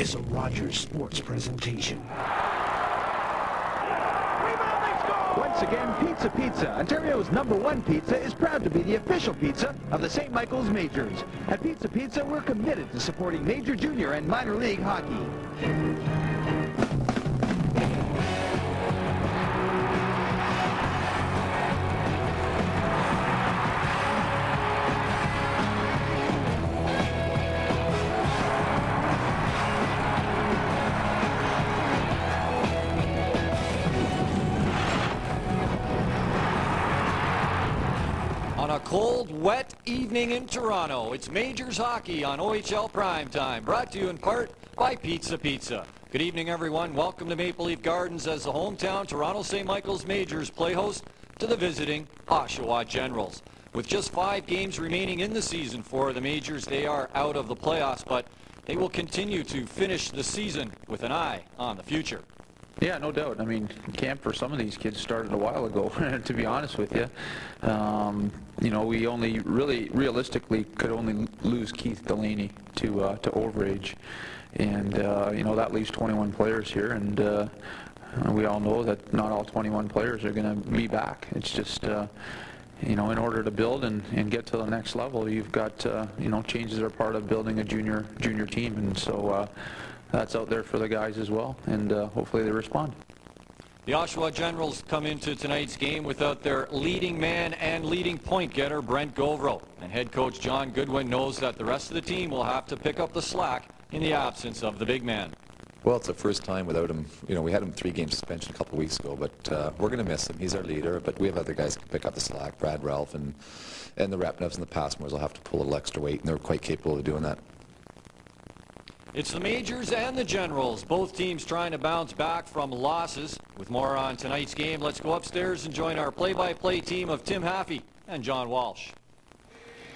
is a Rogers Sports presentation. Once again, Pizza Pizza, Ontario's #1 pizza, is proud to be the official pizza of the St. Michael's Majors. At Pizza Pizza, we're committed to supporting major, junior, and minor league hockey. On a cold, wet evening in Toronto, it's Majors Hockey on OHL Primetime, brought to you in part by Pizza Pizza. Good evening, everyone. Welcome to Maple Leaf Gardens as the hometown Toronto St. Michael's Majors play host to the visiting Oshawa Generals. With just 5 games remaining in the season for the Majors, they are out of the playoffs, but they will continue to finish the season with an eye on the future. Yeah, no doubt. I mean, camp for some of these kids started a while ago, to be honest with you. You know, we only realistically could only lose Keith Delaney to overage. And, you know, that leaves 21 players here. And we all know that not all 21 players are going to be back. It's just, you know, in order to build and get to the next level, you've got, you know, changes are part of building a junior team. And so, that's out there for the guys as well, and hopefully they respond. The Oshawa Generals come into tonight's game without their leading man and leading point getter, Brent Govro. And head coach John Goodwin knows that the rest of the team will have to pick up the slack in the absence of the big man. Well, it's the first time without him. You know, we had him 3-game suspension a couple of weeks ago, but we're going to miss him. He's our leader, but we have other guys who can pick up the slack. Brad, Ralph, and the Rapnevs and the Passmores will have to pull a little extra weight, and they're quite capable of doing that. It's the Majors and the Generals, both teams trying to bounce back from losses. With more on tonight's game, let's go upstairs and join our play-by-play team of Tim Haffey and John Walsh.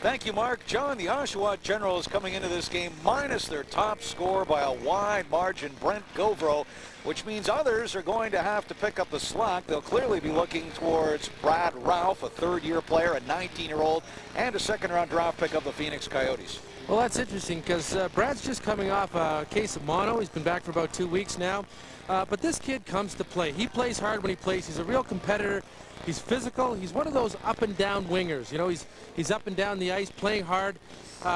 Thank you, Mark. John, the Oshawa Generals coming into this game minus their top scorer by a wide margin, Brent Govro, which means others are going to have to pick up the slack. They'll clearly be looking towards Brad Ralph, a third-year player, a 19-year-old, and a second-round draft pick of the Phoenix Coyotes. Well, that's interesting because Brad's just coming off a case of mono. He's been back for about 2 weeks now. But this kid comes to play. He plays hard when he plays. He's a real competitor. He's physical. He's one of those up-and-down wingers. You know, he's up and down the ice, playing hard.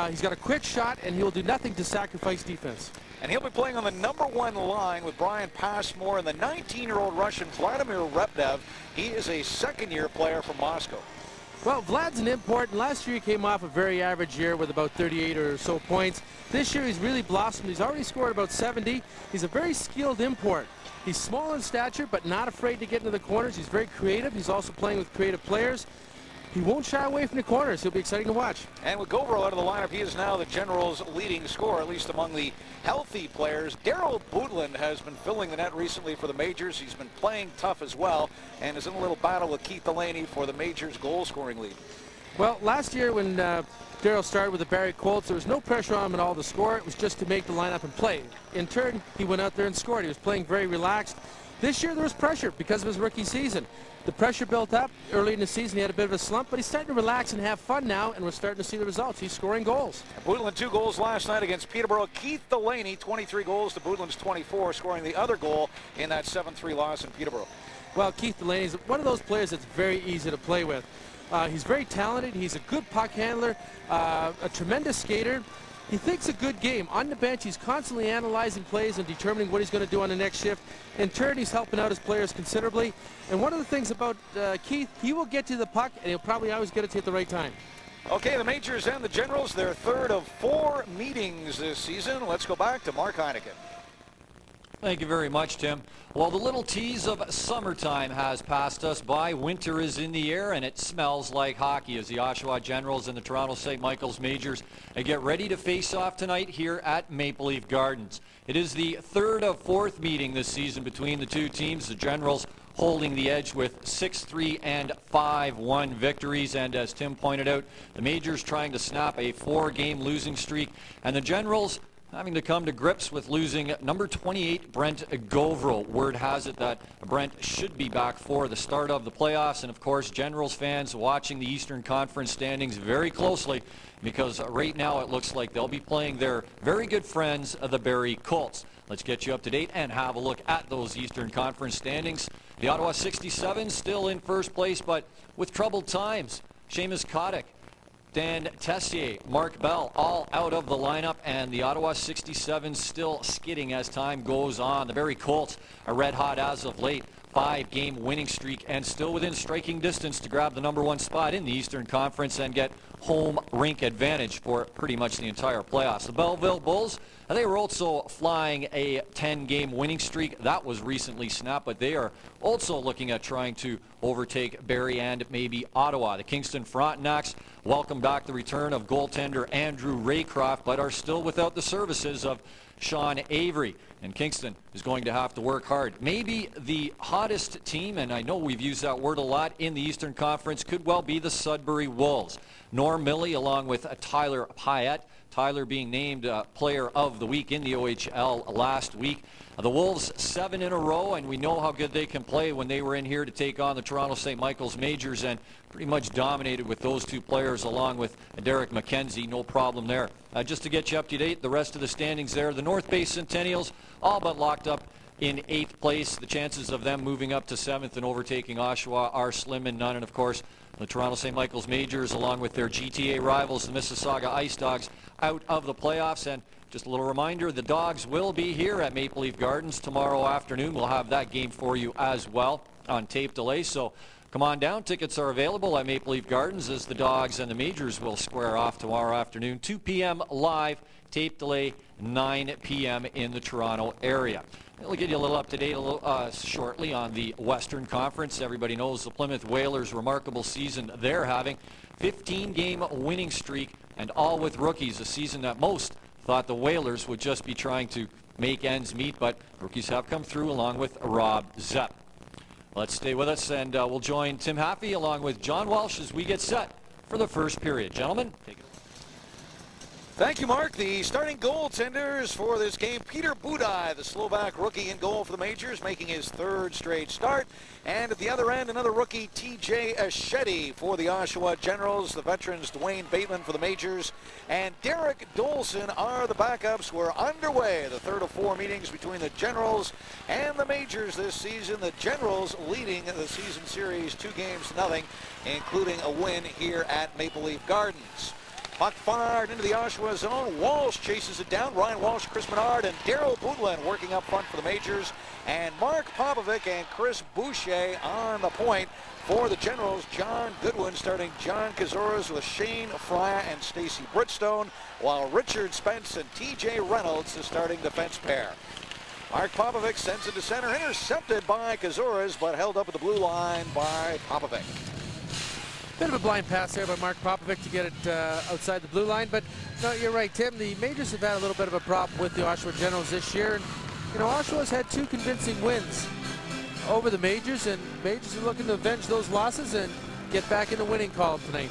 He's got a quick shot, and he will do nothing to sacrifice defense. And he'll be playing on the #1 line with Brian Passmore and the 19-year-old Russian Vladimir Repnev. He is a second-year player from Moscow. Well, Vlad's an import, and last year he came off a very average year with about 38 or so points. This year he's really blossomed. He's already scored about 70. He's a very skilled import. He's small in stature, but not afraid to get into the corners. He's very creative. He's also playing with creative players. He won't shy away from the corners. He'll be exciting to watch. And with Govro out of the lineup, he is now the Generals' leading scorer, at least among the healthy players. Darrel Putin has been filling the net recently for the Majors. He's been playing tough as well and is in a little battle with Keith Delaney for the Majors' goal-scoring lead. Well, last year when Darrel started with the Barrie Colts, there was no pressure on him at all to score. It was just to make the lineup and play. In turn, he went out there and scored. He was playing very relaxed. This year there was pressure because of his rookie season. The pressure built up early in the season. He had a bit of a slump, but he's starting to relax and have fun now, and we're starting to see the results. He's scoring goals. Bootland 2 goals last night against Peterborough. Keith Delaney, 23 goals to Bootland's 24, scoring the other goal in that 7-3 loss in Peterborough. Well, Keith Delaney is one of those players that's very easy to play with. He's very talented. He's a good puck handler, a tremendous skater. He thinks a good game. On the bench, he's constantly analyzing plays and determining what he's going to do on the next shift. In turn, he's helping out his players considerably. And one of the things about Keith, he will get to the puck, and he'll probably always get it to at the right time. Okay, the Majors and the Generals, their third of 4 meetings this season. Let's go back to Mark Heinecken. Thank you very much, Tim. Well, the little tease of summertime has passed us by. Winter is in the air, and it smells like hockey as the Oshawa Generals and the Toronto St. Michael's Majors get ready to face off tonight here at Maple Leaf Gardens. It is the third of 4th meeting this season between the two teams. The Generals holding the edge with 6-3 and 5-1 victories, and as Tim pointed out, the Majors trying to snap a 4-game losing streak, and the Generals having to come to grips with losing number 28 Brent Govro. Word has it that Brent should be back for the start of the playoffs, and of course Generals fans watching the Eastern Conference standings very closely, because right now it looks like they'll be playing their very good friends, the Barrie Colts. Let's get you up to date and have a look at those Eastern Conference standings. The Ottawa 67 still in first place, but with troubled times. Seamus Kotick, Dan Tessier, Mark Bell, all out of the lineup, and the Ottawa 67 still skidding as time goes on. The Barrie Colts are red hot as of late. 5-game winning streak and still within striking distance to grab the #1 spot in the Eastern Conference and get home rink advantage for pretty much the entire playoffs. The Belleville Bulls, they were also flying a 10-game winning streak. That was recently snapped, but they are also looking at trying to overtake Barrie and maybe Ottawa. The Kingston Frontenacs welcome back the return of goaltender Andrew Raycroft, but are still without the services of Sean Avery. And Kingston is going to have to work hard. Maybe the hottest team, and I know we've used that word a lot in the Eastern Conference, could well be the Sudbury Wolves. Norm Milley along with Tyler Pyatt. Tyler being named Player of the Week in the OHL last week. The Wolves 7 in a row, and we know how good they can play when they were in here to take on the Toronto St. Michael's Majors and pretty much dominated with those two players along with Derek McKenzie. No problem there. Just to get you up to date, the rest of the standings there, the North Bay Centennials all but locked up in 8th place. The chances of them moving up to 7th and overtaking Oshawa are slim and none. And of course, the Toronto St. Michael's Majors, along with their GTA rivals, the Mississauga Ice Dogs, out of the playoffs. And just a little reminder, the Dogs will be here at Maple Leaf Gardens tomorrow afternoon. We'll have that game for you as well on tape delay. So come on down. Tickets are available at Maple Leaf Gardens as the Dogs and the Majors will square off tomorrow afternoon. 2 p.m. live, tape delay 9 p.m. in the Toronto area. We'll get you a little up-to-date shortly on the Western Conference. Everybody knows the Plymouth Whalers' remarkable season they're having. 15-game winning streak, and all with rookies, a season that most thought the Whalers would just be trying to make ends meet, but rookies have come through along with Rob Zepp. Let's stay with us, and we'll join Tim Haffey along with John Walsh as we get set for the first period. Gentlemen, take it. Thank you, Mark. The starting goaltenders for this game, Peter Budaj, the Slovak rookie in goal for the Majors, making his 3rd straight start. And at the other end, another rookie, TJ Ashetti for the Oshawa Generals. The veterans, Dwayne Bateman for the Majors and Derek Dolson are the backups. We're underway, the 3rd of 4 meetings between the Generals and the Majors this season. The Generals leading the season series 2-0, including a win here at Maple Leaf Gardens. Puck fired into the Oshawa zone. Walsh chases it down. Ryan Walsh, Chris Menard, and Darrel Putin working up front for the Majors. And Mark Popovic and Chris Boucher on the point for the Generals. John Goodwin starting John Kazoras with Shane Frya and Stacey Bridgestone, while Richard Spence and TJ Reynolds the starting defense pair. Mark Popovic sends it to center, intercepted by Kazoras, but held up at the blue line by Popovic. Bit of a blind pass there by Mark Popovic to get it outside the blue line, but no, you're right, Tim. The Majors have had a little bit of a problem with the Oshawa Generals this year. And, you know, Oshawa's had 2 convincing wins over the Majors, and Majors are looking to avenge those losses and get back in the winning column tonight.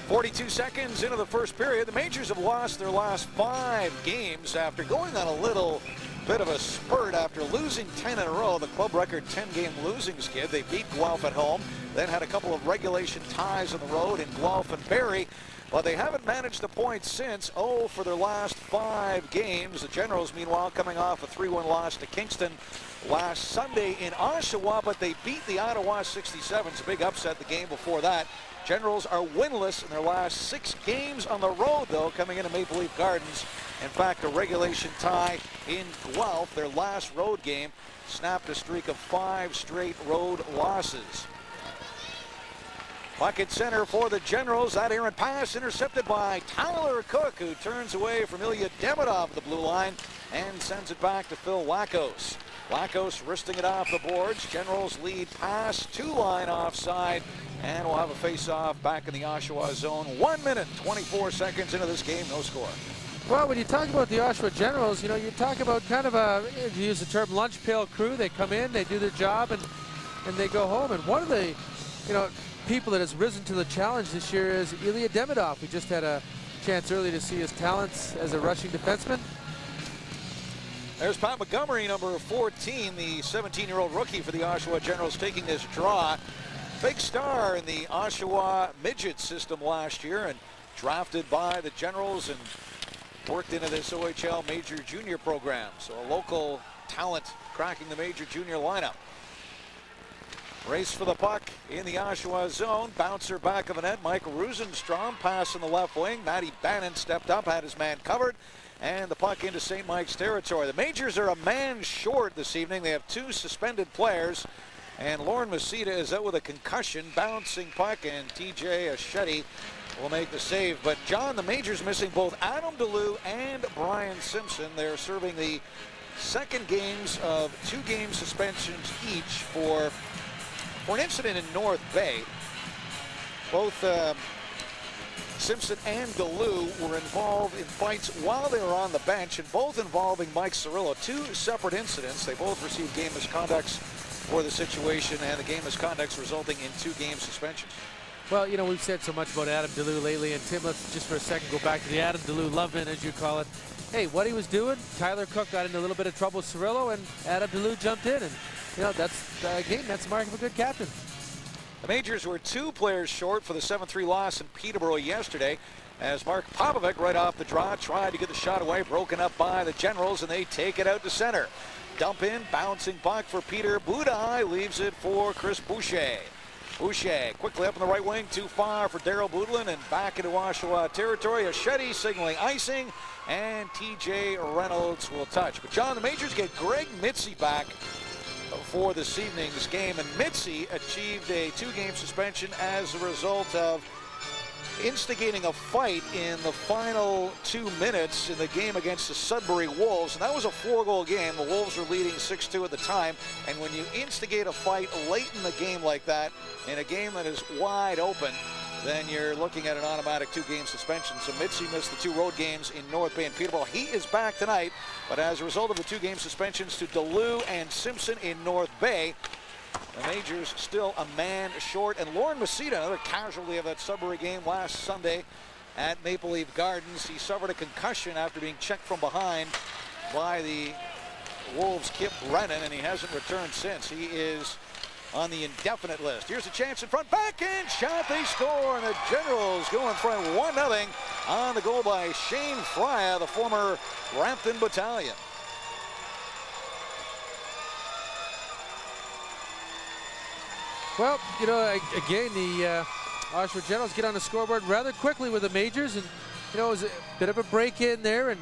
42 seconds into the first period, the Majors have lost their last 5 games after going on a little bit of a spurt after losing 10 in a row, the club record 10-game losing skid. They beat Guelph at home, then had a couple of regulation ties on the road in Guelph and Barrie, but they haven't managed the points since. 0 for their last 5 games. The Generals, meanwhile, coming off a 3-1 loss to Kingston last Sunday in Oshawa, but they beat the Ottawa 67s. A big upset the game before that. Generals are winless in their last 6 games on the road, though, coming into Maple Leaf Gardens. In fact, a regulation tie in Guelph, their last road game, snapped a streak of 5 straight road losses. Puck at center for the Generals. That errant pass intercepted by Tyler Cook, who turns away from Ilya Demidov at the blue line and sends it back to Phil Lackos. Lackos wristing it off the boards. Generals lead past 2-line offside, and we'll have a face-off back in the Oshawa zone. 1 minute, 24 seconds into this game, no score. Well, when you talk about the Oshawa Generals, you know, you talk about kind of a, to use the term, lunch pail crew. They come in, they do their job, and they go home. And one of the, you know, people that has risen to the challenge this year is Ilya Demidov, who just had a chance early to see his talents as a rushing defenseman. There's Pat Montgomery, number 14, the 17-year-old rookie for the Oshawa Generals, taking this draw. Big star in the Oshawa midget system last year and drafted by the Generals and worked into this OHL major junior program. So a local talent cracking the major junior lineup. Race for the puck in the Oshawa zone. Bouncer back of the net. Mike Rosenstrom pass in the left wing. Matty Bannon stepped up, had his man covered. And the puck into St. Mike's territory. The Majors are a man short this evening. They have 2 suspended players. And Lauren Masita is out with a concussion. Bouncing puck, and TJ Ashetti will make the save. But John, the Majors missing both Adam DeLue and Brian Simpson. They're serving the second games of 2-game suspensions each for an incident in North Bay. Both Simpson and DeLue were involved in fights while they were on the bench, and both involving Mike Cirillo. 2 separate incidents. They both received game misconducts for the situation, and the game misconducts resulting in 2-game suspensions. Well, you know, we've said so much about Adam DeLue lately, and Tim, let's just for a second go back to the Adam DeLue love-in, as you call it. Hey, what he was doing, Tyler Cook got into a little bit of trouble with Cirillo, and Adam DeLue jumped in, and, you know, that's the mark of a good captain. The Majors were 2 players short for the 7-3 loss in Peterborough yesterday, as Mark Popovic right off the draw tried to get the shot away, broken up by the Generals, and they take it out to center. Dump in, bouncing puck for Peter Budaj, leaves it for Chris Boucher. Boucher quickly up in the right wing, too far for Darrel Putin, and back into Oshawa territory. Ashetti signaling icing, and TJ Reynolds will touch. But John, the Majors get Greg Mitzi back for this evening's game, and Mitzi achieved a 2-game suspension as a result of instigating a fight in the final 2 minutes in the game against the Sudbury Wolves, and that was a 4-goal game. The Wolves were leading 6-2 at the time, and when you instigate a fight late in the game like that, in a game that is wide open, then you're looking at an automatic 2-game suspension. So Mitzi missed the 2 road games in North Bay and Peterborough. He is back tonight, but as a result of the 2-game suspensions to DeLue and Simpson in North Bay, the Majors still a man short. And Lauren Masita, another casualty of that Sudbury game last Sunday at Maple Leaf Gardens. He suffered a concussion after being checked from behind by the Wolves' Kip Brennan, and he hasn't returned since. He is on the indefinite list. Here's a chance in front, backhand shot, they score, and the Generals go in front 1-0 on the goal by Shane Frya, the former Brampton Battalion. Well, you know, again, the Oshawa Generals get on the scoreboard rather quickly with the Majors, and, you know, it was a bit of a break in there and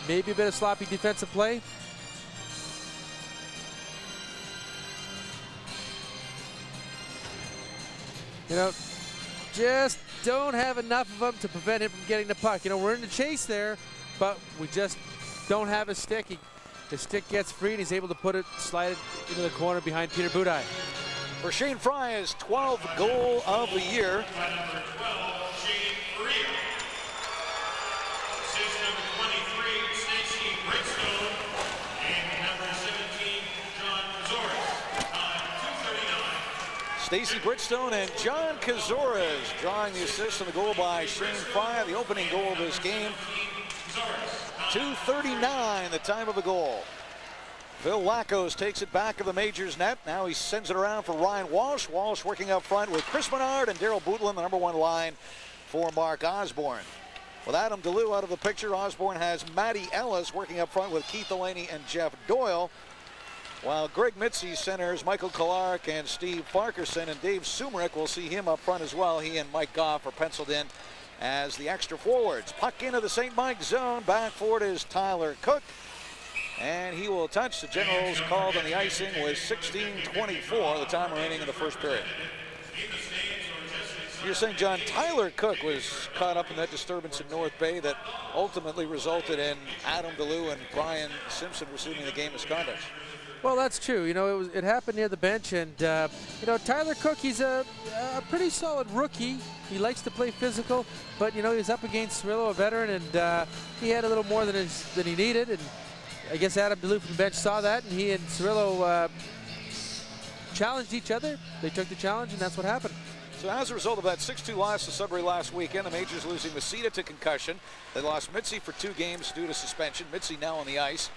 maybe a bit of sloppy defensive play. You know, just don't have enough of them to prevent him from getting the puck. You know, we're in the chase there, but we just don't have a stick. The stick gets free, and he's able to slide it into the corner behind Peter Budaj. For Shane Frya's 12th goal of the year. Stacey Bridgestone and John Kazores drawing the assist on the goal by Shane Frya, the opening goal of this game. 2:39, the time of the goal. Phil Lackos takes it back of the Majors net. Now he sends it around for Ryan Walsh. Walsh working up front with Chris Menard and Darrel Putin, the #1 line for Mark Osborne. With Adam DeLue out of the picture, Osborne has Maddy Ellis working up front with Keith Delaney and Jeff Doyle, while Greg Mitzi centers Michael Clark and Steve Farquharson, and Dave Sumerick, will see him up front as well. He and Mike Goff are penciled in as the extra forwards. Puck into the St. Mike zone. Back for it is Tyler Cook, and he will touch. The Generals called on the icing with 16:24, the time remaining in the first period. You're saying, John, Tyler Cook was caught up in that disturbance in North Bay that ultimately resulted in Adam DeLue and Brian Simpson receiving the game misconduct. Well, that's true. You know, it happened near the bench, and you know, Tyler Cook, he's a pretty solid rookie. He likes to play physical, but you know, he's up against Cirillo, a veteran, and he had a little more than he needed. And I guess Adam DeLue from the bench saw that, and he and Cirillo challenged each other. They took the challenge, and that's what happened. So as a result of that 6-2 loss to Sudbury last weekend, the Majors losing Masita to concussion. They lost Mitzi for 2 games due to suspension. Mitzi now on the ice.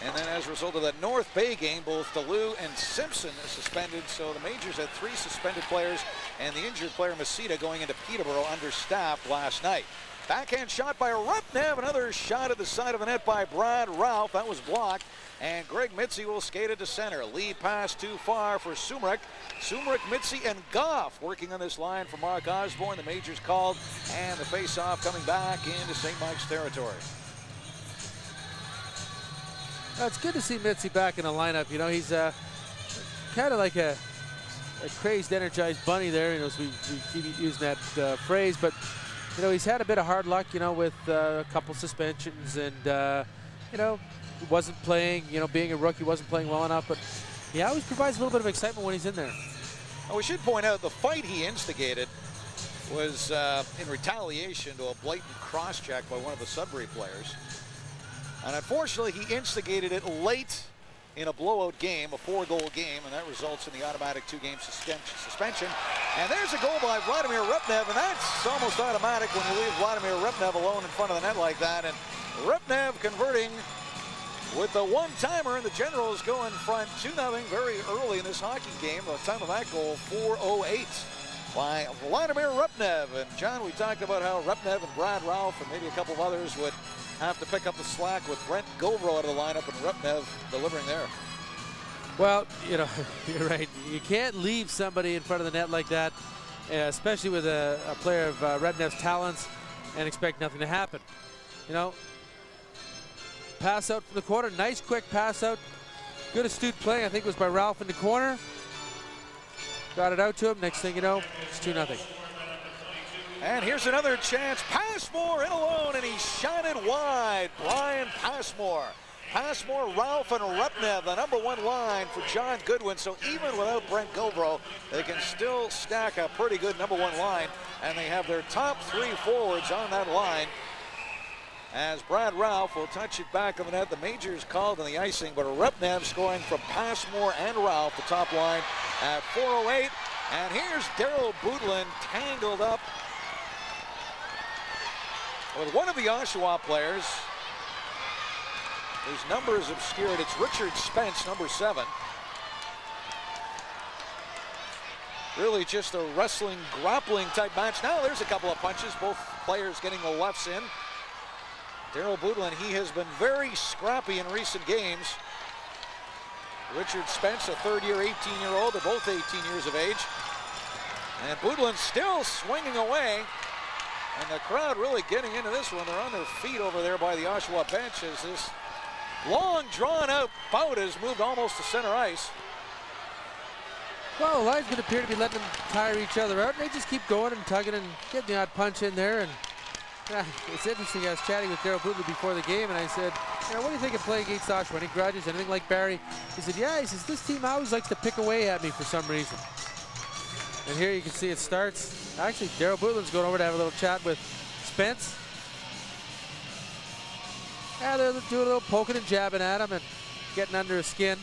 And then as a result of that North Bay game, both DeLue and Simpson are suspended. So the Majors had 3 suspended players and the injured player Masita going into Peterborough understaffed last night. Backhand shot by Rupnev, another shot at the side of the net by Brad Ralph. That was blocked. And Greg Mitzi will skate it to center. Lead pass too far for Sumrek. Sumrek, Mitzi, and Goff working on this line for Mark Osborne. The Majors called, and the face-off coming back into St. Mike's territory. Well, it's good to see Mitzi back in the lineup. You know, he's kind of like a crazed, energized bunny there. You know, so we keep using that phrase, but you know, he's had a bit of hard luck, you know, with a couple suspensions, and you know, he wasn't playing, you know, being a rookie, wasn't playing well enough, but he always provides a little bit of excitement when he's in there. Now, we should point out the fight he instigated was in retaliation to a blatant cross-check by one of the Sudbury players. And unfortunately, he instigated it late in a blowout game, a 4-goal game, and that results in the automatic 2-game suspension. And there's a goal by Vladimir Rupnev, and that's almost automatic when you leave Vladimir Rupnev alone in front of the net like that. And Rupnev converting with the one-timer, and the Generals go in front 2-0 very early in this hockey game. The time of that goal, 4:08 by Vladimir Rupnev. And John, we talked about how Rupnev and Brad Ralph and maybe a couple of others would have to pick up the slack with Brent Govro out of the lineup, and Rupnev delivering there. Well, you know, you're right. You can't leave somebody in front of the net like that, especially with a player of Rupnev's talents, and expect nothing to happen. You know, pass out from the corner, nice quick pass out. Good astute play, I think it was by Ralph in the corner. Got it out to him, next thing you know, it's 2-0. And here's another chance, Passmore in alone, and he shot it wide. Brian Passmore. Passmore, Ralph, and Rupnev, the #1 line for John Goodwin. So even without Brent Govro, they can still stack a pretty good #1 line, and they have their top 3 forwards on that line. As Brad Ralph will touch it back on the net. The Majors called on the icing, but Rupnev scoring from Passmore and Ralph, the top line at 4:08. And here's Darrel Putin tangled up with one of the Oshawa players. His number is obscured. It's Richard Spence, number 7. Really just a wrestling, grappling type match. Now there's a couple of punches, both players getting the lefts in. Darrel Putin, he has been very scrappy in recent games. Richard Spence, a third-year, 18-year-old. They're both 18 years of age. And Putin still swinging away. And the crowd really getting into this one. They're on their feet over there by the Oshawa bench as this long, drawn-out bout has moved almost to center ice. Well, the linesmen appear to be letting them tire each other out, and they just keep going and tugging and getting the odd punch in there. And it's interesting, I was chatting with Darrel Putin before the game, and I said, you know, what do you think of playing against Oshawa? Any grudges, anything like Barry? He said, yeah, he says, this team always likes to pick away at me for some reason. And here you can see it starts. Actually, Darrel Putin's going over to have a little chat with Spence. Yeah, they're doing a little poking and jabbing at him and getting under his skin.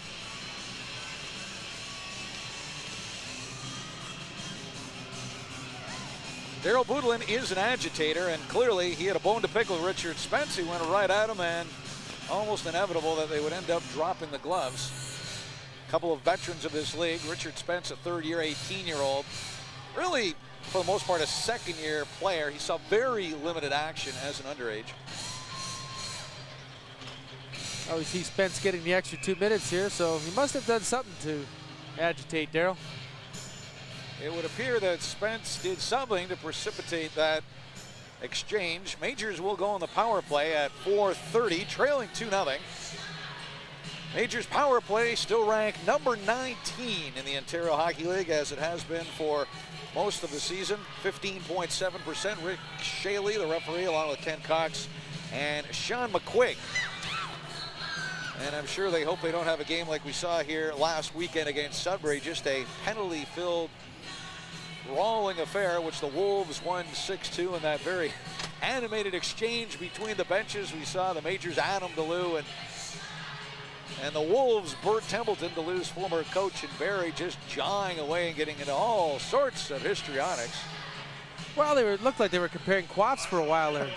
Darrel Putin is an agitator, and clearly he had a bone to pick with Richard Spence. He went right at him, and almost inevitable that they would end up dropping the gloves. A couple of veterans of this league. Richard Spence, a third-year, 18-year-old. Really, for the most part, a second-year player. He saw very limited action as an underage. Oh, we see Spence getting the extra 2 minutes here, so he must have done something to agitate Darrel. It would appear that Spence did something to precipitate that exchange. Majors will go on the power play at 4:30, trailing 2-0. Majors power play still ranked number 19 in the Ontario Hockey League, as it has been for most of the season. 15.7%. Rick Shaley, the referee, along with Ken Cox and Sean McQuigg. And I'm sure they hope they don't have a game like we saw here last weekend against Sudbury, just a penalty-filled brawling affair, which the Wolves won 6-2 in that very animated exchange between the benches. We saw the Majors, Adam DeLue and And the Wolves, Bert Templeton, to lose former coach and Barry, just jawing away and getting into all sorts of histrionics. Well, they looked like they were comparing quaffs for a while there.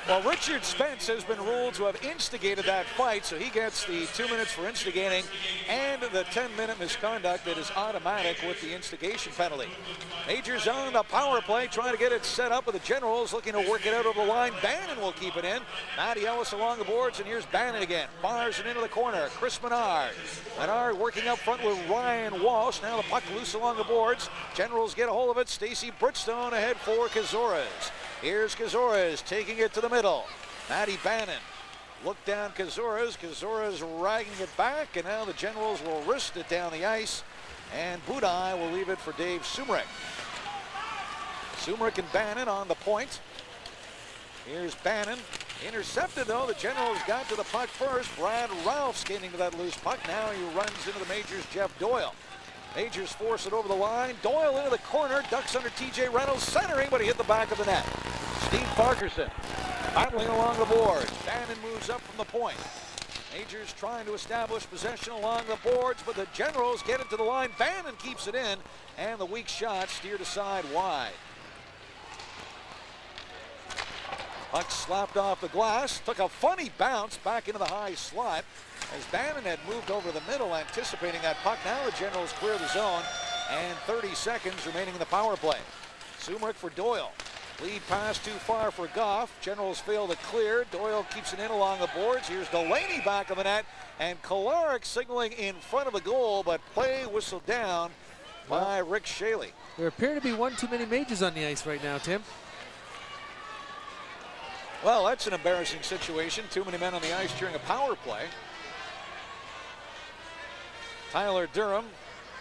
Well, Richard Spence has been ruled to have instigated that fight, so he gets the 2 minutes for instigating and the 10-minute misconduct that is automatic with the instigation penalty. Majors on the power play, trying to get it set up with the Generals, looking to work it out over the line. Bannon will keep it in. Maddy Ellis along the boards, and here's Bannon again. Fires it into the corner. Chris Menard. Menard working up front with Ryan Walsh. Now the puck loose along the boards. Generals get a hold of it. Stacey Bridgestone ahead for Kazores. Here's Kazores taking it to the middle. Matty Bannon. Look down Kazores. Kazores ragging it back, and now the Generals will wrist it down the ice, and Budai will leave it for Dave Sumrich. Sumrich and Bannon on the point. Here's Bannon. Intercepted, though. The Generals got to the puck first. Brad Ralph skating to that loose puck. Now he runs into the Majors' Jeff Doyle. Majors force it over the line. Doyle into the corner. Ducks under TJ Reynolds. Centering, but he hit the back of the net. Steve Parkerson battling along the boards. Bannon moves up from the point. Majors trying to establish possession along the boards, but the Generals get it to the line. Bannon keeps it in, and the weak shot steered aside wide. Puck slapped off the glass. Took a funny bounce back into the high slot as Bannon had moved over the middle anticipating that puck. Now the Generals clear the zone, and 30 seconds remaining in the power play. Sumrich for Doyle. Lead pass too far for Goff. Generals fail to clear. Doyle keeps it in along the boards. Here's Delaney back of the net, and Kolarek signaling in front of the goal, but play whistled down by Rick Shaley. There appear to be one too many Majors on the ice right now, Tim. Well, that's an embarrassing situation. Too many men on the ice during a power play. Tyler Durham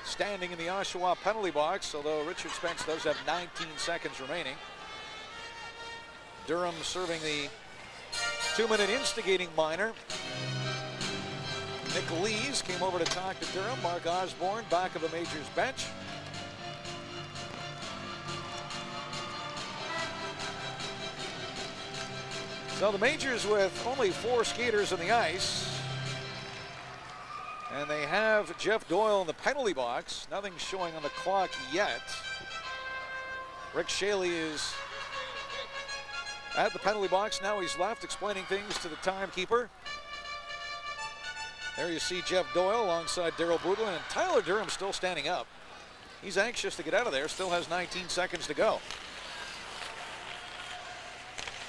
standing in the Oshawa penalty box, although Richard Spence does have 19 seconds remaining. Durham serving the 2-minute instigating minor. Nick Lees came over to talk to Durham. Mark Osborne back of the Majors bench. So the Majors with only 4 skaters on the ice. And they have Jeff Doyle in the penalty box. Nothing showing on the clock yet. Rick Shaley is at the penalty box. Now he's left explaining things to the timekeeper. There you see Jeff Doyle alongside Darrel Putin, and Tyler Durham still standing up. He's anxious to get out of there. Still has 19 seconds to go.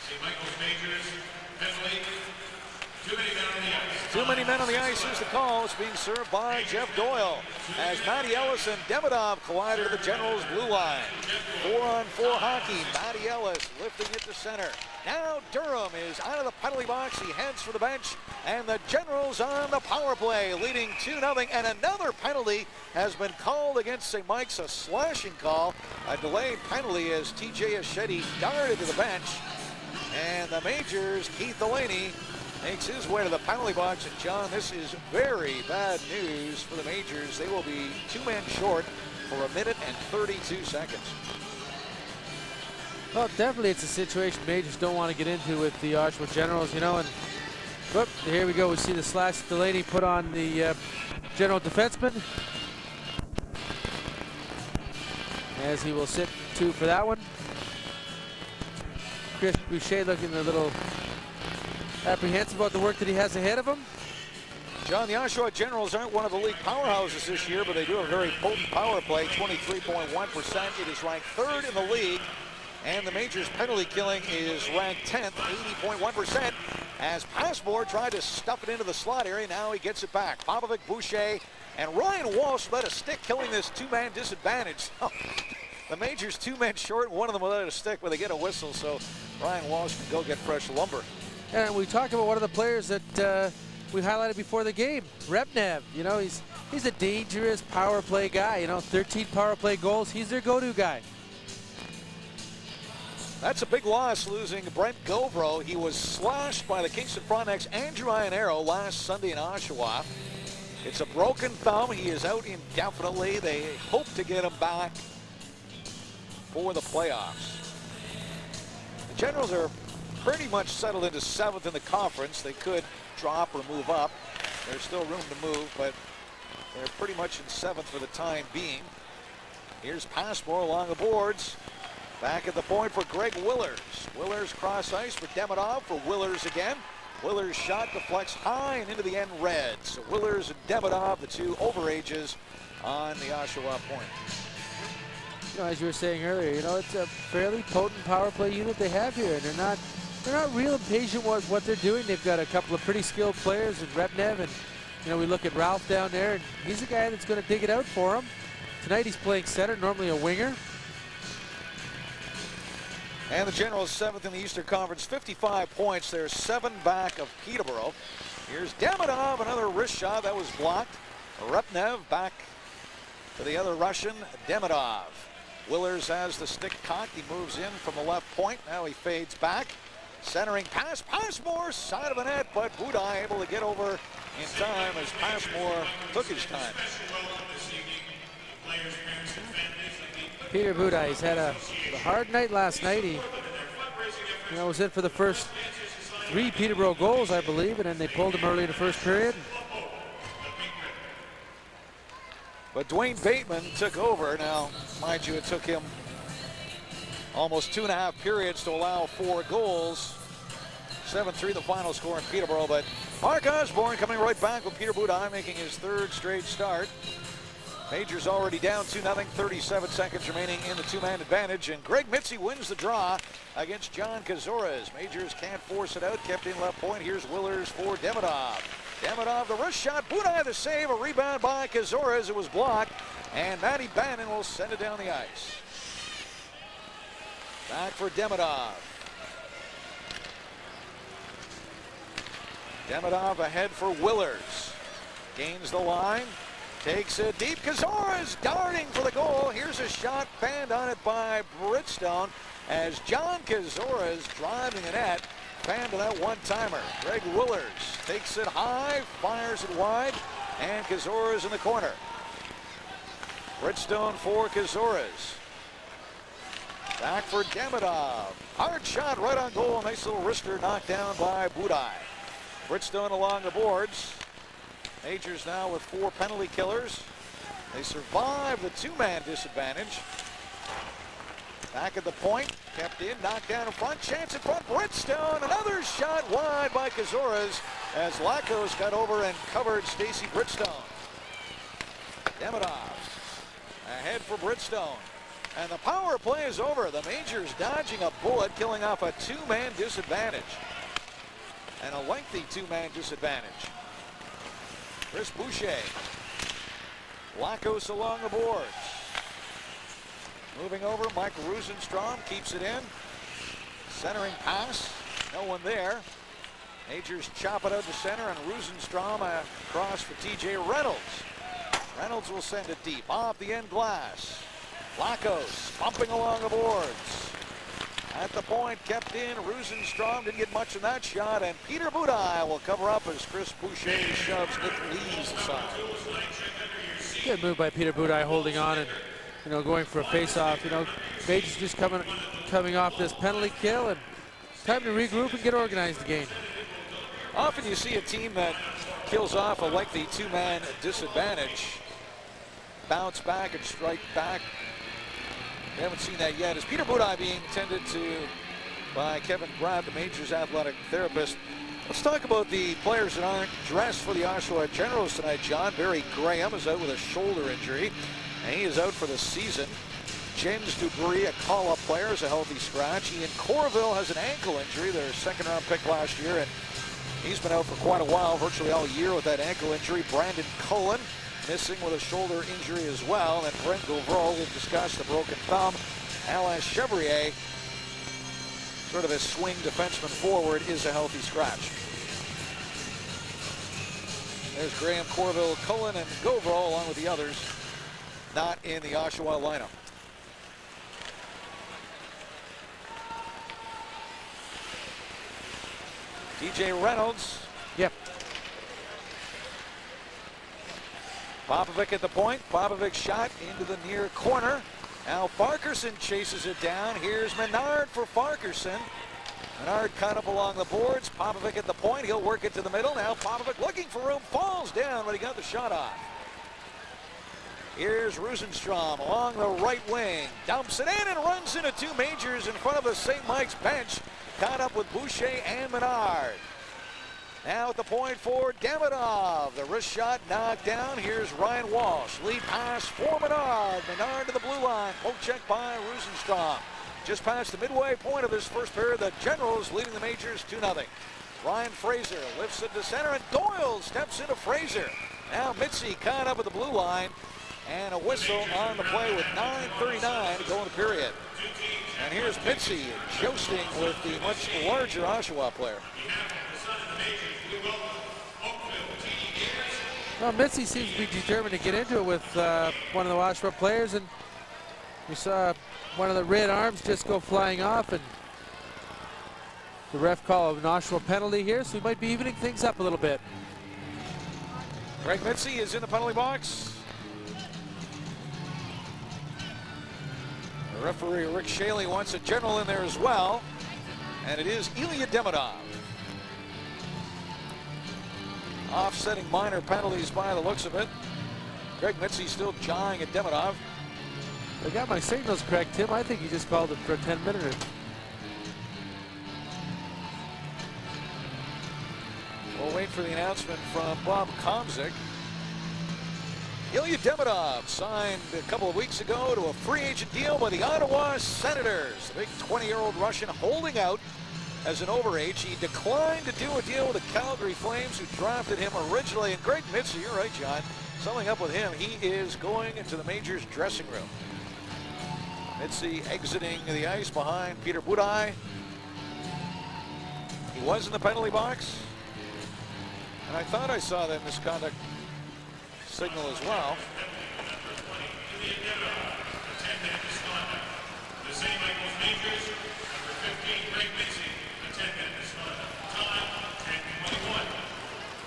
St. Michael's Majors, penalty, too many men on the ice. Too many men on the ice is the call. It's being served by Jeff Doyle as Maddy Ellis and Demidov collide to the Generals' blue line. 4-on-4 hockey. Maddy Ellis lifting it to center. Now Durham is out of the penalty box. He heads for the bench, and the Generals on the power play, leading 2-0. And another penalty has been called against St. Mike's, a slashing call, a delayed penalty as TJ Aschetti darted to the bench. And the Majors, Keith Delaney, makes his way to the penalty box. And John, this is very bad news for the Majors. They will be 2 men short for 1 minute and 32 seconds. Well, definitely it's a situation Majors don't want to get into with the Oshawa Generals, you know. And whoop, here we go. We see the slash Delaney put on the General defenseman, as he will sit 2 for that one. Chris Boucher looking a little apprehensive about the work that he has ahead of him. John, the Oshawa Generals aren't one of the league powerhouses this year, but they do have a very potent power play, 23.1%. It is ranked 3rd in the league, and the Majors penalty killing is ranked 10th, 80.1%. As Passmore tried to stuff it into the slot area, now he gets it back. Popovic, Boucher, and Ryan Walsh led a stick, killing this 2-man disadvantage. The Majors 2 men short, one of them without a stick, but they get a whistle, so Ryan Walsh can go get fresh lumber. And we talked about one of the players that we highlighted before the game, Repnev. You know, he's a dangerous power play guy. You know, 13 power play goals. He's their go-to guy. That's a big loss, losing Brent Govro. He was slashed by the Kingston Frontex Andrew Ionero last Sunday in Oshawa. It's a broken thumb. He is out indefinitely. They hope to get him back for the playoffs. The Generals are pretty much settled into 7th in the conference. They could drop or move up. There's still room to move, but they're pretty much in 7th for the time being. Here's Passmore along the boards. Back at the point for Greg Willers. Willers cross ice for Demidov, for Willers again. Willers' shot deflects high and into the end red. So Willers and Demidov, the two overages on the Oshawa point. You know, as you were saying earlier, you know, it's a fairly potent power play unit they have here, and they're not real impatient with what they're doing. They've got a couple of pretty skilled players in Repnev, and you know, we look at Ralph down there, and he's a guy that's going to dig it out for him. Tonight he's playing center, normally a winger. And the Generals 7th in the Eastern Conference, 55 points. They're 7 back of Peterborough. Here's Demidov, another wrist shot that was blocked. Repnev back to the other Russian, Demidov. Willers has the stick cocked. He moves in from the left point. Now he fades back. Centering pass. Passmore, side of the net, but Budai able to get over in time as Passmore took his time. Peter Budai, he's had a hard night last night. He was in for the first 3 Peterborough goals, I believe, and then they pulled him early in the first period. But Dwayne Bateman took over. Now, mind you, it took him almost 2.5 periods to allow 4 goals. 7-3 the final score in Peterborough, but Mark Osborne coming right back with Peter Budai making his 3rd straight start. Majors already down 2-0, 37 seconds remaining in the 2-man advantage, and Greg Mitzi wins the draw against John Kazores. Majors can't force it out, kept in left point. Here's Willers for Demidov. Demidov, the wrist shot, Budai the save, a rebound by Kazores. It was blocked, and Matty Bannon will send it down the ice. Back for Demidov. Demidov ahead for Willers. Gains the line. Takes it deep. Kazores darting for the goal. Here's a shot banned on it by Bridgestone as John Kazores driving the net. Banned to that one-timer. Greg Willers takes it high, fires it wide, and Kazores in the corner. Bridgestone for Kazores. Back for Demidov. Hard shot right on goal. Nice little wrister knocked down by Budai. Bridgestone along the boards. Majors now with 4 penalty killers. They survive the 2-man disadvantage. Back at the point, kept in, knocked down in front, chance in front, Bridgestone, another shot wide by Kazores as Lacos got over and covered Stacey Bridgestone. Demidov ahead for Bridgestone. And the power play is over. The Majors dodging a bullet, killing off a 2-man disadvantage. And a lengthy 2-man disadvantage. Chris Boucher. Lacos along the boards. Moving over, Mike Rosenstrom keeps it in. Centering pass, no one there. Majors chop it out to center, and Rosenstrom across for TJ Reynolds. Reynolds will send it deep, off the end glass. Lacos bumping along the boards. At the point, kept in. Rosenstrom didn't get much in that shot, and Peter Budai will cover up as Chris Boucher shoves Nick Lees aside. Good move by Peter Budai, holding on and going for a face-off. Majors just coming off this penalty kill, and time to regroup and get organized again. Often you see a team that kills off a lengthy 2-man disadvantage bounce back and strike back. We haven't seen that yet. As Peter Budai being tended to by Kevin Brad, the Majors athletic therapist. Let's talk about the players that aren't dressed for the Oshawa Generals tonight, John. Barry Graham is out with a shoulder injury, and he is out for the season. James Dubree, a call-up player, is a healthy scratch. Ian Corville has an ankle injury, their second-round pick last year, and he's been out for quite a while, virtually all year with that ankle injury. Brandon Cullen missing with a shoulder injury as well. And Brent Gauvreau, we've discussed the broken thumb. Alain Chevrier, sort of a swing defenseman forward, is a healthy scratch. There's Graham, Corville, Cullen, and Gauvreau, along with the others not in the Oshawa lineup. TJ Reynolds. Yep. Popovic at the point. Popovic shot into the near corner. Now Farquharson chases it down. Here's Menard for Farquharson. Menard cut up along the boards. Popovic at the point. He'll work it to the middle. Now Popovic looking for room. Falls down, but he got the shot off. Here's Rosenstrom along the right wing. Dumps it in and runs into two majors in front of the St. Mike's bench. Caught up with Boucher and Menard. Now at the point for Demidov. The wrist shot knocked down. Here's Ryan Walsh. Lead pass for Menard. Menard to the blue line. Poke check by Rosenstrom. Just past the midway point of this first period, the Generals leading the majors 2-0. Ryan Fraser lifts it to center, and Doyle steps into Fraser. Now Mitzi caught up at the blue line. And a whistle on the play with 9:39 to go in the period. And here's Mitzi jousting with the much larger Oshawa player. Well, Mitzi seems to be determined to get into it with one of the Oshawa players, and we saw one of the red arms just go flying off, and the ref call an Oshawa penalty here, so he might be evening things up a little bit. Greg Mitzi is in the penalty box. The referee Rick Shaley wants a general in there as well, and it is Ilya Demidov. Offsetting minor penalties by the looks of it. Greg Mitzi still jawing at Demidov. I got my signals correct, Tim. I think he just called it for a 10-minute. We'll wait for the announcement from Bob Komzik. Ilya Demidov signed a couple of weeks ago to a free agent deal by the Ottawa Senators. The big 20-year-old Russian holding out as an overage. He declined to do a deal with the Calgary Flames, who drafted him originally. And Greg Mitzi, you're right, John, summing up with him, he is going into the majors dressing room. Mitzi exiting the ice behind Peter Budaj. He was in the penalty box. And I thought I saw that misconduct signal as well.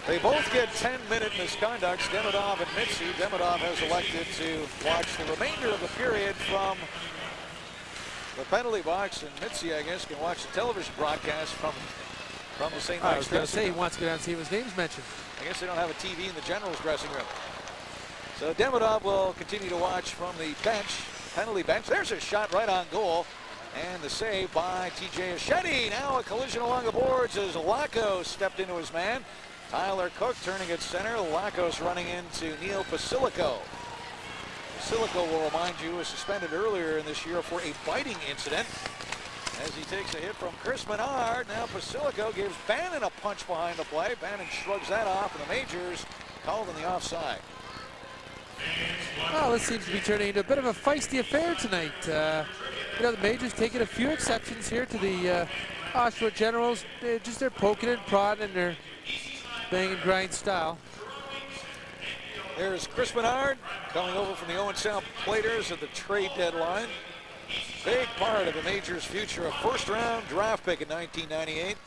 They both get 10-minute misconducts, Demidov and Mitzi. Demidov has elected to watch the remainder of the period from the penalty box, and Mitzi, I guess, can watch the television broadcast from the St. Mike's. I was going to say he wants to go down and see if his name's mentioned. I guess they don't have a TV in the Generals dressing room. So Demidov will continue to watch from the bench, penalty bench. There's a shot right on goal, and the save by TJ Oshedi. Now a collision along the boards as Lacos stepped into his man. Tyler Cook turning at center. Lacos running into Neil Pasilico. Pasilico, will remind you, was suspended earlier in this year for a biting incident as he takes a hit from Chris Menard. Now Pasilico gives Bannon a punch behind the play. Bannon shrugs that off, and the majors called in the offside. Well, this seems to be turning into a bit of a feisty affair tonight. You know, the majors taking a few exceptions here to the Oshawa Generals. They're poking and prodding in their bang and grind style. There's Chris Menard coming over from the Owen Sound Platers at the trade deadline. Big part of the major's future, a first-round draft pick in 1998.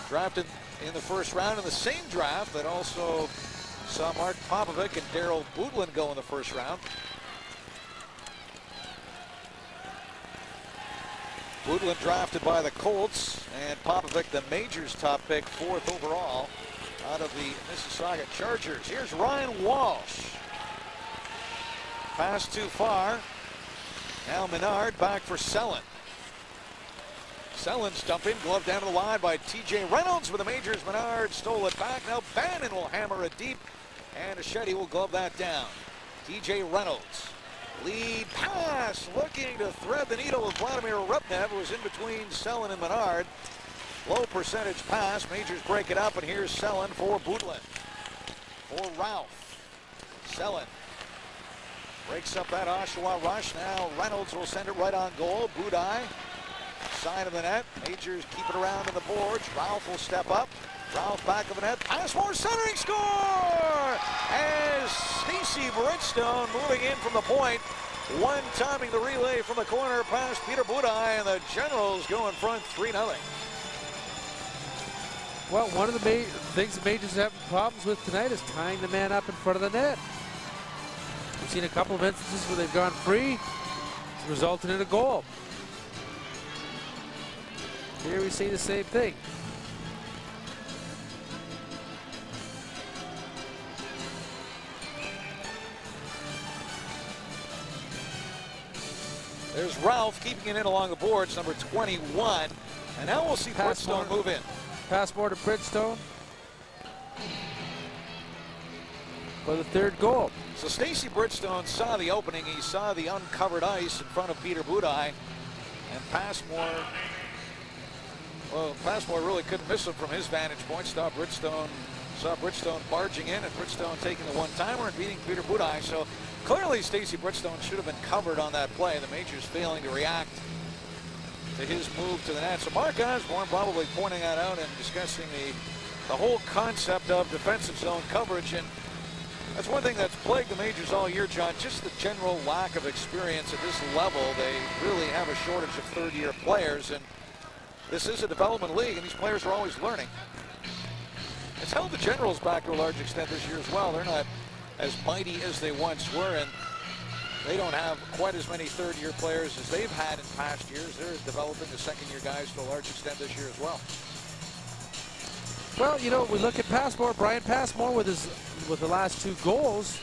Drafted in the first round in the same draft that also saw Mark Popovic and Darrel Putin go in the first round. Putin drafted by the Colts, and Popovic, the major's top pick, 4th overall out of the Mississauga Chargers. Here's Ryan Walsh. Pass too far. Now Menard back for Selin. Selin's dumping, glove down to the line by TJ Reynolds for the majors. Menard stole it back. Now Bannon will hammer it deep, and Oshedi will glove that down. TJ Reynolds. Lead pass, looking to thread the needle with Vladimir Rupnev, who was in between Selin and Menard. Low percentage pass. Majors break it up, and here's Selin for Budlin. For Ralph. Selin breaks up that Oshawa rush. Now Reynolds will send it right on goal. Budaj, side of the net. Majors keep it around to the boards. Ralph will step up. Ralph back of the net. Pass for centering, score! As Stacey Bridgestone moving in from the point. One timing the relay from the corner past Peter Budaj, and the Generals go in front 3-0. Well, one of the things the majors are having problems with tonight is tying the man up in front of the net. We've seen a couple of instances where they've gone free. It's resulted in a goal. Here we see the same thing. There's Ralph keeping it in along the boards, number 21. And now we'll see Bridgestone move in. Pass more to Bridgestone for the third goal. So Stacey Bridgestone saw the opening. He saw the uncovered ice in front of Peter Budaj. And Passmore really couldn't miss him from his vantage point. Saw Bridgestone barging in, and Bridgestone taking the one-timer and beating Peter Budaj. So clearly Stacey Bridgestone should have been covered on that play. The Majors failing to react to his move to the net. So Mark Osborne probably pointing that out and discussing the whole concept of defensive zone coverage. And that's one thing that's plagued the Majors all year, John, just the general lack of experience at this level. They really have a shortage of third-year players, and this is a development league, and these players are always learning. It's held the Generals back to a large extent this year as well. They're not as mighty as they once were, and they don't have quite as many third-year players as they've had in past years. They're developing the second-year guys to a large extent this year as well. Well, you know, we look at Passmore, Brian Passmore with the last 2 goals.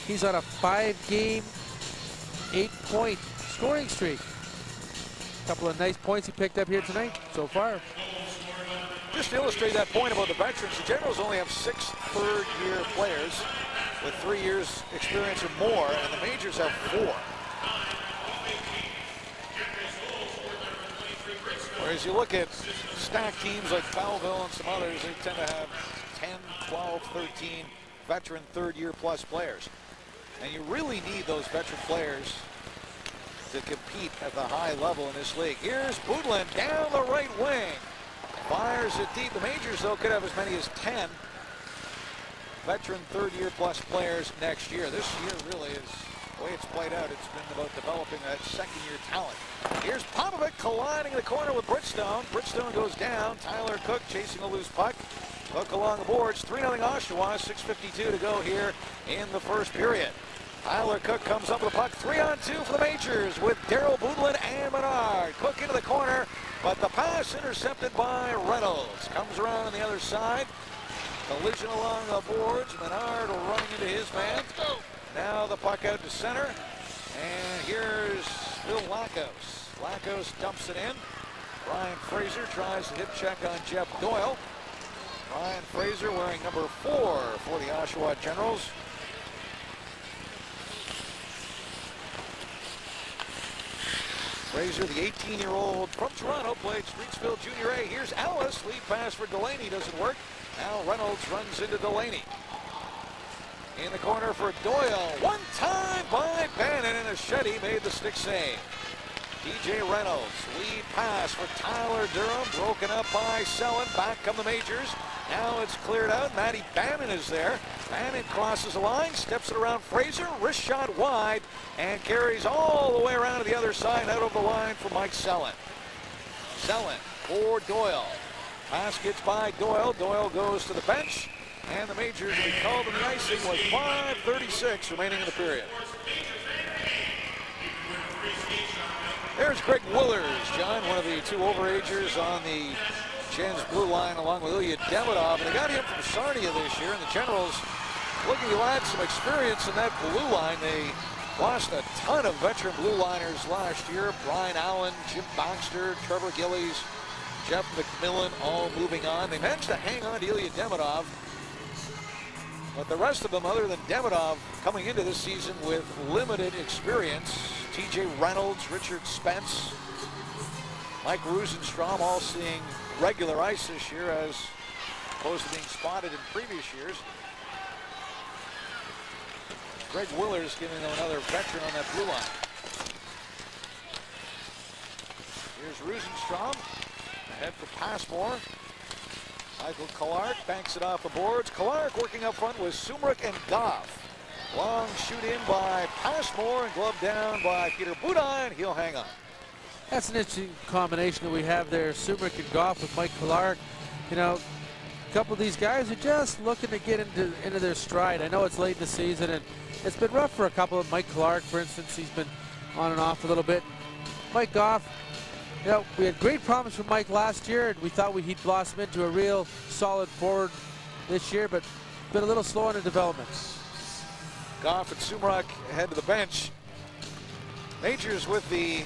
He's on a 5-game, 8-point scoring streak. A couple of nice points he picked up here tonight so far. Just to illustrate that point about the veterans, the Generals only have 6 third-year players with 3 years experience or more, and the Majors have 4. Whereas you look at stacked teams like Belleville and some others, they tend to have 10, 12, 13 veteran third-year plus players. And you really need those veteran players to compete at the high level in this league. Here's Budlin down the right wing. Fires it deep. The Majors, though, could have as many as 10 veteran third-year plus players next year. This year really is, the way it's played out, it's been about developing that second-year talent. Here's Popovic colliding in the corner with Bridgestone. Bridgestone goes down. Tyler Cook chasing a loose puck. Cook along the boards. 3-0 Oshawa. 6:52 to go here in the first period. Tyler Cook comes up with a puck. 3-on-2 for the Majors with Darrel Putin and Menard. Cook into the corner, but the pass intercepted by Reynolds. Comes around on the other side. Collision along the boards. Menard running into his man. Now the puck out to center. And here's Phil Lackos. Lackos dumps it in. Ryan Fraser tries to hip check on Jeff Doyle. Ryan Fraser wearing number 4 for the Oshawa Generals. Fraser, the 18-year-old from Toronto, played Streetsville Junior A. Here's Ellis. Lead pass for Delaney doesn't work. Now Reynolds runs into Delaney. In the corner for Doyle. One time by Bannon, and Achetti made the stick save. DJ Reynolds. Lead pass for Tyler Durham. Broken up by Selin. Back come the Majors. Now it's cleared out. Matty Bannon is there. Bannon crosses the line, steps it around Fraser, wrist shot wide, and carries all the way around to the other side, out over the line for Mike Selin. Selin for Doyle. Pass gets by Doyle. Doyle goes to the bench, and the Majors will be called in the icing with 5:36 remaining in the period. There's Greg Willers, John, one of the 2 overagers on the Gens blue line along with Ilya Demidov, and they got him from Sarnia this year, and the Generals looking to add some experience in that blue line. They lost a ton of veteran blue liners last year. Brian Allen, Jim Baxter, Trevor Gillies, Jeff McMillan, all moving on. They managed to hang on to Ilya Demidov, but the rest of them, other than Demidov, coming into this season with limited experience. TJ Reynolds, Richard Spence, Mike Rosenstrom, all seeing regular ice this year as opposed to being spotted in previous years. Greg Willers giving them another veteran on that blue line. Here's Rosenstrom, ahead for Passmore. Michael Clark banks it off the boards. Clark working up front with Sumruk and Goff. Long shoot in by Passmore and glove down by Peter Budaj, and he'll hang on. That's an interesting combination that we have there, Sumruk and Goff with Mike Clark. You know, a couple of these guys are just looking to get into their stride. I know it's late in the season, and it's been rough for a couple of Mike Clark, for instance. He's been on and off a little bit. Mike Goff, you know, we had great promise from Mike last year, and we thought he'd blossom into a real solid forward this year, but been a little slow in the development. Goff and Sumrock head to the bench. Majors with the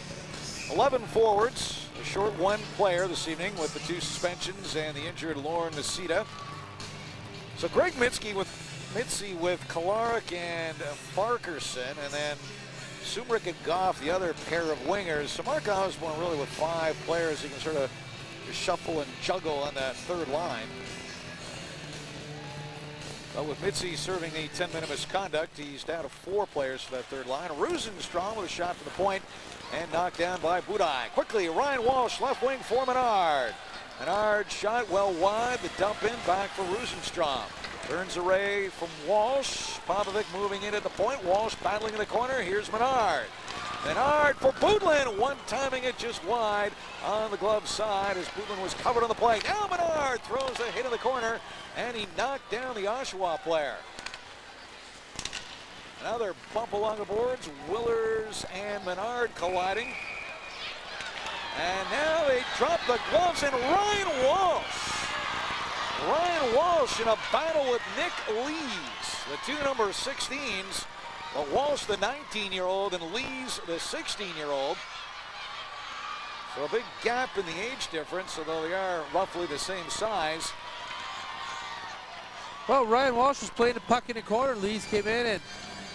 11 forwards, a short one player this evening with the 2 suspensions and the injured Lauren Nisita. So Greg Mitzi with Kolarek and Farquharson, and then Sumrock and Goff, the other pair of wingers. So Mark Osborne really with 5 players he can sort of shuffle and juggle on that third line. But with Mitzi serving the 10-minute misconduct, he's down to 4 players for that third line. Rosenstrom with a shot from the point and knocked down by Budaj. Quickly, Ryan Walsh, left wing for Menard. Menard shot well wide, the dump in back for Rosenstrom. Turns away from Walsh. Popovic moving in at the point. Walsh battling in the corner. Here's Menard. Menard for Budlin. One timing it just wide on the glove side as Budlin was covered on the play. Now Menard throws a hit in the corner, and he knocked down the Oshawa player. Another bump along the boards. Willers and Menard colliding. And now they drop the gloves, and Ryan Walsh in a battle with Nick Lees, the 2 number 16s. But Walsh, the 19-year-old, and Lees, the 16-year-old. So a big gap in the age difference, although they are roughly the same size. Well, Ryan Walsh was playing the puck in the corner. Lees came in and,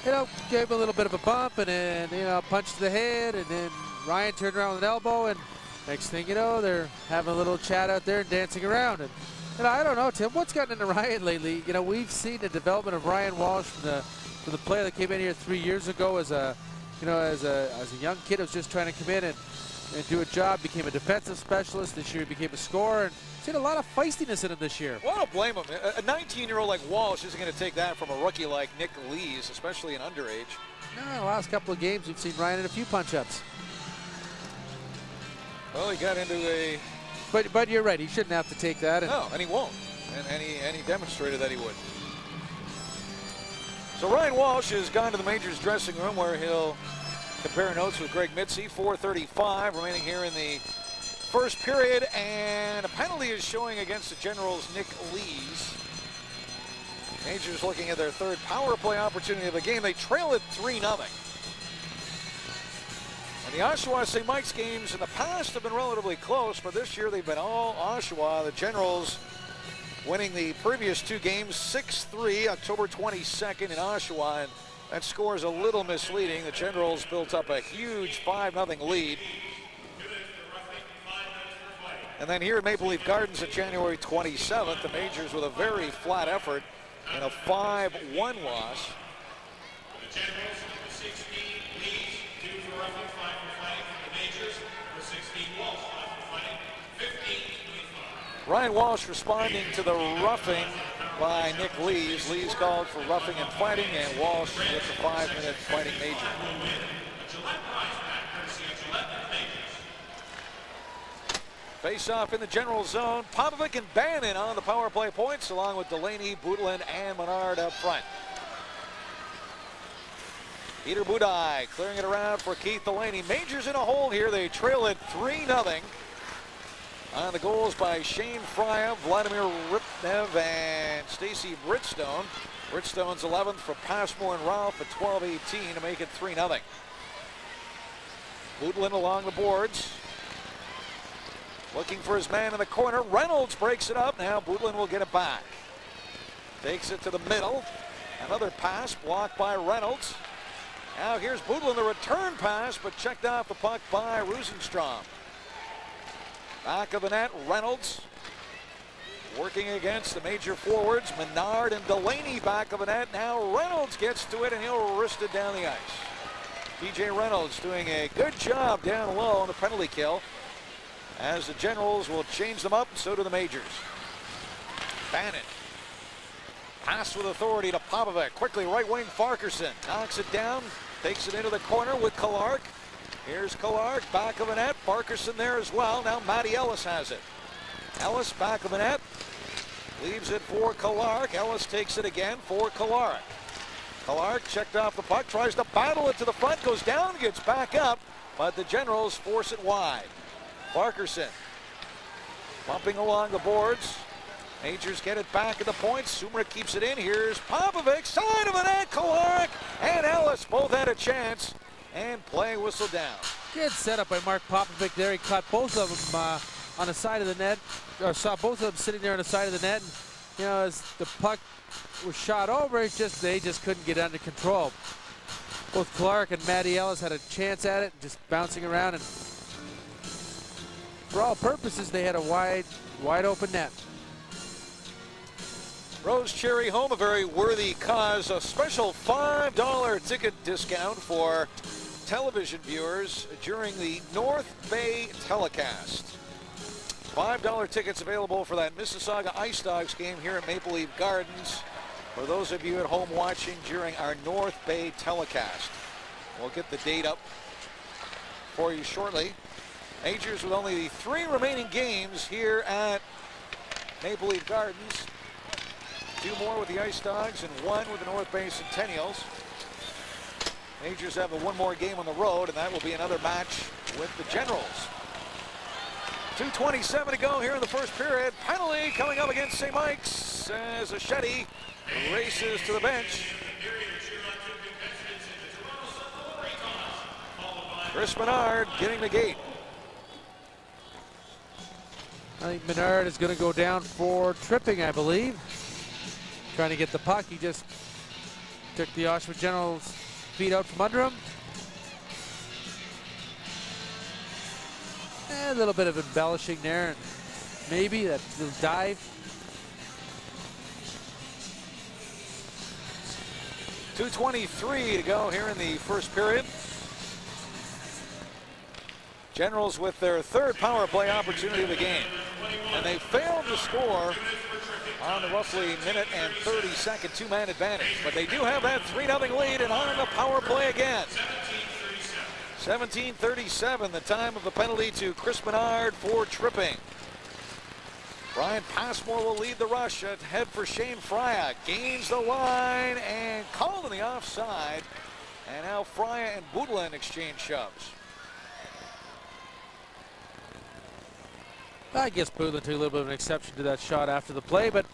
you know, gave him a little bit of a bump, and then, you know, punch to the head, and then Ryan turned around with an elbow, and next thing you know, they're having a little chat out there and dancing around. And, you know, I don't know, Tim, what's gotten into Ryan lately? You know, we've seen the development of Ryan Walsh from the player that came in here 3 years ago as a, you know, as a young kid who was just trying to come in and do a job, became a defensive specialist. This year he became a scorer, and seen a lot of feistiness in him this year. Well, I don't blame him. A 19-year-old like Walsh isn't going to take that from a rookie like Nick Lees, especially an underage. No, the last couple of games we've seen Ryan in a few punch-ups. Well, he got into a... But you're right, he shouldn't have to take that. No, and he won't. And he demonstrated that he would. So Ryan Walsh has gone to the Majors dressing room where he'll compare notes with Greg Mitzi. 4:35 remaining here in the first period, and a penalty is showing against the Generals' Nick Lees. Majors looking at their 3rd power play opportunity of the game. They trail it 3-0. And the Oshawa St. Mike's games in the past have been relatively close, but this year they've been all Oshawa. The Generals winning the previous 2 games 6-3 October 22nd in Oshawa, and that score is a little misleading. The Generals built up a huge 5-0 lead. And then here at Maple Leaf Gardens on January 27th, the Majors with a very flat effort and a 5-1 loss. The Generals, 16 Lees, 2 for roughing, 5 for fighting. The Majors, 16 Walsh, 5 for fighting, 15-25. Ryan Walsh responding to the roughing by Nick Lees. Lees called for roughing and fighting, and Walsh gets a 5-minute fighting major. Face off in the general zone. Popovic and Bannon on the power play points, along with Delaney, Budlin, and Menard up front. Peter Budaj clearing it around for Keith Delaney. Majors in a hole here. They trail it 3-0. On the goals by Shane Frya, Vladimir Ripnev, and Stacy Bridstone. Bridstone's 11th for Passmore and Ralph at 12-18 to make it 3-0. Budlin along the boards. Looking for his man in the corner. Reynolds breaks it up. Now Budlin will get it back. Takes it to the middle. Another pass blocked by Reynolds. Now here's Budlin, the return pass, but checked off the puck by Rosenstrom. Back of the net, Reynolds working against the major forwards. Menard and Delaney back of the net. Now Reynolds gets to it, and he'll wrist it down the ice. DJ Reynolds doing a good job down low on the penalty kill, as the Generals will change them up, and so do the Majors. Bannon. Pass with authority to Popovic. Quickly, right wing Farquharson. Knocks it down. Takes it into the corner with Kolarek. Here's Kolarek, back of the net. Farquharson there as well. Now Maddy Ellis has it. Ellis back of the net. Leaves it for Clark. Ellis takes it again for Clark. Clark checked off the puck, tries to battle it to the front, goes down, gets back up, but the Generals force it wide. Parkerson bumping along the boards. Majors get it back at the point. Sumra keeps it in. Here's Popovic, side of the net. Clark and Ellis both had a chance, and play whistle down. Good setup by Mark Popovic there. He caught both of them on the side of the net, or saw both of them sitting there on the side of the net. And, you know, as the puck was shot over, they just couldn't get under control. Both Clark and Maddy Ellis had a chance at it, just bouncing around, and for all purposes, they had a wide open net. Rose Cherry Home, a very worthy cause. A special $5 ticket discount for television viewers during the North Bay telecast. $5 tickets available for that Mississauga Ice Dogs game here at Maple Leaf Gardens for those of you at home watching during our North Bay telecast. We'll get the date up for you shortly. Majors with only 3 remaining games here at Maple Leaf Gardens. 2 more with the Ice Dogs and 1 with the North Bay Centennials. Majors have 1 more game on the road, and that will be another match with the Generals. 2:27 to go here in the first period. Penalty coming up against St. Mike's as Ashetti races to the bench. Chris Menard getting the gate. I think Menard is going to go down for tripping, I believe. Trying to get the puck. He just took the Oshawa Generals' feet out from under him. And a little bit of embellishing there. Maybe that little dive. .223 to go here in the first period. Generals with their 3rd power play opportunity of the game. And they failed to score on the roughly minute and 30-second 2-man advantage. But they do have that 3-0 lead, and on the power play again. 17:37, the time of the penalty to Chris Menard for tripping. Brian Passmore will lead the rush at head for Shane Frya. Gains the line and called in the offside. And now Frya and Goodwin exchange shoves. I guess Putin took a little bit of an exception to that shot after the play, but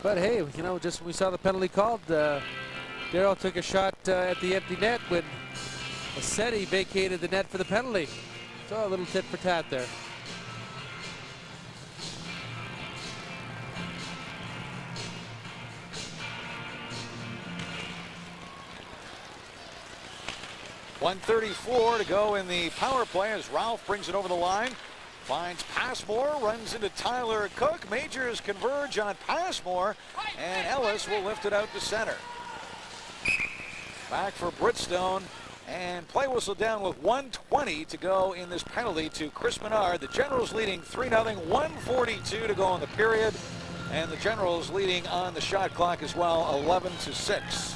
hey, you know, just when we saw the penalty called, Darrel took a shot at the empty net when Ashetti vacated the net for the penalty. So a little tit for tat there. .134 to go in the power play as Ralph brings it over the line. Finds Passmore, runs into Tyler Cook. Majors converge on Passmore, and Ellis will lift it out to center. Back for Bridgestone, and play whistle down with 1:20 to go in this penalty to Chris Menard. The Generals leading 3-0, 1:42 to go in the period, and the Generals leading on the shot clock as well, 11-6.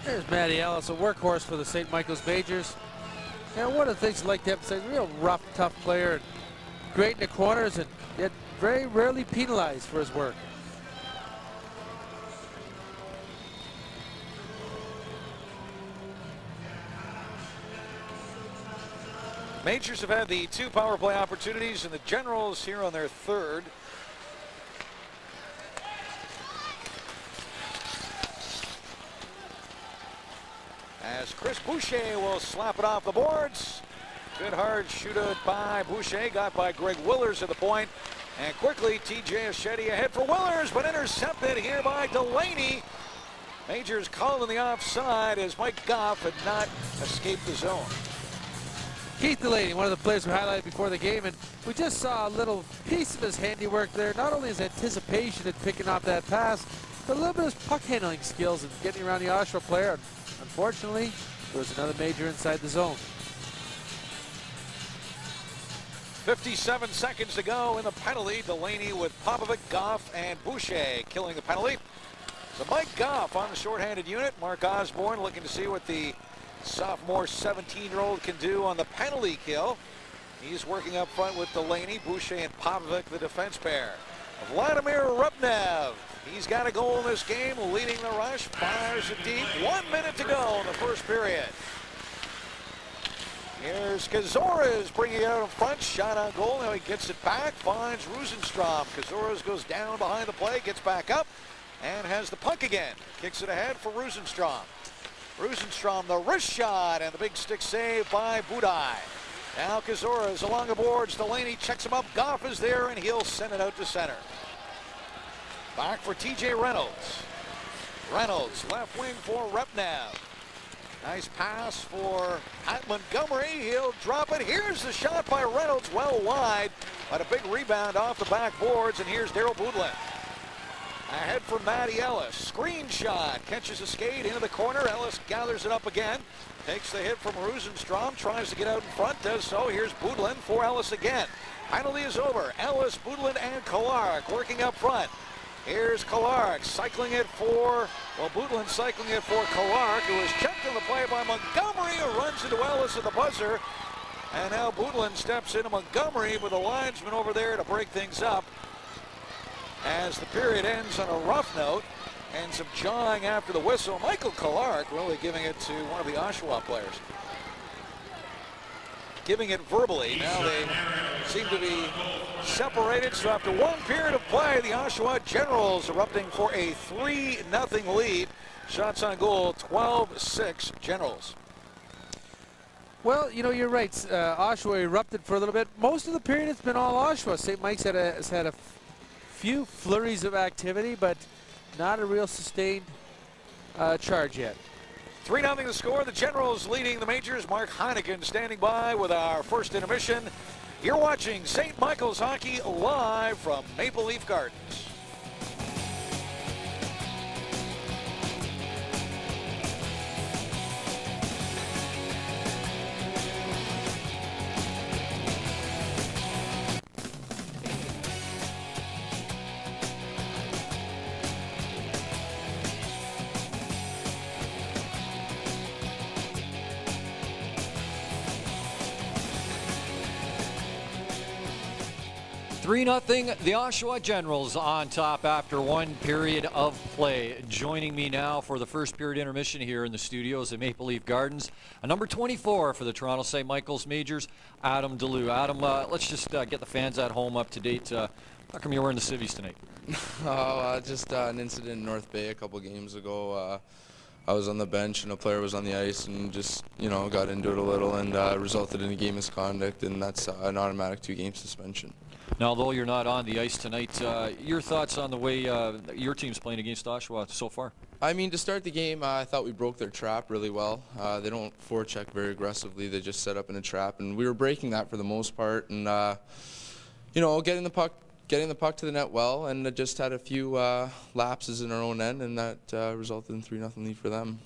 There's Maddy Ellis, a workhorse for the St. Michael's Majors. And one of the things I like to emphasize, real rough, tough player, and great in the corners, and yet very rarely penalized for his work. Majors have had the 2 power play opportunities, and the Generals here on their 3rd. As Chris Boucher will slap it off the boards. Good hard shootout by Boucher, got by Greg Willers at the point. And quickly, TJ Ashetti ahead for Willers, but intercepted here by Delaney. Majors called in the offside as Mike Goff had not escaped the zone. Keith Delaney, one of the players we highlighted before the game, and we just saw a little piece of his handiwork there. Not only his anticipation at picking off that pass, but a little bit of his puck handling skills and getting around the Oshawa player. Unfortunately, there was another Major inside the zone. 57 seconds to go in the penalty. Delaney with Popovic, Goff, and Boucher killing the penalty. So Mike Goff on the shorthanded unit. Mark Osborne looking to see what the sophomore 17-year-old can do on the penalty kill. He's working up front with Delaney, Boucher, and Pavic, the defense pair. Vladimir Rupnev, he's got a goal in this game, leading the rush, fires it deep. 1 minute to go in the first period. Here's Kazores bringing it out in front, shot on goal. Now he gets it back, finds Rosenstrom. Kazores goes down behind the play, gets back up, and has the puck again. Kicks it ahead for Rosenstrom. Rosenstrom, the wrist shot, and the big stick save by Budai. Now Kazores along the boards. Delaney checks him up. Goff is there, and he'll send it out to center. Back for TJ Reynolds. Reynolds, left wing for Rupnev. Nice pass for Pat Montgomery. He'll drop it. Here's the shot by Reynolds, well wide, but a big rebound off the backboards, and here's Darrel Putin. Ahead for Maddy Ellis. Screen shot. Catches a skate into the corner. Ellis gathers it up again. Takes the hit from Rosenstrom. Tries to get out in front. Does so. Here's Budlin for Ellis again. Penalty is over. Ellis, Budlin, and Kolarek working up front. Here's Kolarek cycling it for, well, Budlin cycling it for Kolarek, who is checked in the play by Montgomery, who runs into Ellis at the buzzer. And now Budlin steps into Montgomery with a linesman over there to break things up. As the period ends on a rough note and some jawing after the whistle. Michael Kolarek really giving it to one of the Oshawa players. Giving it verbally. Now they seem to be separated. So after one period of play, the Oshawa Generals erupting for a 3-0 lead. Shots on goal, 12-6 Generals. Well, you know, you're right. Oshawa erupted for a little bit. Most of the period it's been all Oshawa. St. Mike's has had a few flurries of activity, but not a real sustained charge yet. 3-0 the score. The Generals leading the majors. Mark Heinecken standing by with our first intermission. You're watching St. Michael's Hockey live from Maple Leaf Gardens. The Oshawa Generals on top after one period of play. Joining me now for the first period intermission here in the studios at Maple Leaf Gardens, number 24 for the Toronto St. Michael's Majors, Adam Delu. Adam, let's just get the fans at home up to date. How come you were in the civvies tonight? Just an incident in North Bay a couple games ago. I was on the bench and a player was on the ice and just, you know, got into it a little and resulted in a game misconduct, and that's an automatic 2-game suspension. Now, although you're not on the ice tonight, your thoughts on the way your team's playing against Oshawa so far? I mean, to start the game, I thought we broke their trap really well. They don't forecheck very aggressively. They just set up in a trap, and we were breaking that for the most part. And, you know, getting the puck to the net well, and just had a few lapses in our own end, and that resulted in 3-0 lead for them.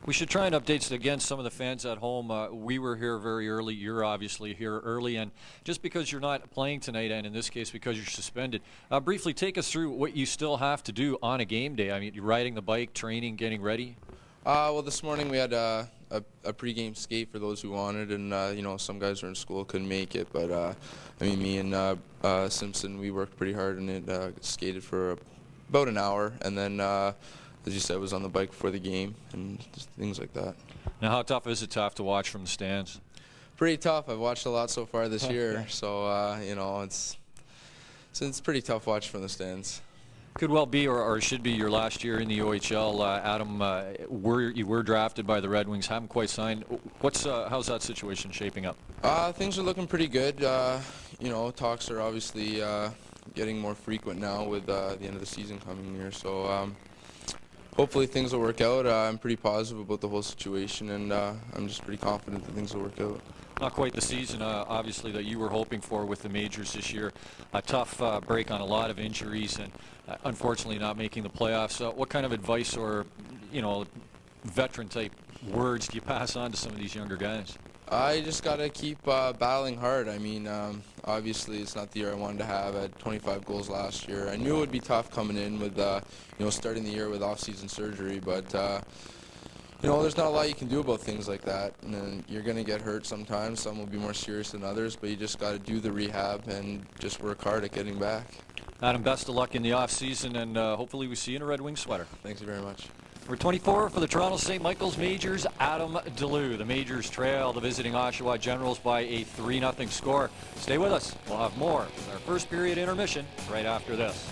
We should try and update again some of the fans at home. We were here very early. You're obviously here early, and just because you're not playing tonight, and in this case because you're suspended, briefly take us through what you still have to do on a game day. I mean, you're riding the bike, training, getting ready. Well, this morning we had a pregame skate for those who wanted, and you know, some guys were in school, couldn't make it, but I mean, me and Simpson, we worked pretty hard and it skated for about an hour, and then as you said, was on the bike before the game and just things like that. Now, how tough is it to have to watch from the stands? Pretty tough. I've watched a lot so far this year, so you know, it's pretty tough watch from the stands. Could well be, or should be, your last year in the OHL. Adam, you were drafted by the Red Wings, haven't quite signed. How's that situation shaping up? Things are looking pretty good. You know, talks are obviously getting more frequent now with the end of the season coming here, so hopefully things will work out. I'm pretty positive about the whole situation, and I'm just pretty confident that things will work out. Not quite the season, obviously, that you were hoping for with the majors this year. A tough break on a lot of injuries, and unfortunately not making the playoffs. What kind of advice or, you know, veteran-type words do you pass on to some of these younger guys? I just got to keep battling hard. I mean, obviously it's not the year I wanted to have. I had 25 goals last year. I knew it would be tough coming in with, you know, starting the year with off-season surgery, but, you know, there's not a lot you can do about things like that. And then you're going to get hurt sometimes. Some will be more serious than others, but you just got to do the rehab and just work hard at getting back. Adam, best of luck in the off-season, and hopefully we see you in a Red Wing sweater. Thanks very much. Number 24 for the Toronto St. Michael's Majors, Adam Delew. The Majors trail the visiting Oshawa Generals by a 3-0 score. Stay with us. We'll have more with our first period intermission right after this.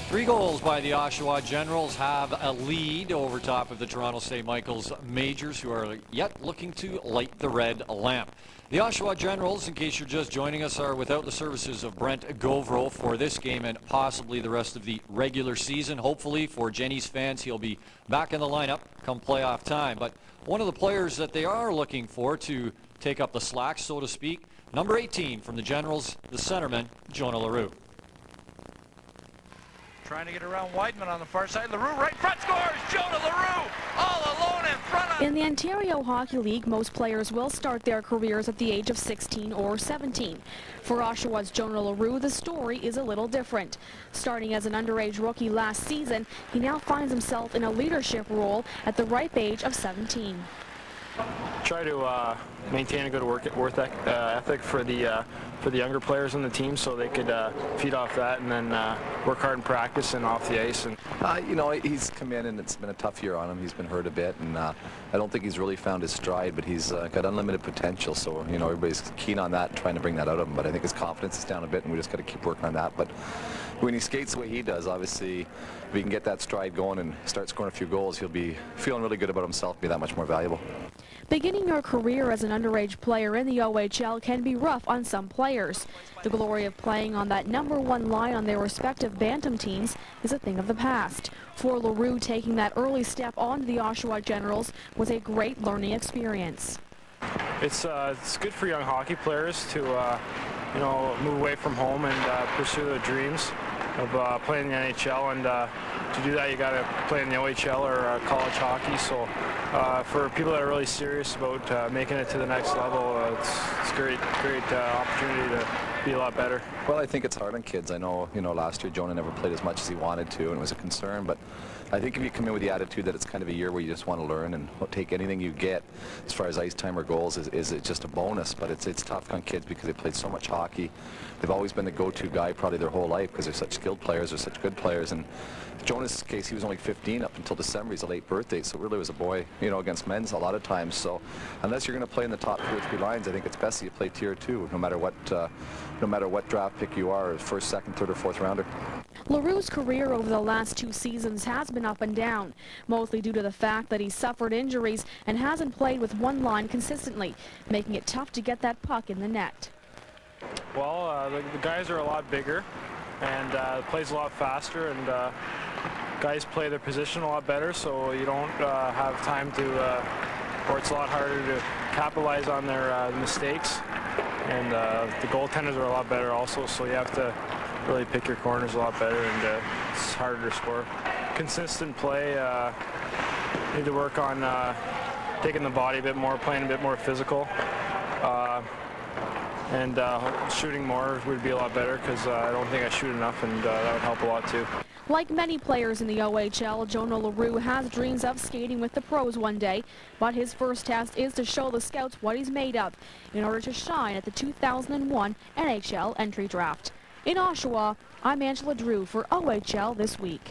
Three goals by the Oshawa Generals have a lead over top of the Toronto St. Michael's Majors, who are yet looking to light the red lamp. The Oshawa Generals, in case you're just joining us, are without the services of Brent Govro for this game and possibly the rest of the regular season. Hopefully, for Jenny's fans, he'll be back in the lineup come playoff time. But one of the players that they are looking for to take up the slack, so to speak, number 18 from the Generals, the centerman, Jonah Leroux. Trying to get around Weidman on the far side. Leroux right front scores. Jonah Leroux all alone in front of. In the Ontario Hockey League, most players will start their careers at the age of 16 or 17. For Oshawa's Jonah Leroux, the story is a little different. Starting as an underage rookie last season, he now finds himself in a leadership role at the ripe age of 17. Try to maintain a good work ethic for the younger players on the team, so they could feed off that and then work hard in practice and off the ice. And you know, he's come in and it's been a tough year on him. He's been hurt a bit, and I don't think he's really found his stride, but he's got unlimited potential. So, you know, everybody's keen on that and trying to bring that out of him. But I think his confidence is down a bit, and we just got to keep working on that. But when he skates the way he does, obviously, if he can get that stride going and start scoring a few goals, he'll be feeling really good about himself, be that much more valuable. Beginning your career as an underage player in the OHL can be rough on some players. The glory of playing on that #1 line on their respective bantam teams is a thing of the past. For Leroux, taking that early step onto the Oshawa Generals was a great learning experience. it's good for young hockey players to you know, move away from home and pursue their dreams of playing in the NHL, and to do that you got to play in the OHL or college hockey. So for people that are really serious about making it to the next level, it's a great opportunity to be a lot better. Well, I think it's hard on kids. I know, you know, last year Jonah never played as much as he wanted to, and it was a concern, but I think if you come in with the attitude that it's kind of a year where you just want to learn and take anything you get as far as ice time or goals is it just a bonus. But it's tough on kids because they played so much hockey. They've always been the go-to guy probably their whole life because they're such skilled players, they're such good players. And in Jonah's case, he was only 15 up until December. He's a late birthday, so really was a boy, you know, against men's a lot of times. So unless you're going to play in the top 2 or 3 lines, I think it's best that you play tier 2, no matter what draft pick you are, first, second, third, or fourth rounder. Leroux's career over the last 2 seasons has been up and down, mostly due to the fact that he suffered injuries and hasn't played with one line consistently, making it tough to get that puck in the net. Well, the guys are a lot bigger, and plays a lot faster, and guys play their position a lot better, so you don't have time to, or it's a lot harder to capitalize on their mistakes. And the goaltenders are a lot better also, so you have to really pick your corners a lot better, and it's harder to score. Consistent play, need to work on taking the body a bit more, playing a bit more physical, and shooting more would be a lot better, because I don't think I shoot enough, and that would help a lot too. Like many players in the OHL, Jonah Leroux has dreams of skating with the pros one day, but his first task is to show the scouts what he's made of in order to shine at the 2001 NHL entry draft. In Oshawa, I'm Angela Drew for OHL This Week.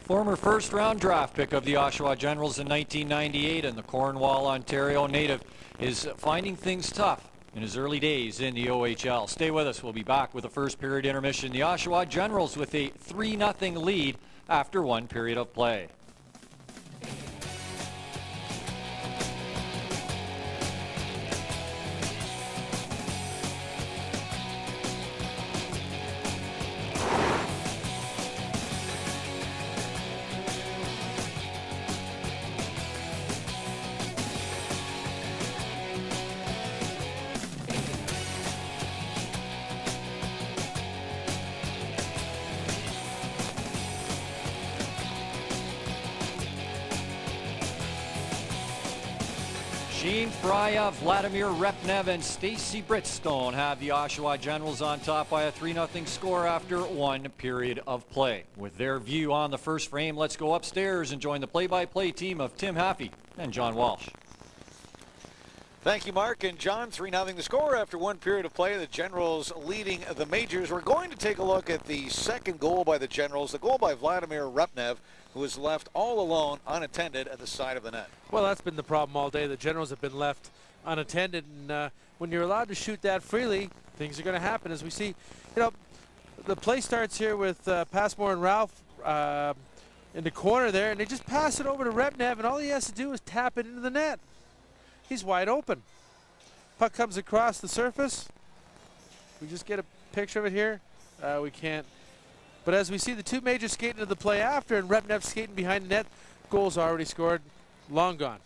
Former first-round draft pick of the Oshawa Generals in 1998 and the Cornwall, Ontario native is finding things tough in his early days in the OHL. Stay with us. We'll be back with a first period intermission. The Oshawa Generals with a 3-0 lead after 1 period of play. Shane Frya, Vladimir Repnev, and Stacy Britstone have the Oshawa Generals on top by a 3-0 score after 1 period of play. With their view on the first frame, let's go upstairs and join the play-by-play team of Tim Haffey and John Walsh. Thank you, Mark and John. 3-0 the score after 1 period of play. The Generals leading the majors. We're going to take a look at the second goal by the Generals, the goal by Vladimir Repnev, who was left all alone, unattended at the side of the net. Well, that's been the problem all day. The Generals have been left unattended, and when you're allowed to shoot that freely, things are going to happen. As we see, the play starts here with Passmore and Ralph in the corner there, and they just pass it over to Repnev, and all he has to do is tap it into the net. He's wide open. Puck comes across the surface. We just get a picture of it here. We can't. But as we see the two majors skating to the play after, and Repnev skating behind the net, goals already scored, long gone.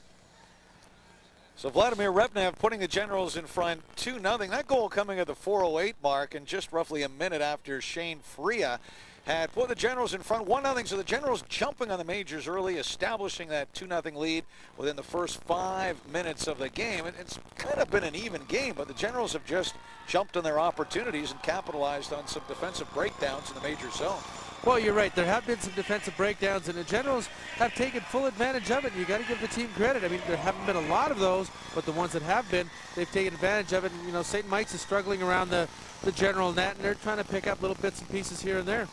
So Vladimir Repnev putting the Generals in front 2-0. That goal coming at the 4:08 mark, and just roughly a minute after Shane Frya had put the Generals in front 1-0. So the Generals jumping on the majors early, establishing that 2-0 lead within the first 5 minutes of the game. It's kind of been an even game, but the Generals have just jumped on their opportunities and capitalized on some defensive breakdowns in the major zone. Well, you're right. There have been some defensive breakdowns, and the Generals have taken full advantage of it. You got to give the team credit. I mean, there haven't been a lot of those, but the ones that have been, they've taken advantage of it. And, St. Mike's is struggling around the General net, and they're trying to pick up little bits and pieces here and there.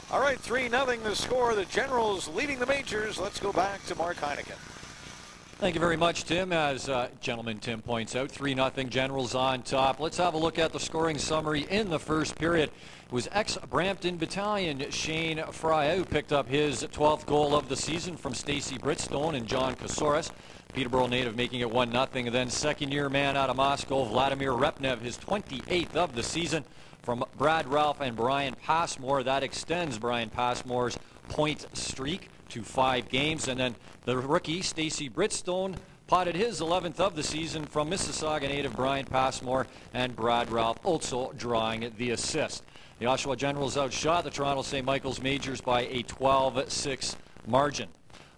All right, 3-0 the score. The Generals leading the majors. Let's go back to Mark Heinecken. Thank you very much, Tim. As gentleman Tim points out, 3-0 Generals on top. Let's have a look at the scoring summary in the first period. It was ex-Brampton Battalion Shane Frya who picked up his 12th goal of the season from Stacy Britstone and John Kasoris. Peterborough native making it 1-0. And then second-year man out of Moscow, Vladimir Repnev, his 28th of the season from Brad Ralph and Brian Passmore. That extends Brian Passmore's point streak to 5 games. And then the rookie, Stacy Britstone, potted his 11th of the season from Mississauga native Brian Passmore, and Brad Ralph also drawing the assist. The Oshawa Generals outshot the Toronto St. Michael's Majors by a 12-6 margin.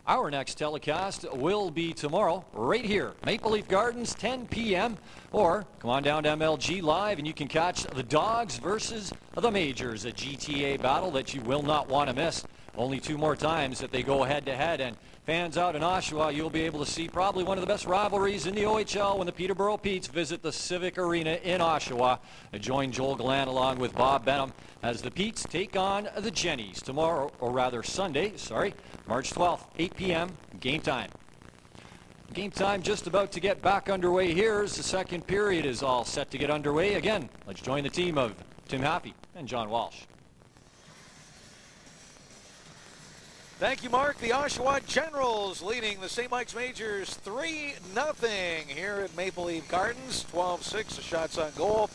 Our next telecast will be tomorrow right here, Maple Leaf Gardens, 10 p.m. Or come on down to MLG Live and you can catch the Dogs versus the Majors, a GTA battle that you will not want to miss. Only 2 more times that they go head-to-head, and fans out in Oshawa, you'll be able to see probably one of the best rivalries in the OHL when the Peterborough Petes visit the Civic Arena in Oshawa. Join Joel Gallant along with Bob Benham as the Petes take on the Jennies tomorrow, or rather Sunday, March 12th, 8 p.m. game time. Game time just about to get back underway here as the second period is all set to get underway. Again, let's join the team of Tim Haffey and John Walsh. Thank you, Mark. The Oshawa Generals leading the St. Mike's Majors 3-0 here at Maple Leaf Gardens. 12-6, the shots on goal.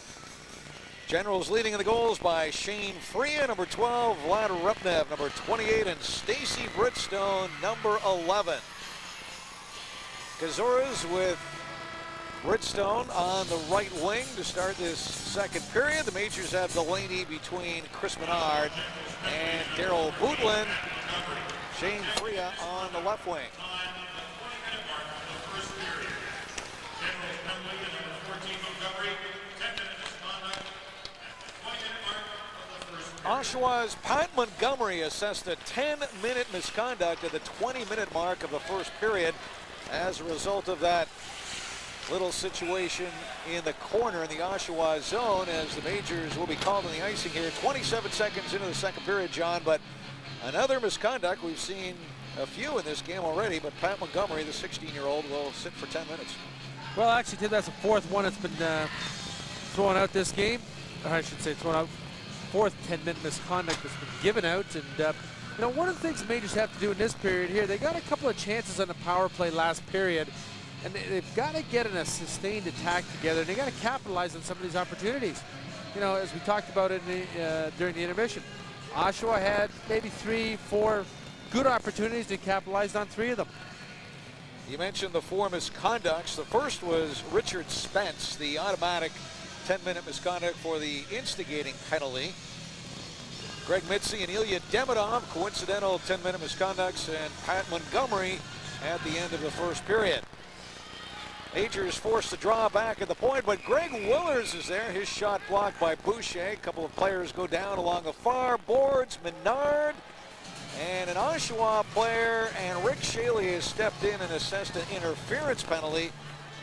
Generals leading in the goals by Shane Frya, number 12, Vlad Repnev, number 28, and Stacy Britstone, number 11. Kazuras with Britstone on the right wing to start this second period. The Majors have Delaney between Chris Menard and Darrel Putin. Shane Frya on the left wing. Oshawa's Pat Montgomery assessed a 10-minute misconduct at the 20-minute mark of the first period as a result of that little situation in the corner in the Oshawa zone, as the Majors will be called on the icing here. 27 seconds into the second period, John, but another misconduct. We've seen a few in this game already, but Pat Montgomery, the 16-year-old, will sit for 10 minutes. Well, actually, Tim, that's the 4th one that's been thrown out this game. Or I should say thrown out. 4th 10-minute misconduct that's been given out. And, one of the things the Majors have to do in this period here, they got a couple of chances on the power play last period, and they've got to get in a sustained attack together, and they got to capitalize on some of these opportunities. As we talked about it during the intermission, Oshawa had maybe 3-4 good opportunities to capitalize on 3 of them. You mentioned the 4 misconducts. The first was Richard Spence, the automatic 10-minute misconduct for the instigating penalty. Greg Mitzi and Ilya Demidov, coincidental 10-minute misconducts, and Pat Montgomery at the end of the first period. Majors forced to draw back at the point, but Greg Willers is there. His shot blocked by Boucher. A couple of players go down along the far boards. Menard and an Oshawa player, and Rick Shaley has stepped in and assessed an interference penalty,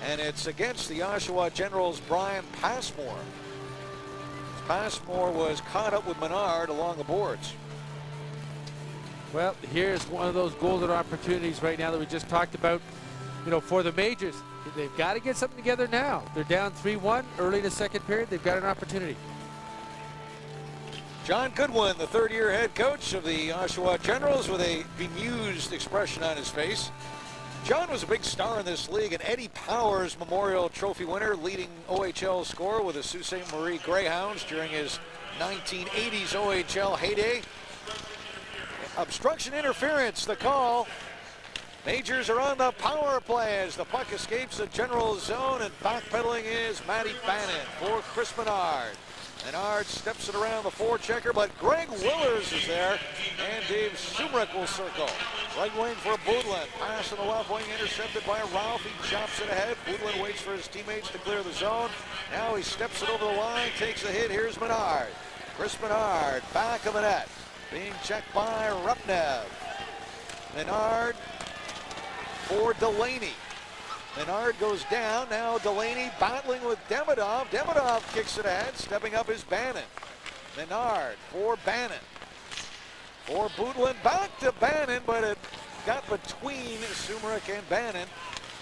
and it's against the Oshawa Generals' Brian Passmore. Passmore was caught up with Menard along the boards. Well, here's one of those golden opportunities right now that we just talked about, you know, for the Majors. They've got to get something together now. They're down 3-1 early in the second period. They've got an opportunity. John Goodwin, the third-year head coach of the Oshawa Generals, with a bemused expression on his face. John was a big star in this league, an Eddie Powers Memorial Trophy winner, leading OHL scorer with the Sault Ste. Marie Greyhounds during his 1980s OHL heyday. Obstruction interference, the call. Majors are on the power play as the puck escapes the General zone, and backpedaling is Matty Bannon for Chris Menard. Menard steps it around the forechecker, but Greg Willers is there, and Dave Sumrek will circle. Right wing for Boudlin. Pass on the left wing intercepted by Ralph. He chops it ahead. Boudlin waits for his teammates to clear the zone. Now he steps it over the line, takes a hit. Here's Menard. Chris Menard, back of the net. Being checked by Rupnev. Menard for Delaney. Menard goes down. Now Delaney battling with Demidov. Demidov kicks it ahead. Stepping up is Bannon. Menard for Bannon. For Boudlin, back to Bannon, but it got between Sumrek and Bannon.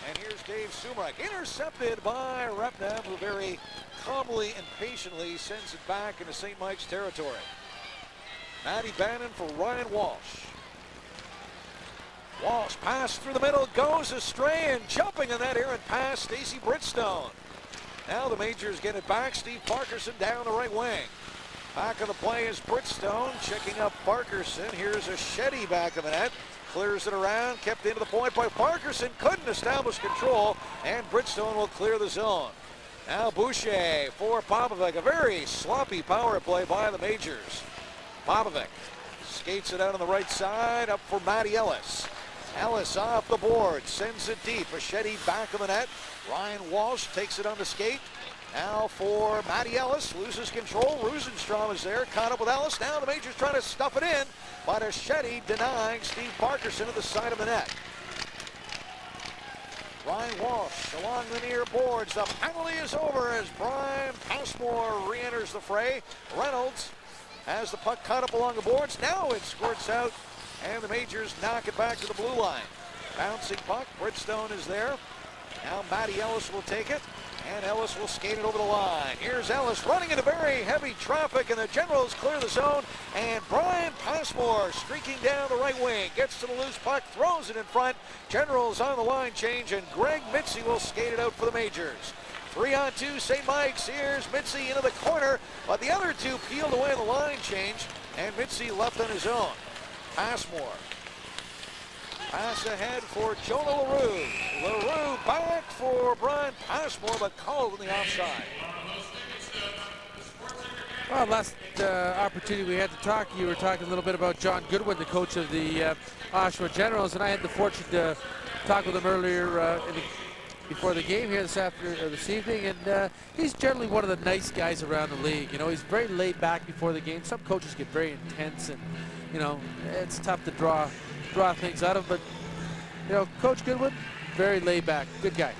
And here's Dave Sumrek, intercepted by Rupnev, who very calmly and patiently sends it back into St. Mike's territory. Matty Bannon for Ryan Walsh. Walsh pass through the middle, goes astray, and jumping on that errant pass, Stacey Bridgestone. Now the Majors get it back. Steve Parkerson down the right wing. Back of the play is Bridgestone, checking up Parkerson. Here's a Shetty back of the net. Clears it around, kept into the point by Parkerson. Couldn't establish control, and Bridgestone will clear the zone. Now Boucher for Popovic. A very sloppy power play by the Majors. Popovic skates it out on the right side, up for Maddy Ellis. Ellis off the board, sends it deep. Achetti back of the net. Ryan Walsh takes it on the skate. Now for Maddy Ellis, loses control. Rosenstrom is there, caught up with Ellis. Now the Majors trying to stuff it in, but Achetti denying Steve Parkerson at the side of the net. Ryan Walsh along the near boards. The penalty is over as Brian Passmore re-enters the fray. Reynolds has the puck caught up along the boards. Now it squirts out, and the Majors knock it back to the blue line. Bouncing puck, Bridgestone is there. Now Maddy Ellis will take it, and Ellis will skate it over the line. Here's Ellis running into very heavy traffic, and the Generals clear the zone, and Brian Passmore streaking down the right wing. Gets to the loose puck, throws it in front. Generals on the line change, and Greg Mitzi will skate it out for the Majors. 3-on-2, St. Mike's. Here's Mitzi into the corner, but the other two peeled away the line change, and Mitzi left on his own. Passmore. Pass ahead for Jonah LaRue. LaRue back for Brian Passmore, but called in the offside. Well, last opportunity we had to talk, you were talking a little bit about John Goodwin, the coach of the Oshawa Generals, and I had the fortune to talk with him earlier before the game here this evening, and he's generally one of the nice guys around the league. You know, he's very laid back before the game. Some coaches get very intense, and you know, it's tough to draw things out of, but you know, Coach Goodwin, very laid back, good guy.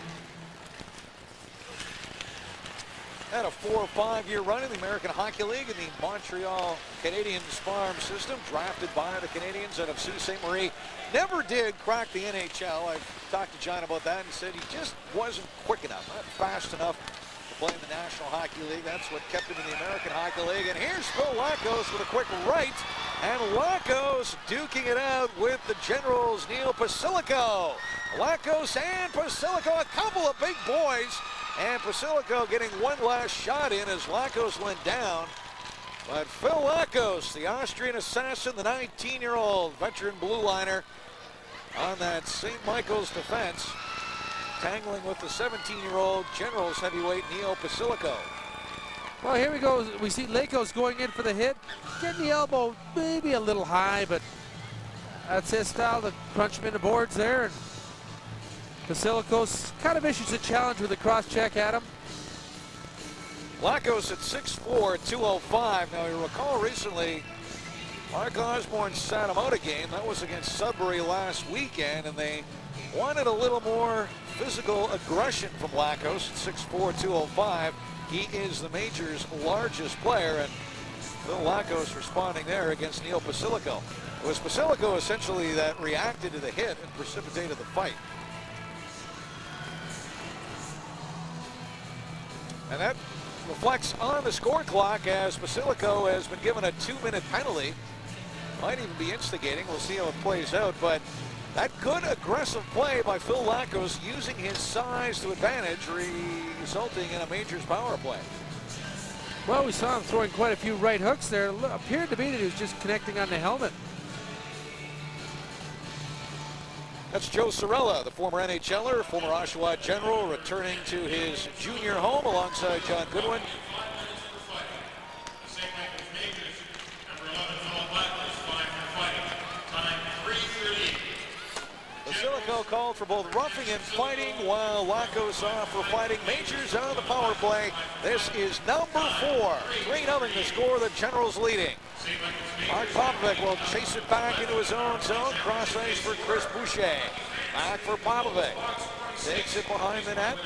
Had a 4- or 5-year run in the American Hockey League in the Montreal Canadiens farm system, drafted by the Canadiens out of Sault Ste. Marie. Never did crack the NHL. I talked to John about that and said he just wasn't quick enough, not fast enough to play in the National Hockey League. That's what kept him in the American Hockey League. And here's Phil Lackos with a quick right, and Lackos duking it out with the Generals' Neil Pasilico. Lackos and Pasilico, a couple of big boys. And Pasilico getting one last shot in as Lackos went down. But Phil Lackos, the Austrian assassin, the 19-year-old veteran blue liner on that St. Michael's defense, tangling with the 17-year-old Generals heavyweight Neil Pasilico. Well, here we go. We see Lackos going in for the hit. Getting the elbow maybe a little high, but that's his style to crunch him in the boards there. Basilikos kind of issues a challenge with a cross-check at him. Lacos at 6'4", 205. Now, you recall recently, Mark Osborne sat him out a game. That was against Sudbury last weekend, and they wanted a little more physical aggression from Lacos at 6'4", 205. He is the Major's largest player, and Phil Lacos responding there against Neil Basilico. It was Basilico essentially that reacted to the hit and precipitated the fight. And that reflects on the score clock as Basilico has been given a 2-minute penalty. Might even be instigating. We'll see how it plays out, but that good aggressive play by Phil Lacos using his size to advantage, resulting in a Major's power play. Well, we saw him throwing quite a few right hooks there. It appeared to me that he was just connecting on the helmet. That's Joe Cirella, the former NHLer, former Oshawa General, returning to his junior home alongside John Goodwin. Basilico called for both roughing and fighting, while Lacos off for fighting. Majors on the power play. This is number 4. 3-0 the score, the Generals leading. Mark Popovic will chase it back into his own zone. Cross ice for Chris Boucher. Back for Popovic. Takes it behind the net.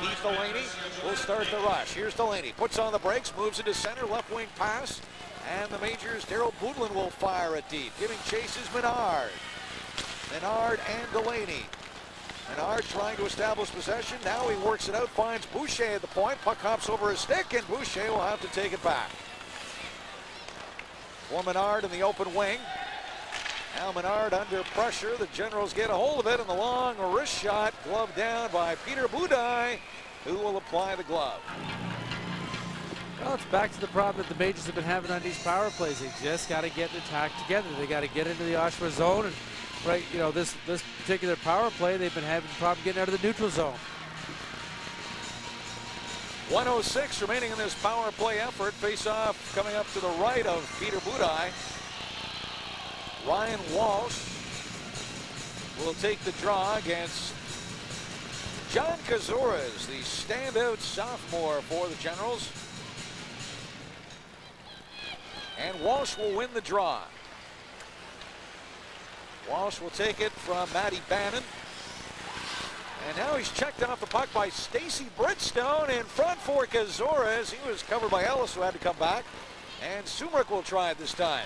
Keith Delaney will start the rush. Here's Delaney. Puts on the brakes. Moves into center. Left wing pass. And the Majors' Darrel Putin will fire it deep. Giving chase is Menard. Menard and Delaney. Menard trying to establish possession. Now he works it out. Finds Boucher at the point. Puck hops over his stick. And Boucher will have to take it back. For Menard in the open wing. Now Menard under pressure. The Generals get a hold of it, and the long wrist shot gloved down by Peter Budaj, who will apply the glove. Well, it's back to the problem that the Majors have been having on these power plays. They just got to get the attack together. They got to get into the Oshawa zone, and right, you know, this particular power play, they've been having a problem getting out of the neutral zone. 1:06 remaining in this power play effort. Face-off coming up to the right of Peter Budaj. Ryan Walsh will take the draw against John Kazores, the standout sophomore for the Generals. And Walsh will win the draw. Walsh will take it from Matty Bannon. And now he's checked off the puck by Stacey Bridgestone in front for Kazores. He was covered by Ellis, who had to come back. And Sumrick will try it this time.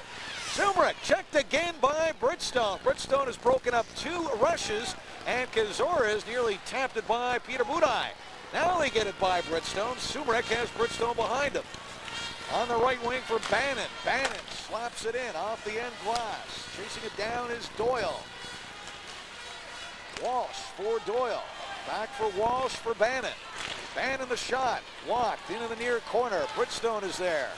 Sumrick checked again by Bridgestone. Bridgestone has broken up 2 rushes, and Kazores nearly tapped it by Peter Budaj. Now they get it by Bridgestone. Sumrick has Bridgestone behind him. On the right wing for Bannon. Bannon slaps it in off the end glass. Chasing it down is Doyle. Walsh for Doyle. Back for Walsh for Bannon. Bannon the shot. Blocked into the near corner. Bridgestone is there.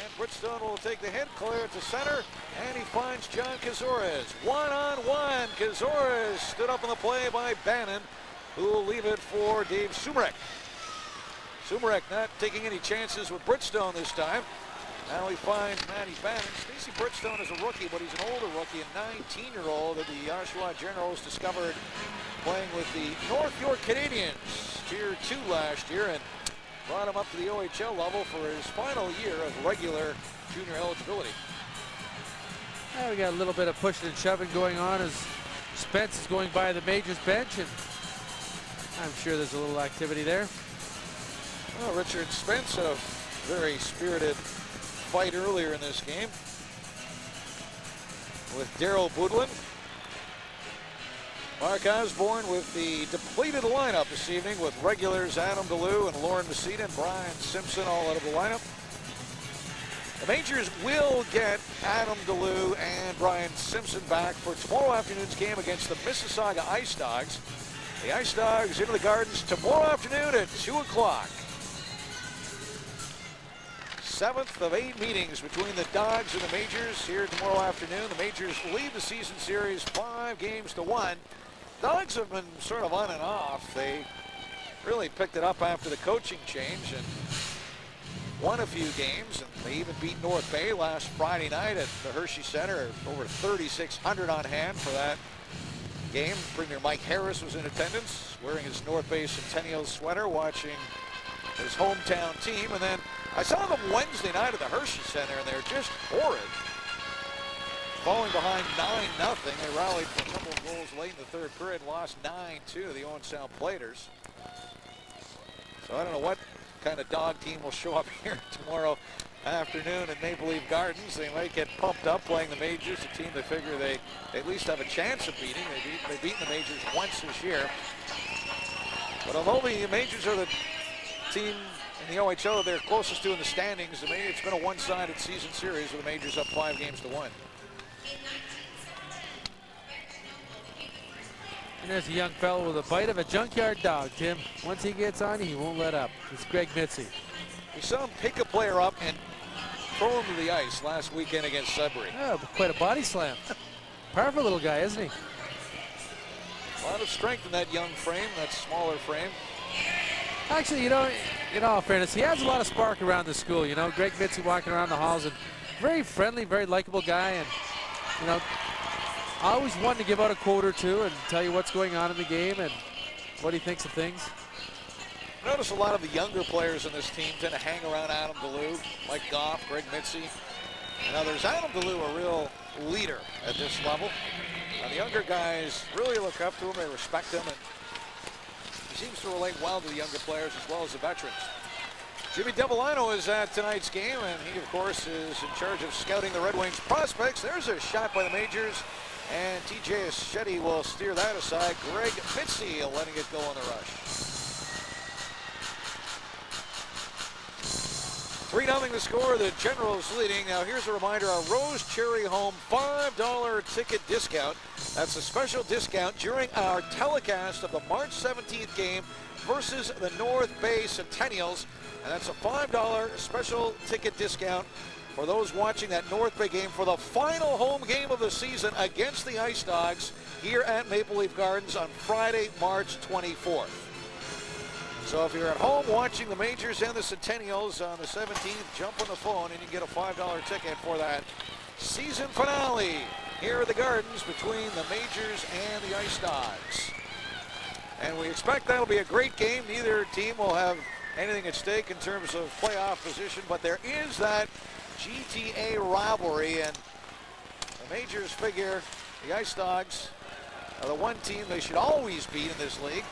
And Bridgestone will take the hit, clear it to center, and he finds John Kazores. One-on-one. Kazores stood up on the play by Bannon, who will leave it for Dave Sumrick. Sumrick not taking any chances with Bridgestone this time. Now he finds Matty Bannon. Stacey Bridgestone is a rookie, but he's an older rookie, a 19-year-old that the Oshawa Generals discovered playing with the North York Canadians, Tier 2 last year, and brought him up to the OHL level for his final year of regular junior eligibility. Now we got a little bit of pushing and shoving going on as Spence is going by the Majors bench, and I'm sure there's a little activity there. Well, Richard Spence had a very spirited fight earlier in this game with Darrel Putin. Mark Osborne with the depleted lineup this evening with regulars Adam DeLue and Lauren Messina and Brian Simpson all out of the lineup. The Majors will get Adam DeLue and Brian Simpson back for tomorrow afternoon's game against the Mississauga Ice Dogs. The Ice Dogs into the Gardens tomorrow afternoon at 2 o'clock. 7th of 8 meetings between the Dogs and the Majors here tomorrow afternoon. The Majors lead the season series 5-1. Dogs have been sort of on and off. They really picked it up after the coaching change and won a few games, and they even beat North Bay last Friday night at the Hershey Center. Over 3,600 on hand for that game. Premier Mike Harris was in attendance, wearing his North Bay Centennial sweater, watching his hometown team. And then I saw them Wednesday night at the Hershey Center, and they're just horrid. Falling behind 9-0, they rallied for a couple of goals late in the third period, lost 9-2 to the Owen Sound Platers. So I don't know what kind of dog team will show up here tomorrow afternoon at Maple Leaf Gardens. They might get pumped up playing the majors, a team they figure they at least have a chance of beating. They've beaten the majors once this year. But although the majors are the team in the OHL they're closest to in the standings, it's been a one-sided season series with the majors up 5-1. And there's a young fellow with a bite of a junkyard dog, Tim. Once he gets on, he won't let up. It's Greg Mitzi. We saw him pick a player up and throw him to the ice last weekend against Sudbury. Yeah, quite a body slam. Powerful little guy, isn't he? A lot of strength in that young frame, that smaller frame. Actually, in all fairness, he has a lot of spark around the school. Greg Mitzi walking around the halls, and very friendly, very likable guy, and always wanting to give out a quote or two and tell you what's going on in the game and what he thinks of things. Notice a lot of the younger players in this team tend to hang around Adam DeLue, Mike Goff, Greg Mitzi, and others. Adam DeLue, a real leader at this level. The younger guys really look up to him, they respect him, and he seems to relate well to the younger players as well as the veterans. Jimmy Devellino is at tonight's game, and he, of course, is in charge of scouting the Red Wings prospects. There's a shot by the majors, and TJ Eschetti will steer that aside. Greg Mitzi letting it go on the rush. 3-0 the score, the Generals leading. Now here's a reminder, our Rose Cherry Home $5 ticket discount. That's a special discount during our telecast of the March 17th game versus the North Bay Centennials. And that's a $5 special ticket discount for those watching that North Bay game for the final home game of the season against the Ice Dogs here at Maple Leaf Gardens on Friday, March 24th. So if you're at home watching the majors and the Centennials on the 17th, jump on the phone and you get a $5 ticket for that season finale here at the Gardens between the majors and the Ice Dogs. And we expect that'll be a great game. Neither team will have anything at stake in terms of playoff position, but there is that GTA rivalry, and the majors figure the Ice Dogs are the one team they should always beat in this league.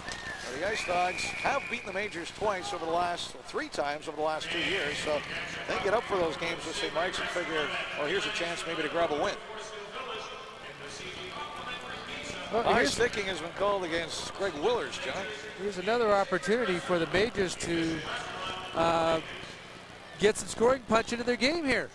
The Ice Dogs have beaten the majors twice over the last, 3 times over the last 2 years, so they get up for those games with St. Mike's and figure, oh, here's a chance maybe to grab a win. Well, high sticking has been called against Greg Willers, John. Here's another opportunity for the majors to get some scoring punch into their game here.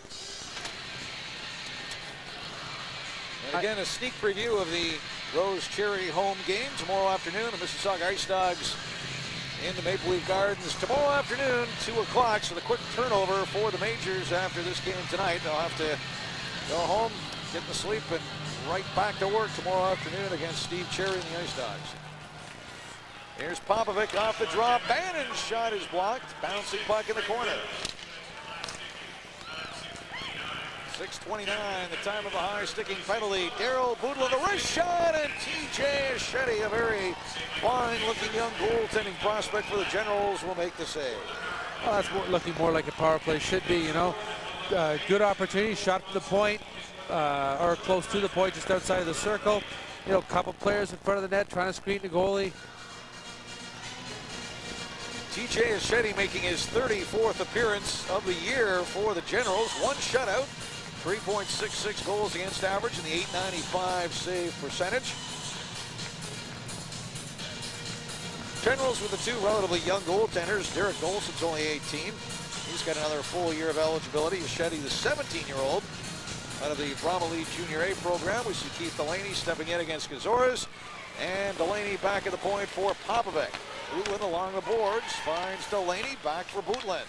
And again, a sneak preview of the Rose Cherry home game tomorrow afternoon. The Mississauga Ice Dogs in the Maple Leaf Gardens tomorrow afternoon, 2 o'clock. So the quick turnover for the majors after this game tonight. They'll have to go home, get to sleep, and right back to work tomorrow afternoon against Steve Cherry and the Ice Dogs. Here's Popovic off the draw. Bannon's shot is blocked. Bouncing puck in the corner. 6:29, the time of a high sticking penalty. Darrel Putin, the wrist shot, and TJ Eschetti, a very fine looking young goaltending prospect for the Generals, will make the save. Well, that's looking more like a power play should be, good opportunity, shot to the point, or close to the point, just outside of the circle. A couple players in front of the net trying to screen the goalie. TJ Eschetti making his 34th appearance of the year for the Generals. 1 shutout. 3.66 goals against average and the .895 save percentage. Generals with the 2 relatively young goaltenders. Derek Golson's only 18. He's got another full year of eligibility. Eschetti, the 17-year-old, out of the Brahma League Junior A program. We see Keith Delaney stepping in against Gazores. And Delaney back at the point for Popovic. Butlin along the boards, finds Delaney, back for Butlin.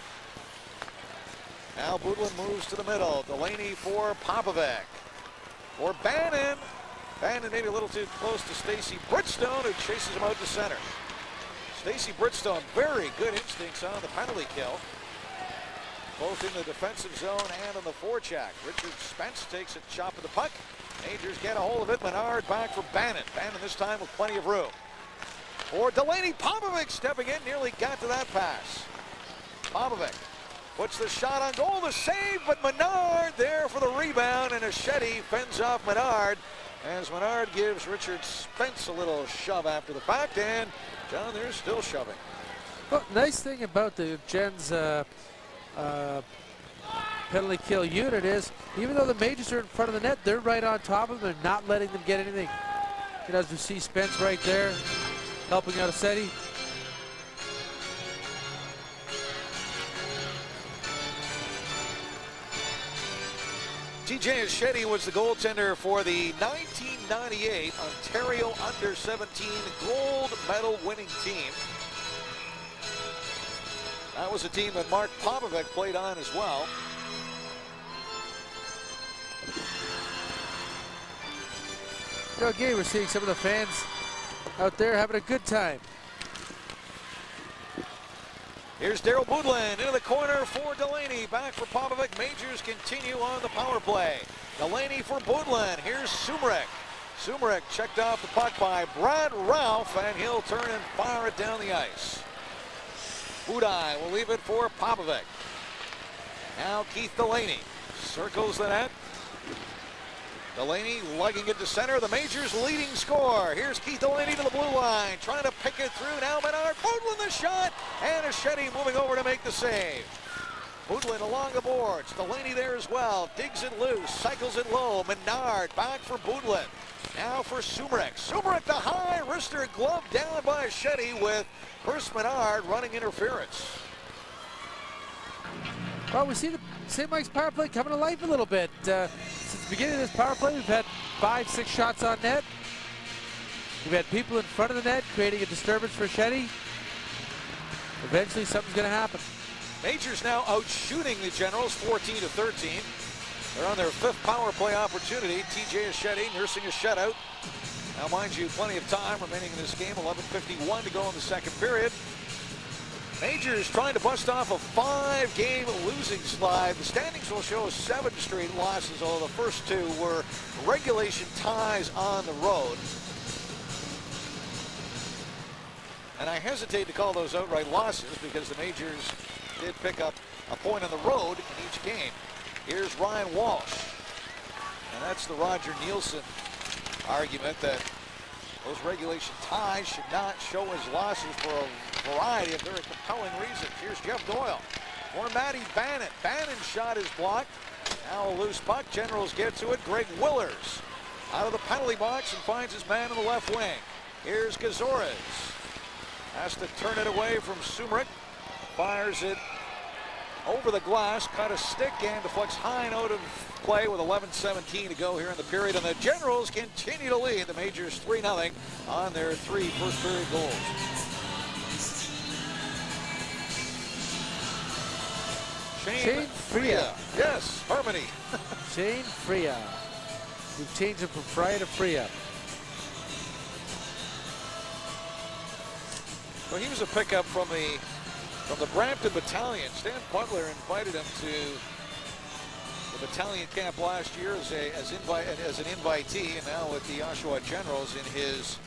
Now Butlin moves to the middle. Delaney for Popovic. For Bannon. Bannon maybe a little too close to Stacy Bridgestone, who chases him out to center. Stacy Bridgestone, very good instincts on the penalty kill, both in the defensive zone and on the forecheck. Richard Spence takes a chop of the puck. Majors get a hold of it. Menard back for Bannon. Bannon this time with plenty of room. For Delaney, Popovic stepping in, nearly got to that pass. Popovic puts the shot on goal, the save, but Menard there for the rebound, and Achetti fends off Menard as Menard gives Richard Spence a little shove after the fact, and John, they're still shoving. Well, nice thing about the Gens penalty kill unit is, even though the Majors are in front of the net, they're right on top of them. They're not letting them get anything. You know, as we see Spence right there, helping out Achetti. TJ Achetti was the goaltender for the 1998 Ontario Under-17 gold medal winning team. That was a team that Mark Popovic played on as well. You know, again, we're seeing some of the fans out there having a good time. Here's Darrel Putin into the corner for Delaney. Back for Popovic. Majors continue on the power play. Delaney for Putin. Here's Sumrek. Sumrek checked off the puck by Brad Ralph, and he'll turn and fire it down the ice. Budai will leave it for Popovic. Now Keith Delaney circles the net. Delaney lugging it to center. The Majors leading score. Here's Keith Delaney to the blue line, trying to pick it through. Now Menard, Putin the shot, and Achetti moving over to make the save. Putin along the boards. Delaney there as well. Digs it loose, cycles it low. Menard back for Putin. Now for Sumrek. Sumrek the high wrister glove down by Achetti with Chris Menard running interference. Well, we see the St. Mike's power play coming to life a little bit. Since the beginning of this power play, we've had 5-6 shots on net. We've had people in front of the net creating a disturbance for Achetti. Eventually, something's going to happen. Majors now out shooting the Generals 14-13. They're on their 5th power play opportunity. TJ Achetti nursing a shutout. Now, mind you, plenty of time remaining in this game. 11:51 to go in the second period. Majors trying to bust off a 5-game losing slide. The standings will show 7 straight losses, although the first 2 were regulation ties on the road. And I hesitate to call those outright losses because the Majors did pick up a point on the road in each game. Here's Ryan Walsh. And that's the Roger Nielsen argument that those regulation ties should not show as losses for a variety of very compelling reasons. Here's Jeff Doyle for Matty Bannon. Bannon's shot is blocked. Now a loose puck. Generals get to it. Greg Willers out of the penalty box and finds his man in the left wing. Here's Gazores. Has to turn it away from Sumrek. Fires it over the glass, cut a stick, and deflects Hein out of play with 11:17 to go here in the period. And the Generals continue to lead the Majors 3-0 on their 3 first period goals. Shane Freya. Yes, Harmony. Shane Freya. We've changed him from Freya to Freya. Well, he was a pickup from the Brampton Battalion. Stan Butler invited him to the battalion camp last year as an invitee, and now with the Oshawa Generals in his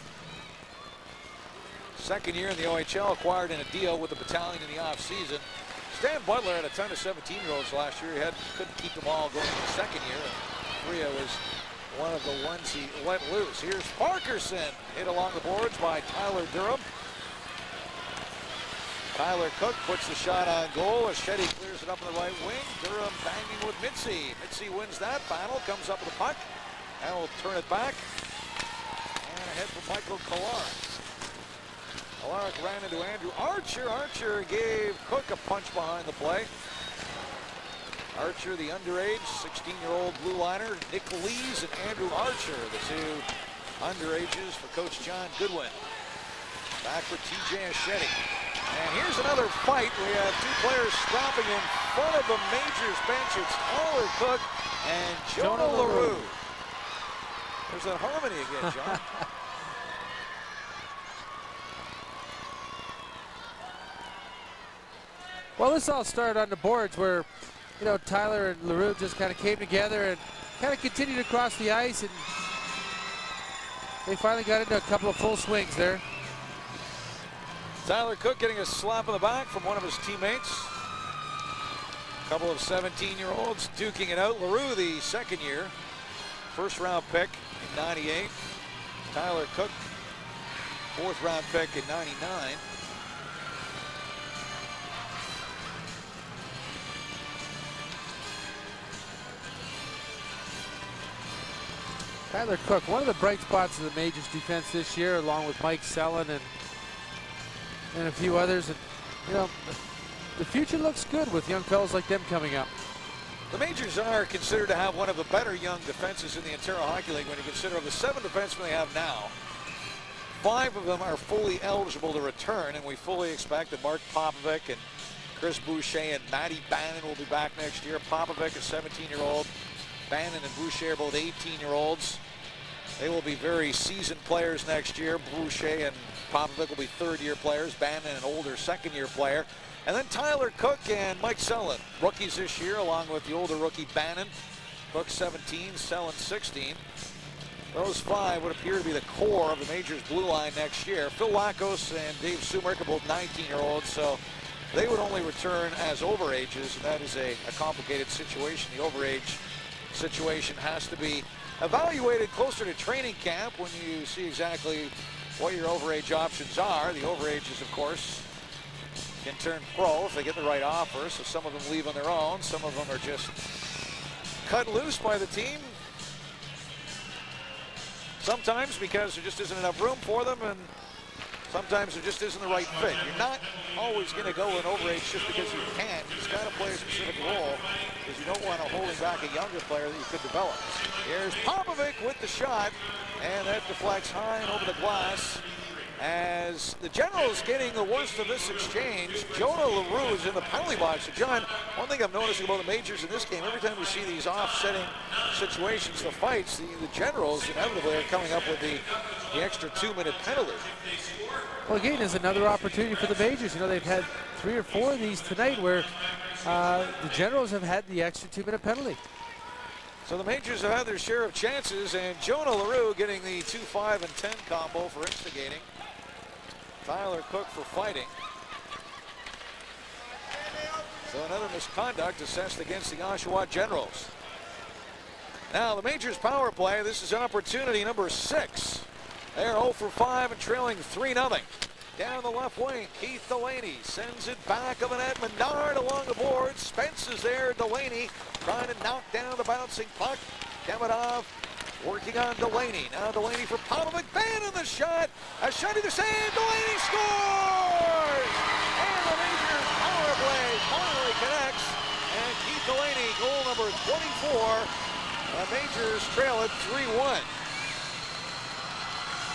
2nd year in the OHL, acquired in a deal with the battalion in the offseason. Stan Butler had a ton of 17-year-olds last year. He couldn't keep them all going in the 2nd year. Freya was one of the ones he let loose. Here's Parkerson, hit along the boards by Tyler Durham. Tyler Cook puts the shot on goal. Achetti clears it up in the right wing. Durham banging with Mitzi. Mitzi wins that battle, comes up with the puck, and will turn it back. And ahead for Michael Kolarek. Kolarek ran into Andrew Archer. Archer gave Cook a punch behind the play. Archer, the underage 16-year-old blue liner. Nick Lees and Andrew Archer, the 2 underages for Coach John Goodwin. Back for TJ Achetti. And here's another fight. We have 2 players stopping in front of the Majors bench. It's Tyler Cook and Jonah LaRue. There's that harmony again, John. Well, this all started on the boards where, you know, Tyler and LaRue just kind of came together and kind of continued across the ice, and they finally got into a couple of full swings there. Tyler Cook getting a slap on the back from one of his teammates. A couple of 17-year-olds duking it out. LaRue, the second year, first-round pick in '98. Tyler Cook, fourth-round pick in '99. Tyler Cook, one of the bright spots of the Majors defense this year, along with Mike Sellon and a few others. And, you know, the future looks good with young fellows like them coming up. The Majors are considered to have one of the better young defenses in the Ontario Hockey League when you consider of the 7 defensemen they have now. 5 of them are fully eligible to return, and we fully expect that Mark Popovic and Chris Boucher and Matty Bannon will be back next year. Popovic, a 17-year-old. Bannon and Boucher, both 18-year-olds. They will be very seasoned players next year. Boucher and Popovic will be third-year players. Bannon, an older second-year player. And then Tyler Cook and Mike Sellon, rookies this year, along with the older rookie Bannon. Cook 17, Sellon 16. Those 5 would appear to be the core of the Majors blue line next year. Phil Lackos and Dave Sumark are both 19-year-olds, so they would only return as overages, and that is a complicated situation. The overage situation has to be evaluated closer to training camp when you see exactly what your overage options are. The overages, of course, can turn pro if they get the right offer, so some of them leave on their own. Some of them are just cut loose by the team. Sometimes because there just isn't enough room for them, and sometimes there just isn't the right fit. You're not always going to go in overage just because you can't. You've got to play a specific role, because you don't want to hold back a younger player that you could develop. Here's Popovic with the shot, and that deflects high and over the glass. As the Generals getting the worst of this exchange, Jonah LaRue is in the penalty box. So John, one thing I'm noticing about the Majors in this game, every time we see these offsetting situations, the fights, the Generals inevitably are coming up with the extra 2-minute penalty. Well, again, there's another opportunity for the Majors. You know, they've had 3 or 4 of these tonight where the Generals have had the extra 2-minute penalty. So the Majors have had their share of chances, and Jonah LaRue getting the 2, 5, and 10 combo for instigating. Tyler Cook for fighting. So another misconduct assessed against the Oshawa Generals. Now the Majors power play. This is opportunity number 6. They're 0 for 5 and trailing 3-0. Down the left wing, Keith Delaney sends it back of a net. Menard along the board. Spence is there. Delaney trying to knock down the bouncing puck. Demidov working on Delaney. Now Delaney for Popovic. Bannon the shot. A shot either side. Delaney scores! And the Majors power play finally connects. And Keith Delaney, goal number 24. The Majors trail it 3-1.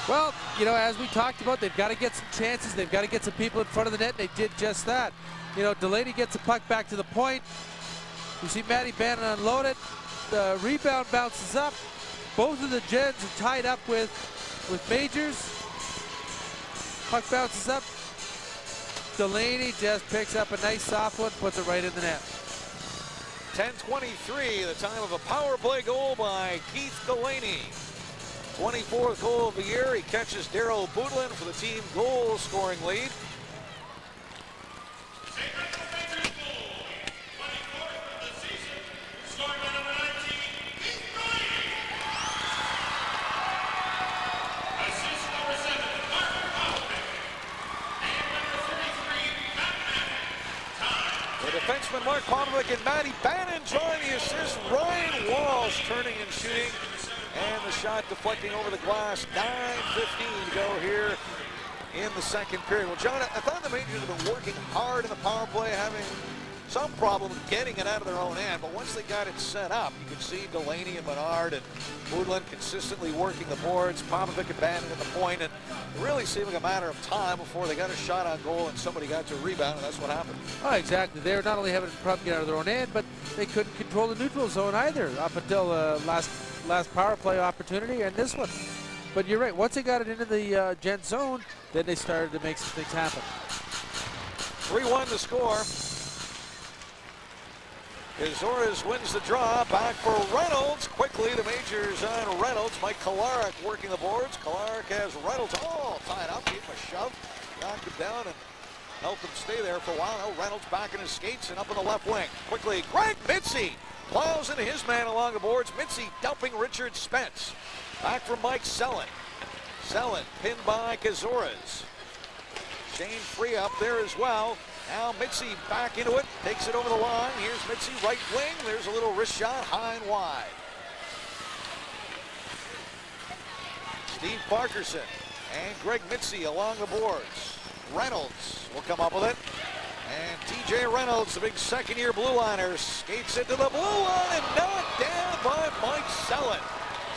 Well, you know, as we talked about, they've got to get some chances. They've got to get some people in front of the net. They did just that. You know, Delaney gets the puck back to the point. You see Matty Bannon unload it. The rebound bounces up. Both of the Gens are tied up with Majors. Puck bounces up. Delaney just picks up a nice soft one, puts it right in the net. 10:23, the time of a power play goal by Keith Delaney. 24th goal of the year. He catches Darrel Putin for the team goal scoring lead. Defenseman Mark Popovic and Maddy Bannon join the assist. Ryan Walsh turning and shooting. And the shot deflecting over the glass. 9:15 to go here in the second period. Well, John, I thought the Majors have been working hard in the power play, having some problem getting it out of their own end. But once they got it set up, you could see Delaney and Menard and Woodland consistently working the boards. Popovic and Bannon at the point, and it really seemed like a matter of time before they got a shot on goal and somebody got to a rebound, and that's what happened. Oh, exactly. They were not only having a problem get out of their own end, but they couldn't control the neutral zone either up until last power play opportunity and this one. But you're right. Once they got it into the Gent zone, then they started to make some things happen. 3-1 the score. Azores wins the draw. Back for Reynolds. Quickly, the majors on Reynolds. Mike Kolarek working the boards. Kolarek has Reynolds all tied up. Gave him a shove. Knocked him down and helped him stay there for a while. Now Reynolds back in his skates and up in the left wing. Quickly, Greg Mitzi plows into his man along the boards. Mitzi dumping Richard Spence. Back from Mike Selin. Selin pinned by Azores. Shane Free up there as well. Now Mitzi back into it, takes it over the line. Here's Mitzi, right wing. There's a little wrist shot, high and wide. Steve Parkerson and Greg Mitzi along the boards. Reynolds will come up with it. And TJ Reynolds, the big second-year blue liner, skates into the blue line and knocked down by Mike Selin.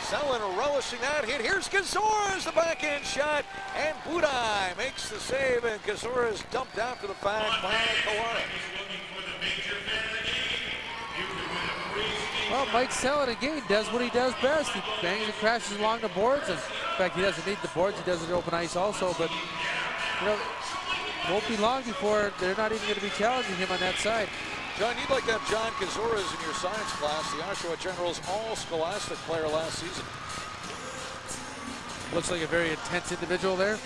Selin relishing that hit. Here's Azores, the backhand shot, and Budai makes the save, and Azores dumped after the fact by Kolarek. Well, Mike Selin again does what he does best. He bangs and crashes along the boards. And in fact, he doesn't need the boards. He does it open ice also. But you know, it won't be long before they're not even going to be challenging him on that side. John, you'd like to have John Azores in your science class, the Oshawa Generals all-scholastic player last season. Looks like a very intense individual there.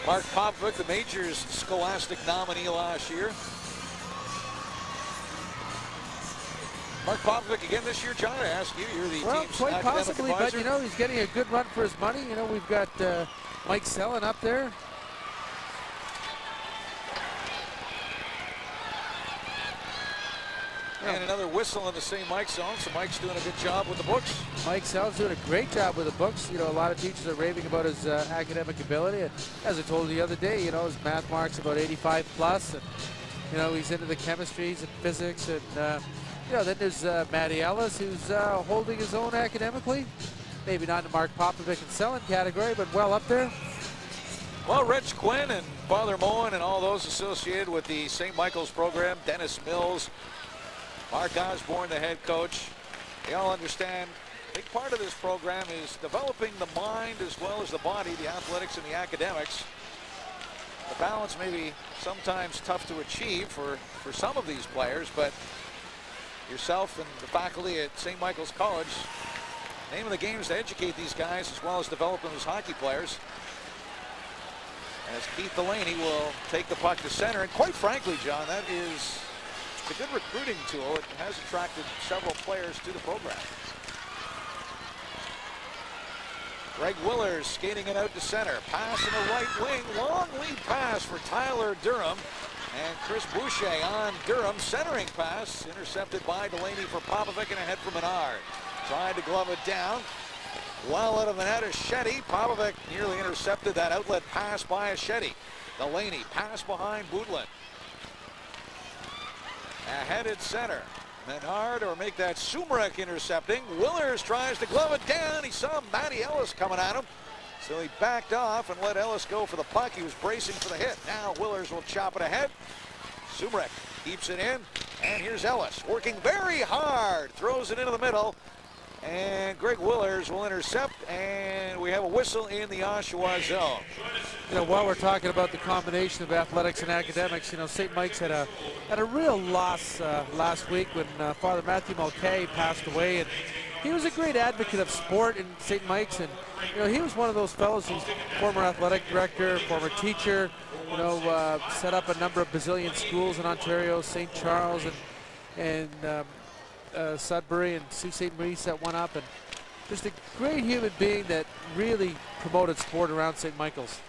Mark Popovic, the majors scholastic nominee last year. Mark Popovic again this year, John. I ask you, you're the team's quite academic possibly, advisor. but you know, he's getting a good run for his money. You know, we've got Mike Selin up there. And another whistle in the same Mike zone, so Mike's doing a good job with the books. Mike Selin's doing a great job with the books. You know, a lot of teachers are raving about his academic ability. And as I told you the other day, you know, his math mark's about 85 plus. And, you know, he's into the chemistries and physics. And, you know, then there's Maddy Ellis, who's holding his own academically. Maybe not in the Mark Popovic and Selin category, but well up there. Well, Rich Quinn and Father Moen and all those associated with the St. Michael's program, Dennis Mills, Mark Osborne, the head coach, they all understand a big part of this program is developing the mind as well as the body, the athletics and the academics. The balance may be sometimes tough to achieve for some of these players, but yourself and the faculty at St. Michael's College, name of the game is to educate these guys as well as develop them as hockey players. As Keith Delaney will take the puck to center, and quite frankly, John, that is a good recruiting tool. It has attracted several players to the program. Greg Willers skating it out to center. Pass in the right wing. Long lead pass for Tyler Durham. And Chris Boucher on Durham. Centering pass intercepted by Delaney for Popovic and ahead for Menard. Tried to glove it down. Well out of the net is Shetty. Popovic nearly intercepted that outlet pass by Shetty. Delaney pass behind Budlin. Ahead at center. Menard or make that Sumrek intercepting. Willers tries to glove it down. He saw Maddy Ellis coming at him. So he backed off and let Ellis go for the puck. He was bracing for the hit. Now Willers will chop it ahead. Sumrek keeps it in. And here's Ellis working very hard. Throws it into the middle. And Greg Willers will intercept, and we have a whistle in the Oshawa zone. You know, while we're talking about the combination of athletics and academics, you know, St. Mike's had a real loss last week when Father Matthew Mulcahy passed away, and he was a great advocate of sport in St. Mike's, and you know, he was one of those fellows who's former athletic director, former teacher, you know, set up a number of bazillion schools in Ontario, St. Charles and Sudbury, and Sault Ste. Marie set one up, and just a great human being that really promoted sport around St. Michael's.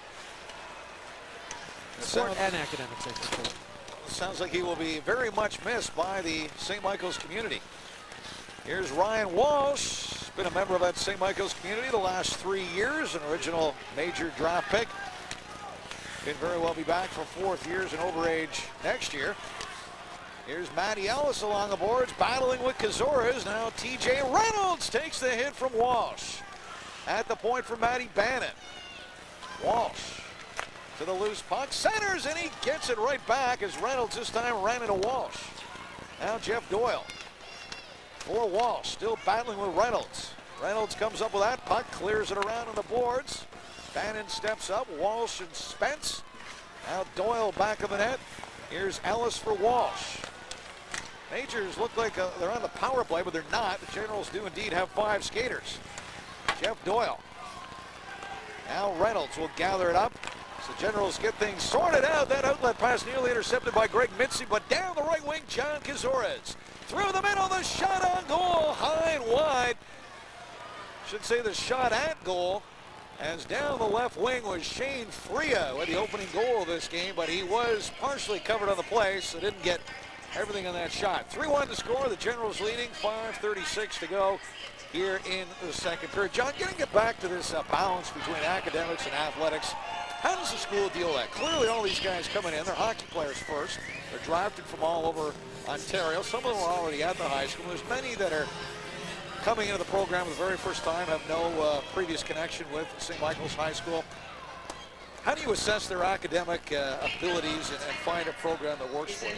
Sport and academics, I should say. Sounds like he will be very much missed by the St. Michael's community. Here's Ryan Walsh. Been a member of that St. Michael's community the last 3 years, an original major draft pick. Can very well be back for 4th years and overage next year. Here's Maddy Ellis along the boards, battling with Azores. Now TJ Reynolds takes the hit from Walsh. At the point for Matty Bannon. Walsh to the loose puck, centers, and he gets it right back as Reynolds this time ran into Walsh. Now Jeff Doyle for Walsh, still battling with Reynolds. Reynolds comes up with that puck, clears it around on the boards. Bannon steps up, Walsh and Spence. Now Doyle back of the net. Here's Ellis for Walsh. Majors look like they're on the power play, but they're not. The Generals do indeed have 5 skaters. Jeff Doyle. Now Reynolds will gather it up. So Generals get things sorted out. That outlet pass nearly intercepted by Greg Mitzi, but down the right wing, John Kazores. Through the middle, the shot on goal, high and wide. Should say the shot at goal. As down the left wing was Shane Freya with the opening goal of this game, but he was partially covered on the play, so didn't get everything on that shot. 3-1 to score. The Generals leading. 5:36 to go here in the second period. John, getting it back to this balance between academics and athletics. How does the school deal with that? Clearly, all these guys coming in, they're hockey players first. They're drafted from all over Ontario. Some of them are already at the high school. There's many that are coming into the program for the very first time, have no previous connection with St. Michael's High School. How do you assess their academic abilities and find a program that works for them?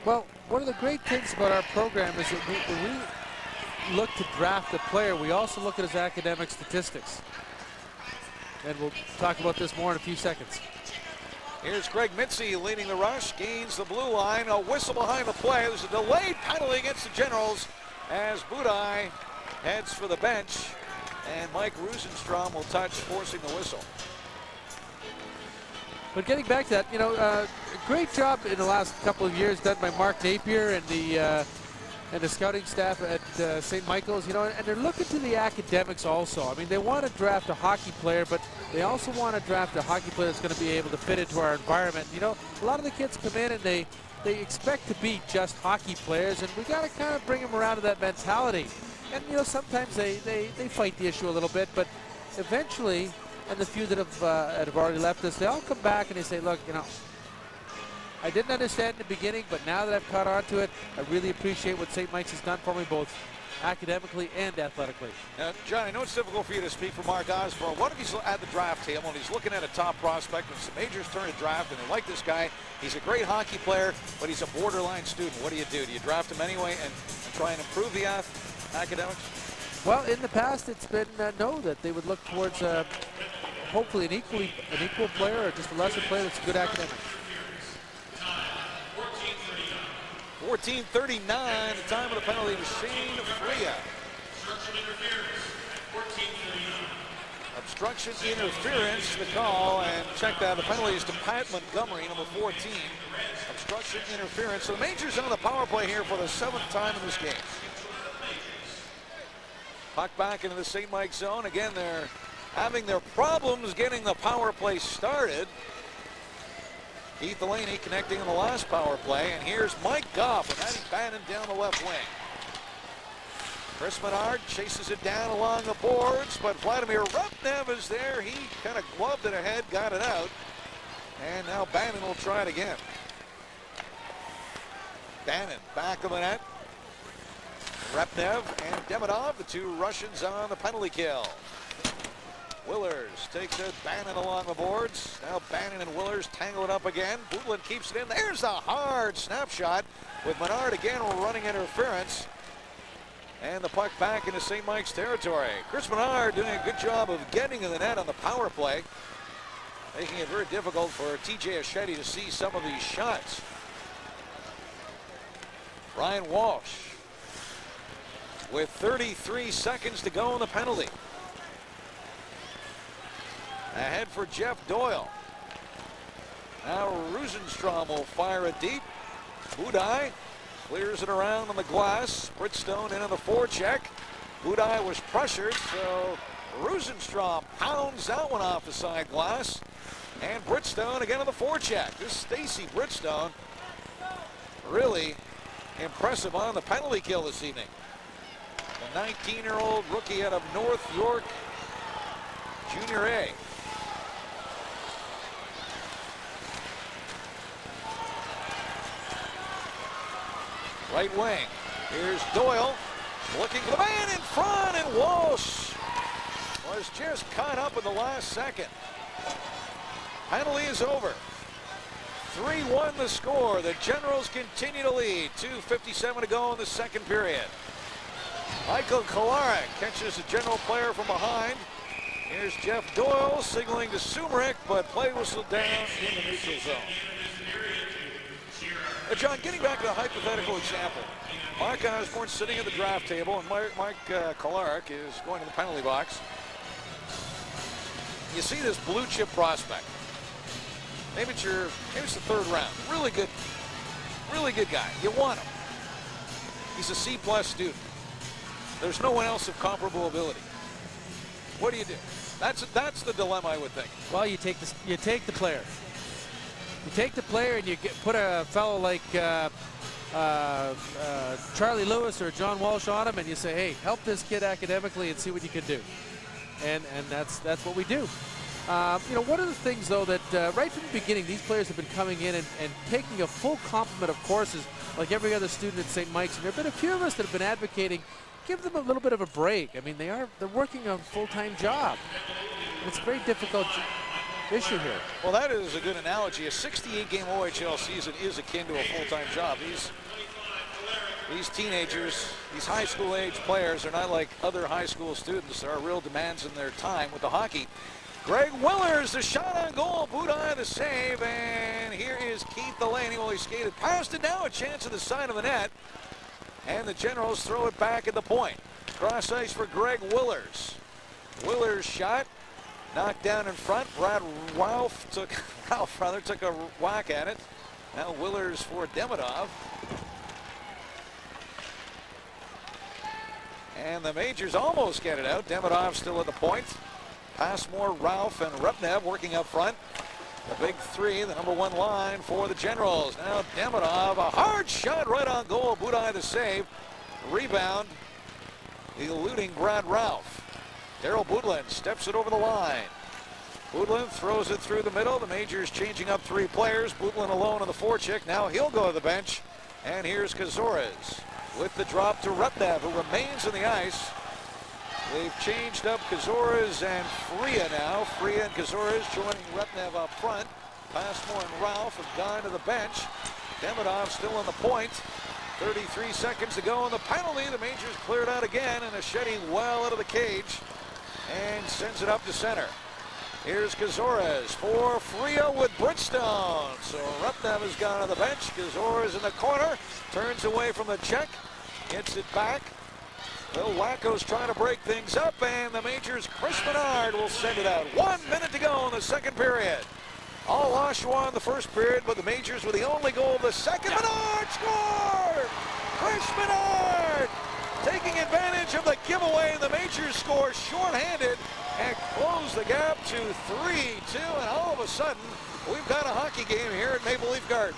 Well, one of the great things about our program is that when we look to draft a player, we also look at his academic statistics. And we'll talk about this more in a few seconds. Here's Greg Mitzi leading the rush, gains the blue line, a whistle behind the play. There's a delayed penalty against the Generals as Budai heads for the bench, and Mike Rosenstrom will touch, forcing the whistle. But getting back to that, you know, great job in the last couple of years done by Mark Napier and the scouting staff at St. Michael's, you know, and they're looking to the academics also. I mean, they want to draft a hockey player, but they also want to draft a hockey player that's going to be able to fit into our environment. You know, a lot of the kids come in and they expect to be just hockey players, and we got to kind of bring them around to that mentality. And, you know, sometimes they fight the issue a little bit, but eventually, and the few that have already left us, they all come back and they say, look, you know, I didn't understand in the beginning, but now that I've caught on to it, I really appreciate what St. Mike's has done for me, both academically and athletically. Now, John, I know it's difficult for you to speak for Mark Osborne. What if he's at the draft table and he's looking at a top prospect and some majors turn to draft and they like this guy, he's a great hockey player, but he's a borderline student. What do? Do you draft him anyway and try and improve the academics? Well, in the past, it's been no, that they would look towards hopefully an equal player or just a lesser player that's a good academic. 14:39, the time of the penalty to Shane Freya. Obstruction interference, the call, and check that. The penalty is to Pat Montgomery, number 14. Obstruction interference. So the Majors on the power play here for the 7th time in this game. Puck back into the St. Mike zone. Again, they're having their problems getting the power play started. Keith Delaney connecting in the last power play, and here's Mike Goff and Matty Bannon down the left wing. Chris Menard chases it down along the boards, but Vladimir Rupnev is there. He kind of gloved it ahead, got it out, and now Bannon will try it again. Bannon back of the net. Rupnev and Demidov, the two Russians on the penalty kill. Willers takes it, Bannon along the boards. Now Bannon and Willers tangle it up again. Bootland keeps it in. There's a hard snapshot with Menard again running interference. And the puck back into St. Mike's territory. Chris Menard doing a good job of getting to the net on the power play, making it very difficult for TJ Aschetti to see some of these shots. Ryan Walsh with 33 seconds to go in the penalty. Ahead for Jeff Doyle. Now Rosenstrom will fire it deep. Budai clears it around on the glass. Bridgestone into the forecheck. Budai was pressured, so Rosenstrom pounds that one off the side glass. And Bridgestone again on the forecheck. This Stacy Bridgestone really impressive on the penalty kill this evening. The 19-year-old rookie out of North York Junior A. Right wing. Here's Doyle looking for the man in front, and Walsh was just caught up in the last second. Penalty is over. 3-1 the score. The Generals continue to lead. 2:57 to go in the second period. Michael Kolarek catches a General player from behind. Here's Jeff Doyle signaling to Sumerick, but play whistled down in the neutral zone. John, getting back to the hypothetical example, Mark Osborne's sitting at the draft table, and Mike Kolarek is going to the penalty box. You see this blue chip prospect. Maybe it's the third round. Really good guy. You want him. He's a C+ student. There's no one else of comparable ability. What do you do? That's the dilemma, I would think. Well, you take the player. You take the player and you put a fellow like Charlie Lewis or John Walsh on him, and you say, hey, help this kid academically and see what you can do. And that's what we do. You know, one of the things, though, that right from the beginning, these players have been coming in and taking a full complement of courses like every other student at St. Mike's. And there have been a few of us that have been advocating, give them a little bit of a break. I mean, they're working a full-time job. And it's a very difficult issue here. Well, that is a good analogy. A 68-game OHL season is akin to a full-time job. These teenagers, these high school age players are not like other high school students. There are real demands in their time with the hockey. Greg Willers, the shot on goal. Budai, the save. And here is Keith Delaney. Well, he skated past it. Now a chance at the side of the net. And the Generals throw it back at the point. Cross ice for Greg Willers. Willers' shot knocked down in front. Ralph took a whack at it. Now Willers for Demidov. And the Majors almost get it out. Demidov still at the point. Passmore, Ralph, and Repnev working up front. The big three, the #1 line for the Generals. Now Demidov, a hard shot right on goal. Budai the save. Rebound, eluding Brad Ralph. Darrel Putin steps it over the line. Putin throws it through the middle. The Majors changing up three players. Putin alone on the forecheck. Now he'll go to the bench. And here's Kazores with the drop to Repnev, who remains in the ice. They've changed up Kazores and Freya now. Freya and Kazores joining Repnev up front. Passmore and Ralph have gone to the bench. Demidov still on the point. 33 seconds to go on the penalty. The Majors cleared out again, and Achetti well out of the cage and sends it up to center. Here's Kazores for Freya with Bridgestone. So Repnev has gone to the bench. Kazores in the corner, turns away from the check, gets it back. Bill Wacko's trying to break things up, and the Majors' Chris Menard will send it out. 1 minute to go in the second period. All Oshawa in the first period, but the Majors with the only goal of the second. Menard scored! Chris Menard taking advantage of the giveaway. The Majors score shorthanded and close the gap to 3-2, and all of a sudden, we've got a hockey game here at Maple Leaf Gardens.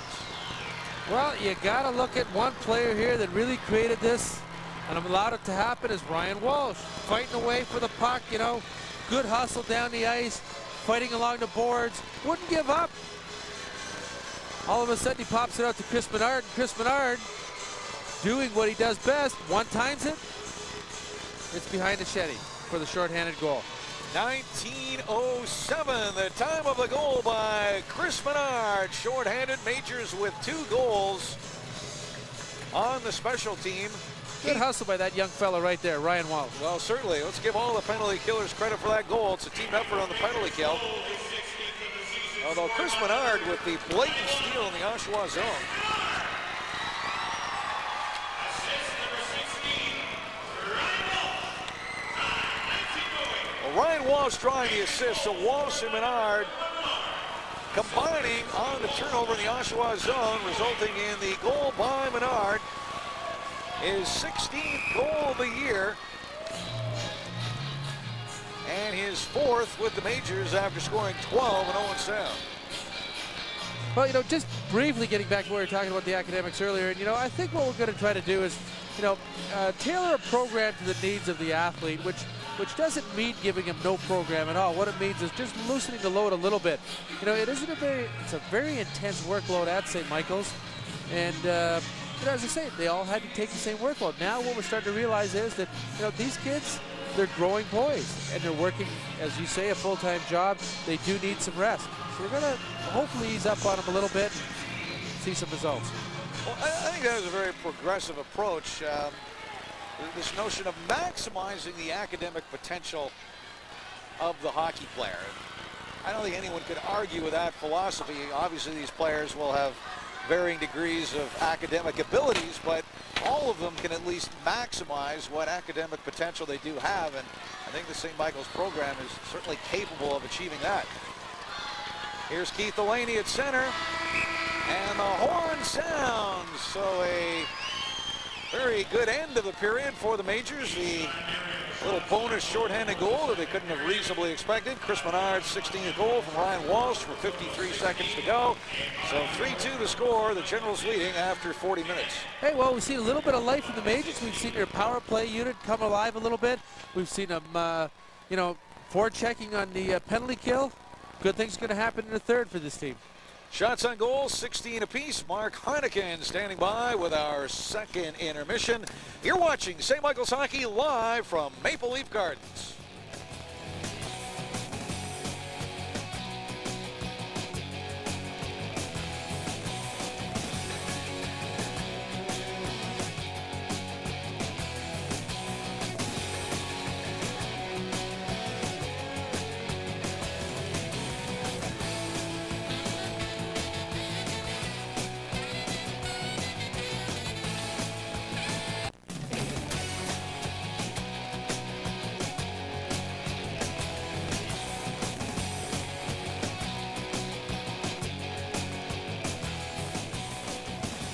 Well, you got to look at one player here that really created this and allowed it to happen is Ryan Walsh, fighting away for the puck, you know, good hustle down the ice, fighting along the boards, wouldn't give up. All of a sudden he pops it out to Chris Menard, and Chris Menard doing what he does best, one-times it. It's behind Achetti for the shorthanded goal. 19:07, the time of the goal by Chris Menard. Shorthanded, Majors with 2 goals on the special team. Good hustle by that young fella right there, Ryan Walsh. Well, certainly. Let's give all the penalty killers credit for that goal. It's a team effort on the penalty kill. Although Chris Menard with the blatant steal in the Oshawa zone. Well, Ryan Walsh drawing the assist, so Walsh and Menard combining on the turnover in the Oshawa zone, resulting in the goal by Menard. His 16th goal of the year, and his 4th with the Majors after scoring 12 and 0-7. Well, you know, just briefly getting back to what we were talking about the academics earlier, and you know, I think what we're going to try to do is, you know, tailor a program to the needs of the athlete, which doesn't mean giving him no program at all. What it means is just loosening the load a little bit. You know, it's a very intense workload at St. Michael's, and you know, as I say, they all had to take the same workload. Now what we're starting to realize is that, you know, these kids, they're growing boys, and they're working, as you say, a full-time job. They do need some rest. So we're going to hopefully ease up on them a little bit and see some results. Well, I think that is a very progressive approach. This notion of maximizing the academic potential of the hockey player. I don't think anyone could argue with that philosophy. Obviously, these players will have varying degrees of academic abilities, but all of them can at least maximize what academic potential they do have, and I think the St. Michael's program is certainly capable of achieving that. Here's Keith Delaney at center, and the horn sounds. So a very good end of the period for the Majors. The little bonus shorthanded goal that they couldn't have reasonably expected. Chris Menard's 16th goal from Ryan Walsh with 53 seconds to go. So 3-2 the score. The Generals leading after 40 minutes. Hey, well, we've seen a little bit of life in the Majors. We've seen their power play unit come alive a little bit. We've seen them, you know, forechecking on the penalty kill. Good things going to happen in the third for this team. Shots on goal, 16 apiece. Mark Heinecken standing by with our second intermission. You're watching St. Michael's Hockey live from Maple Leaf Gardens.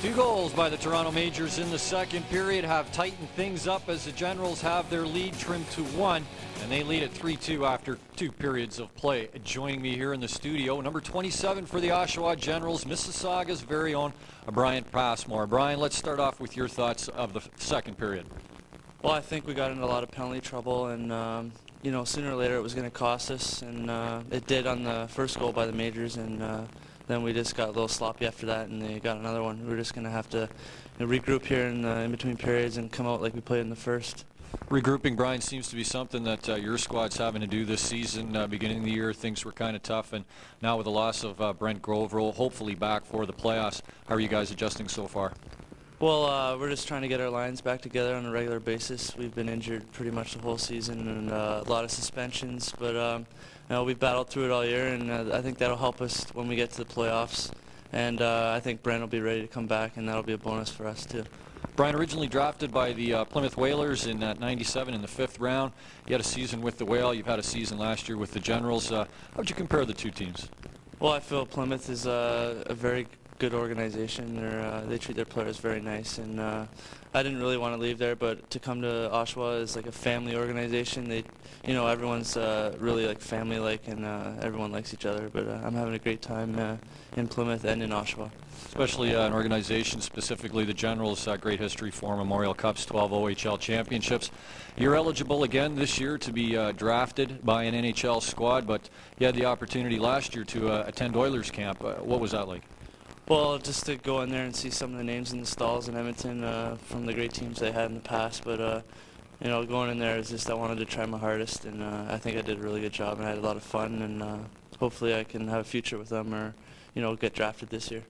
Two goals by the Toronto Majors in the second period have tightened things up as the Generals have their lead trimmed to 1, and they lead at 3-2 after 2 periods of play. Joining me here in the studio, number 27 for the Oshawa Generals, Mississauga's very own Brian Passmore. Brian, let's start off with your thoughts of the second period. Well, I think we got in a lot of penalty trouble, and you know, sooner or later it was going to cost us, and it did on the first goal by the Majors, and then we just got a little sloppy after that, and they got another one. We're just going to have to regroup here in between periods and come out like we played in the first. Regrouping, Brian, seems to be something that your squad's having to do this season. Beginning of the year, things were kind of tough, and now with the loss of Brent Grovero, hopefully back for the playoffs, how are you guys adjusting so far? Well, we're just trying to get our lines back together on a regular basis. We've been injured pretty much the whole season, and a lot of suspensions, but you know, we've battled through it all year, and I think that'll help us when we get to the playoffs. And I think Brent will be ready to come back, and that'll be a bonus for us too. Brian, originally drafted by the Plymouth Whalers in '97 in the 5th round. You had a season with the Whale. You've had a season last year with the Generals. How would you compare the two teams? Well, I feel Plymouth is a very good organization. They treat their players very nice, and I didn't really want to leave there, but to come to Oshawa is like a family organization. They, you know, everyone's really like family-like, and everyone likes each other. But I'm having a great time in Plymouth and in Oshawa. Especially an organization, specifically the Generals, great history, 4 Memorial Cups, 12 OHL championships. You're eligible again this year to be drafted by an NHL squad, but you had the opportunity last year to attend Oilers camp. What was that like? Well, just to go in there and see some of the names in the stalls in Edmonton from the great teams they had in the past, but you know, going in there is just I wanted to try my hardest, and I think I did a really good job, and I had a lot of fun, and hopefully I can have a future with them, or you know, get drafted this year.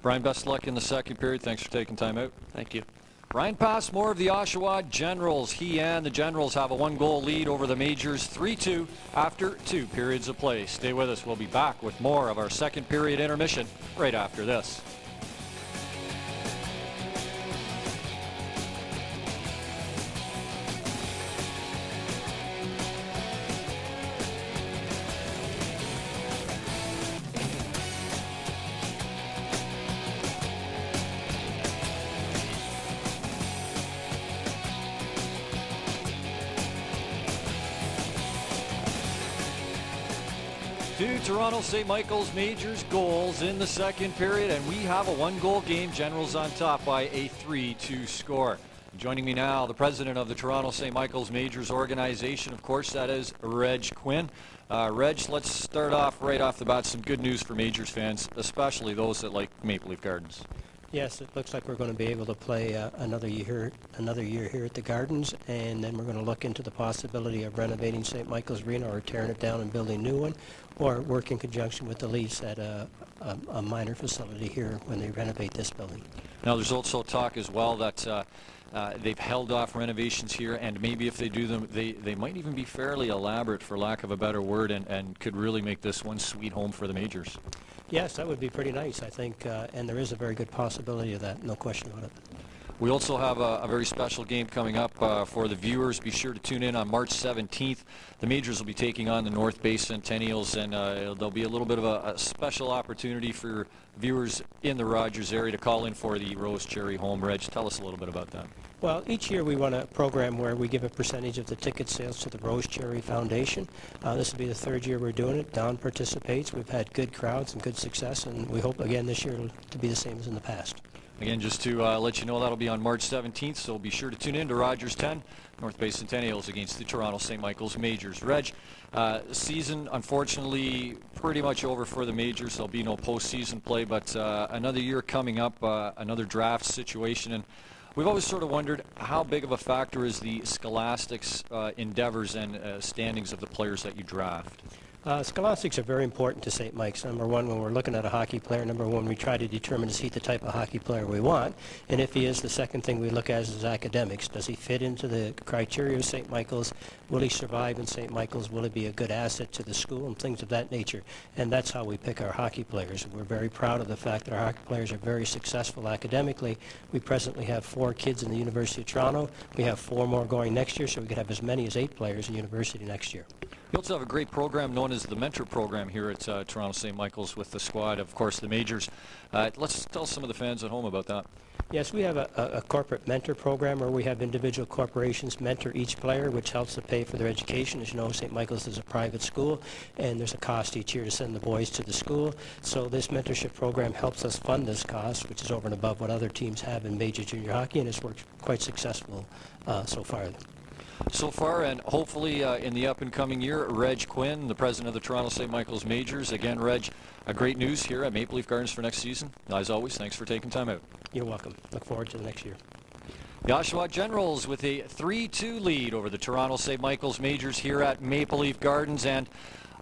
Brian, best luck in the second period. Thanks for taking time out. Thank you. Brian Passmore of the Oshawa Generals. He and the Generals have a 1-goal lead over the Majors, 3-2 after 2 periods of play. Stay with us. We'll be back with more of our second period intermission right after this. Two Toronto St. Michael's Majors goals in the second period, and we have a 1-goal game. Generals on top by a 3-2 score. Joining me now, the president of the Toronto St. Michael's Majors organization, of course, that is Reg Quinn. Reg, let's start off right off the bat. Some good news for Majors fans, especially those that like Maple Leaf Gardens. Yes, it looks like we're going to be able to play another year here at the Gardens, and then we're going to look into the possibility of renovating St. Michael's Arena or tearing it down and building a new one, or work in conjunction with the Leafs at a a minor facility here when they renovate this building. Now, there's also talk as well that they've held off renovations here, and maybe if they do them, they might even be fairly elaborate, for lack of a better word, and could really make this one sweet home for the Majors. Yes, that would be pretty nice, I think, and there is a very good possibility of that, no question about it. We also have a very special game coming up for the viewers. Be sure to tune in on March 17th. The Majors will be taking on the North Bay Centennials, and there'll be a little bit of a special opportunity for viewers in the Rogers area to call in for the Rose Cherry Home. Reg, tell us a little bit about that. Well, each year we run a program where we give a percentage of the ticket sales to the Rose Cherry Foundation. This will be the 3rd year we're doing it. Don participates. We've had good crowds and good success, and we hope again this year to be the same as in the past. Again, just to let you know, that'll be on March 17th, so be sure to tune in to Rogers 10, North Bay Centennials against the Toronto St. Michael's Majors. Reg, season unfortunately pretty much over for the Majors. There'll be no postseason play, but another year coming up, another draft situation, and we've always sort of wondered how big of a factor is the Scholastics endeavors and standings of the players that you draft. Scholastics are very important to St. Mike's. Number one, when we're looking at a hockey player, number one, we try to determine is he the type of hockey player we want, and if he is, the second thing we look at is his academics. Does he fit into the criteria of St. Michael's? Will he survive in St. Michael's? Will he be a good asset to the school, and things of that nature? And that's how we pick our hockey players. We're very proud of the fact that our hockey players are very successful academically. We presently have 4 kids in the University of Toronto. We have 4 more going next year, so we could have as many as 8 players in university next year. You also have a great program known as the Mentor Program here at Toronto St. Michael's with the squad, of course, the Majors. Let's tell some of the fans at home about that. Yes, we have a corporate mentor program where we have individual corporations mentor each player, which helps to pay for their education. As you know, St. Michael's is a private school, and there's a cost each year to send the boys to the school. So this mentorship program helps us fund this cost, which is over and above what other teams have in major junior hockey, and it's worked quite successful so far. So far, and hopefully in the up-and-coming year, Reg Quinn, the president of the Toronto St. Michael's Majors. Again, Reg, great news here at Maple Leaf Gardens for next season. As always, thanks for taking time out. You're welcome. Look forward to the next year. The Oshawa Generals with a 3-2 lead over the Toronto St. Michael's Majors here at Maple Leaf Gardens, and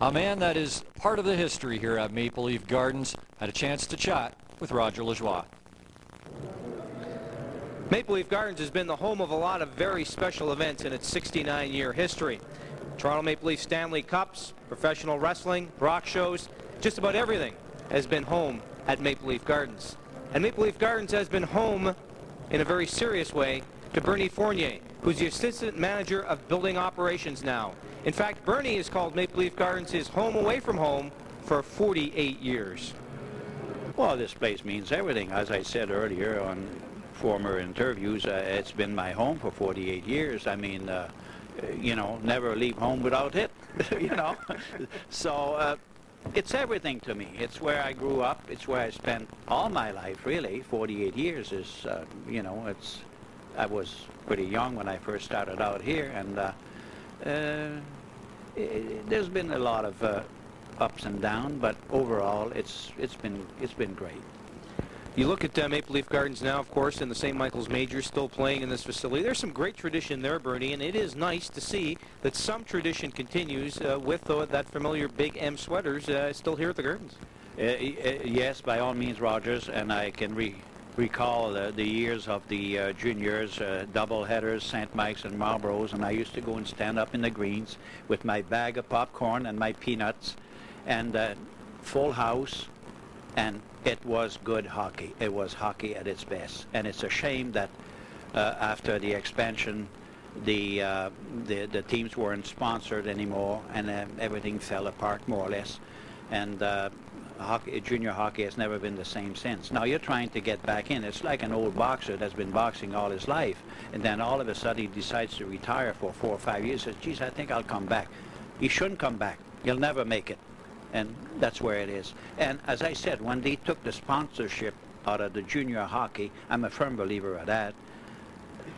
a man that is part of the history here at Maple Leaf Gardens had a chance to chat with Roger Lajoie. Maple Leaf Gardens has been the home of a lot of very special events in its 69-year history. Toronto Maple Leaf Stanley Cups, professional wrestling, rock shows, just about everything has been home at Maple Leaf Gardens. And Maple Leaf Gardens has been home in a very serious way to Bernie Fournier, who's the assistant manager of building operations now. In fact, Bernie has called Maple Leaf Gardens his home away from home for 48 years. Well, this place means everything. As I said earlier on former interviews, it's been my home for 48 years. I mean, you know, never leave home without it, you know. So it's everything to me. It's where I grew up. It's where I spent all my life, really. 48 years is, you know, I was pretty young when I first started out here, and there's been a lot of ups and downs, but overall, it's been great. You look at Maple Leaf Gardens now, of course, and the St. Michael's Majors still playing in this facility. There's some great tradition there, Bernie, and it is nice to see that some tradition continues with that familiar Big M sweaters still here at the Gardens. Yes, by all means, Rogers, and I can recall the years of the juniors, double headers, St. Mike's and Marlboroughs, and I used to go and stand up in the greens with my bag of popcorn and my peanuts, and full house, and it was good hockey. It was hockey at its best, and it's a shame that after the expansion, the teams weren't sponsored anymore, and everything fell apart more or less. And junior hockey has never been the same since. Now you're trying to get back in. It's like an old boxer that's been boxing all his life, and then all of a sudden he decides to retire for 4 or 5 years. Says, "Geez, I think I'll come back." He shouldn't come back. He'll never make it. And that's where it is. And as I said, when they took the sponsorship out of the junior hockey, I'm a firm believer of that,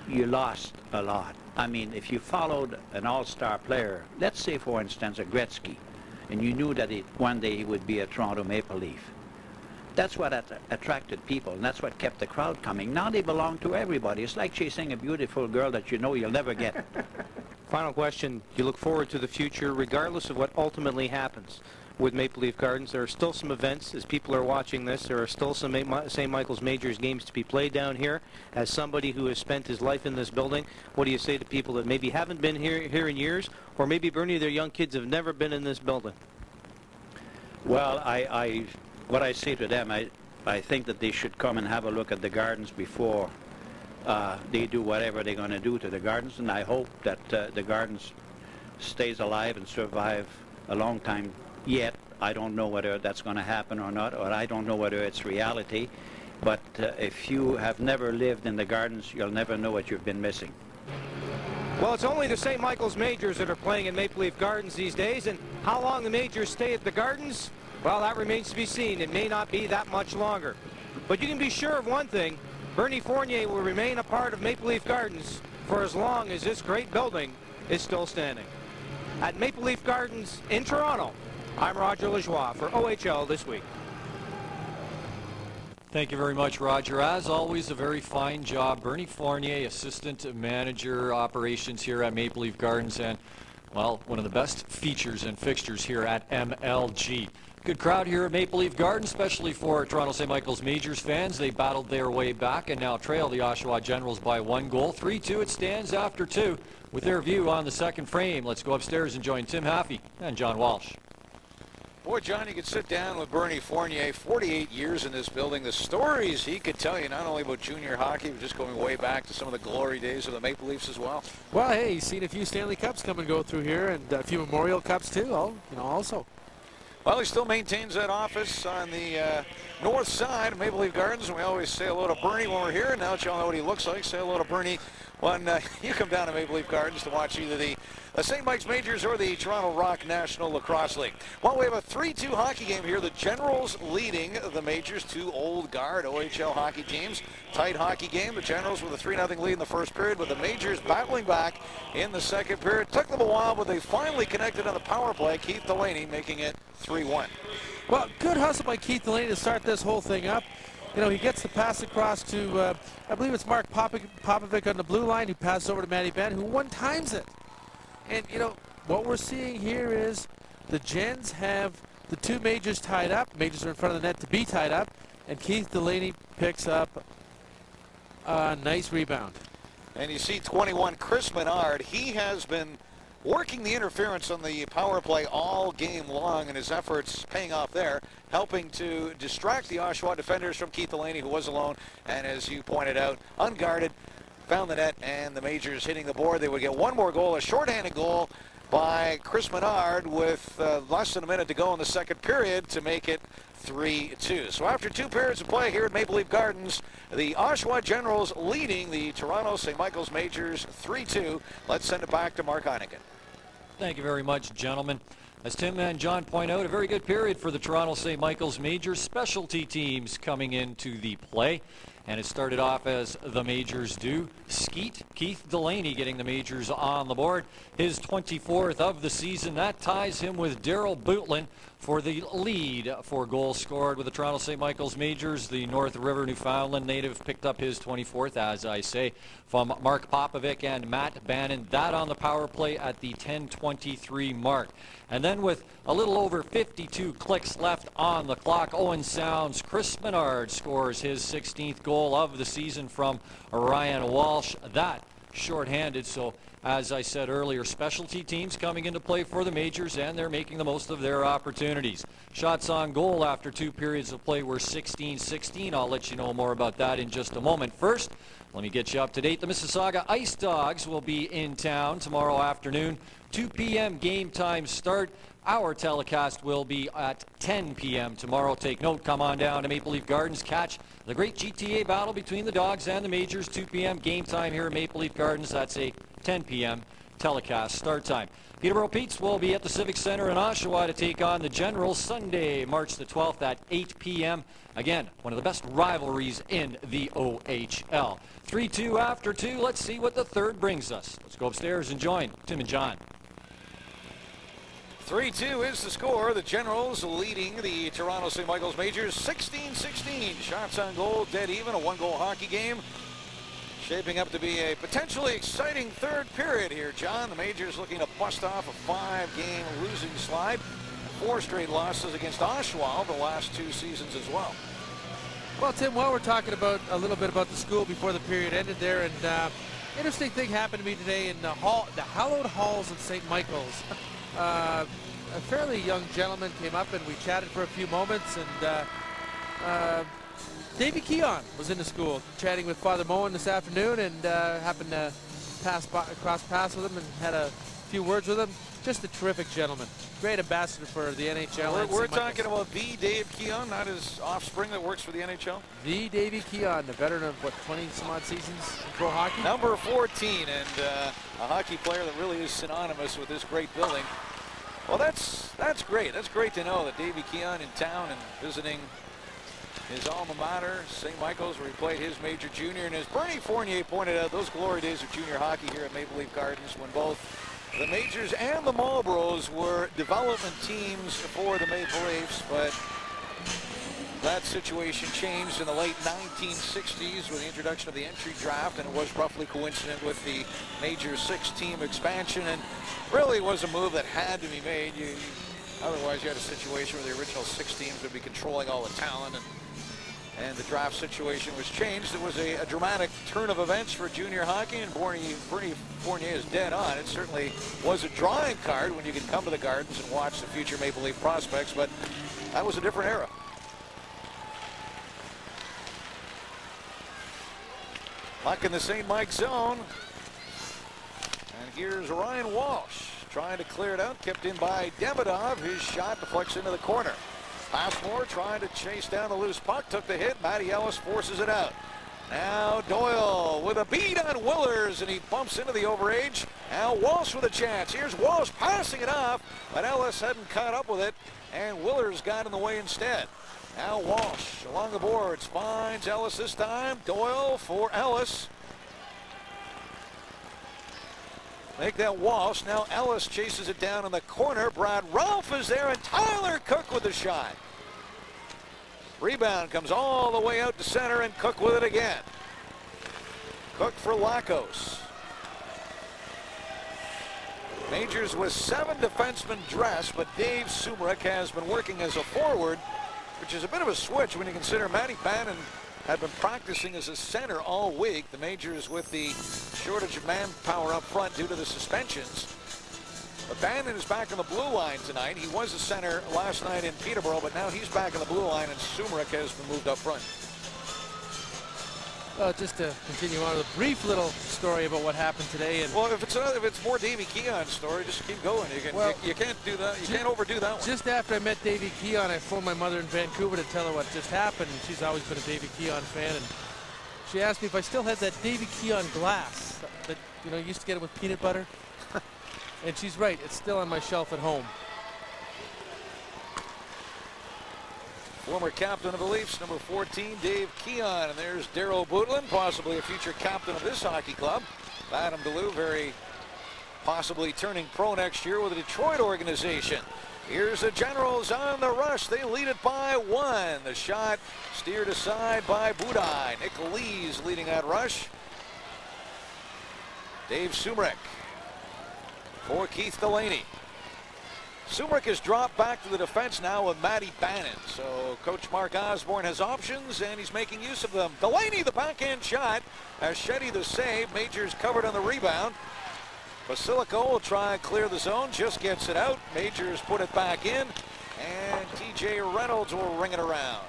you lost a lot. I mean, if you followed an all-star player, let's say, for instance, a Gretzky, and you knew that one day he would be a Toronto Maple Leaf, that's what attracted people, and that's what kept the crowd coming. Now they belong to everybody. It's like chasing a beautiful girl that you know you'll never get. Final question. You look forward to the future regardless of what ultimately happens. with Maple Leaf Gardens. There are still some events as people are watching this. There are still some St. Michael's Majors games to be played down here. As somebody who has spent his life in this building, what do you say to people that maybe haven't been here in years, or maybe, Bernie, their young kids have never been in this building? Well, what I say to them, I think that they should come and have a look at the gardens before they do whatever they're going to do to the gardens, and I hope that the gardens stays alive and survive a long time yet. I don't know whether that's going to happen or not, or I don't know whether it's reality, but if you have never lived in the gardens, you'll never know what you've been missing. Well, it's only the St. Michael's Majors that are playing in Maple Leaf Gardens these days, and how long the Majors stay at the Gardens, well, that remains to be seen. It may not be that much longer. But you can be sure of one thing, Bernie Fournier will remain a part of Maple Leaf Gardens for as long as this great building is still standing. At Maple Leaf Gardens in Toronto, I'm Roger Lajoie for OHL This Week. Thank you very much, Roger. As always, a very fine job. Bernie Fournier, Assistant Manager Operations here at Maple Leaf Gardens, and, well, one of the best features and fixtures here at MLG. Good crowd here at Maple Leaf Gardens, especially for Toronto St. Michael's Majors fans. They battled their way back and now trail the Oshawa Generals by 1 goal. 3-2 it stands after 2. With their view on the second frame, let's go upstairs and join Tim Haffey and John Walsh. Boy, John, you could sit down with Bernie Fournier, 48 years in this building. The stories he could tell you, not only about junior hockey, but just going way back to some of the glory days of the Maple Leafs as well. Well, hey, he's seen a few Stanley Cups come and go through here, and a few Memorial Cups too, also. Well, he still maintains that office on the north side of Maple Leaf Gardens. We always say hello to Bernie when we're here. Now that y'all know what he looks like, say hello to Bernie when you come down to Maple Leaf Gardens to watch either the St. Mike's Majors or the Toronto Rock National Lacrosse League. Well, we have a 3-2 hockey game here. The Generals leading the Majors, 2 old guard OHL hockey teams. Tight hockey game. The Generals with a 3-0 lead in the first period, with the Majors battling back in the second period. Took them a while, but they finally connected on the power play. Keith Delaney making it 3-1. Well, good hustle by Keith Delaney to start this whole thing up. You know, he gets the pass across to, I believe it's Mark Popovic on the blue line, who passes over to Matty Ben, who one-times it. And, you know, what we're seeing here is the Gens have the 2 Majors tied up. Majors are in front of the net to be tied up. And Keith Delaney picks up a nice rebound. And you see 21, Chris Menard. He has been working the interference on the power play all game long, and his efforts paying off there, helping to distract the Oshawa defenders from Keith Delaney, who was alone, and as you pointed out, unguarded, found the net, and the Majors hitting the board. They would get 1 more goal, a shorthanded goal by Chris Menard with less than a minute to go in the second period to make it 3-2. So after 2 periods of play here at Maple Leaf Gardens, the Oshawa Generals leading the Toronto St. Michael's Majors 3-2. Let's send it back to Mark Heinecken. Thank you very much, gentlemen. As Tim and John point out, a very good period for the Toronto St. Michael's Majors. Specialty teams coming into the play. And it started off as the Majors do. Skeet, Keith Delaney getting the Majors on the board. His 24th of the season. That ties him with Darrel Putin for the lead for goals scored with the Toronto St. Michael's Majors. The North River, Newfoundland native picked up his 24th, as I say, from Mark Popovic and Matt Bannon. That on the power play at the 10:23 mark. And then with a little over 52 clicks left on the clock, Owen Sound's Chris Menard scores his 16th goal of the season from Ryan Walsh. That shorthanded, so as I said earlier, specialty teams coming into play for the Majors, and they're making the most of their opportunities. Shots on goal after 2 periods of play were 16-16. I'll let you know more about that in just a moment. First, let me get you up to date. The Mississauga Ice Dogs will be in town tomorrow afternoon. 2 p.m. game time start. Our telecast will be at 10 p.m. tomorrow. Take note, come on down to Maple Leaf Gardens. Catch the great GTA battle between the Dogs and the Majors. 2 p.m. game time here at Maple Leaf Gardens. That's a 10 p.m. telecast start time. Peterborough Petes will be at the Civic Center in Oshawa to take on the Generals Sunday, March the 12th at 8 p.m. Again, one of the best rivalries in the OHL. 3-2 after 2. Let's see what the third brings us. Let's go upstairs and join Tim and John. 3-2 is the score. The Generals leading the Toronto St. Michael's Majors 16-16. Shots on goal, dead even. A 1-goal hockey game. Shaping up to be a potentially exciting third period here, John. The Majors looking to bust off a 5-game losing slide. 4 straight losses against Oshawa the last 2 seasons as well. Well, Tim, while we're talking about a little bit about the school before the period ended there, and interesting thing happened to me today in the hallowed halls of St. Michael's. A fairly young gentleman came up and we chatted for a few moments, and Davey Keon was in the school chatting with Father Moen this afternoon, and happened to cross paths with him and had a few words with him. Just a terrific gentleman. Great ambassador for the NHL. We're talking about the Dave Keon, not his offspring that works for the NHL. The Davey Keon, the veteran of, what, 20-some-odd seasons in pro hockey? Number 14, and a hockey player that really is synonymous with this great building. Well, that's great. That's great to know that Davey Keon in town and visiting his alma mater, St. Michael's, where he played his major junior. And as Bernie Fournier pointed out, those glory days of junior hockey here at Maple Leaf Gardens, when both the Majors and the Marlboros were development teams for the Maple Leafs, but that situation changed in the late 1960s with the introduction of the entry draft, and it was roughly coincident with the Major 6-team expansion, and really was a move that had to be made. Otherwise, you had a situation where the original 6 teams would be controlling all the talent, and the draft situation was changed. It was a dramatic turn of events for junior hockey, and Bernie Fournier is dead on. It certainly was a drawing card when you could come to the Gardens and watch the future Maple Leaf prospects, but that was a different era. Luck in the St. Mike zone. And here's Ryan Walsh trying to clear it out, kept in by Demidov. His shot deflects into the corner. Passmore trying to chase down the loose puck, took the hit. Maddy Ellis forces it out. Now Doyle with a beat on Willers, and he bumps into the overage. Now Walsh with a chance. Here's Walsh passing it off, but Ellis hadn't caught up with it, and Willers got in the way instead. Now Walsh along the boards, finds Ellis this time. Doyle for Ellis. Make that Walsh. Now Ellis chases it down in the corner. Brad Ralph is there, and Tyler Cook with the shot. Rebound comes all the way out to center, and Cook with it again. Cook for Lacos. Majors with 7 defensemen dressed, but Dave Sumrek has been working as a forward, which is a bit of a switch when you consider Matty Bannon had been practicing as a center all week. The Majors with the shortage of manpower up front due to the suspensions. But Bannon is back on the blue line tonight. He was a center last night in Peterborough, but now he's back on the blue line, and Sumrek has been moved up front. Just to continue on with a brief little story about what happened today. And well, if it's more Davey Keon's story, just keep going. You can't do that. You can't overdo that one. Just after I met Davey Keon, I phoned my mother in Vancouver to tell her what just happened, and she's always been a Davey Keon fan. And she asked me if I still had that Davey Keon glass that you used to get it with peanut butter. And she's right. It's still on my shelf at home. Former captain of the Leafs, number 14, Dave Keon. And there's Darrel Putin, possibly a future captain of this hockey club. Adam DeLue, very possibly turning pro next year with the Detroit organization. Here's the Generals on the rush. They lead it by 1. The shot steered aside by Budai. Nick Lee's leading that rush. Dave Sumrek for Keith Delaney. Sumrek has dropped back to the defense now with Matty Bannon. So Coach Mark Osborne has options, and he's making use of them. Delaney, the backhand shot. Aschetti the save. Majors covered on the rebound. Basilico will try and clear the zone. Just gets it out. Majors put it back in. And TJ Reynolds will ring it around.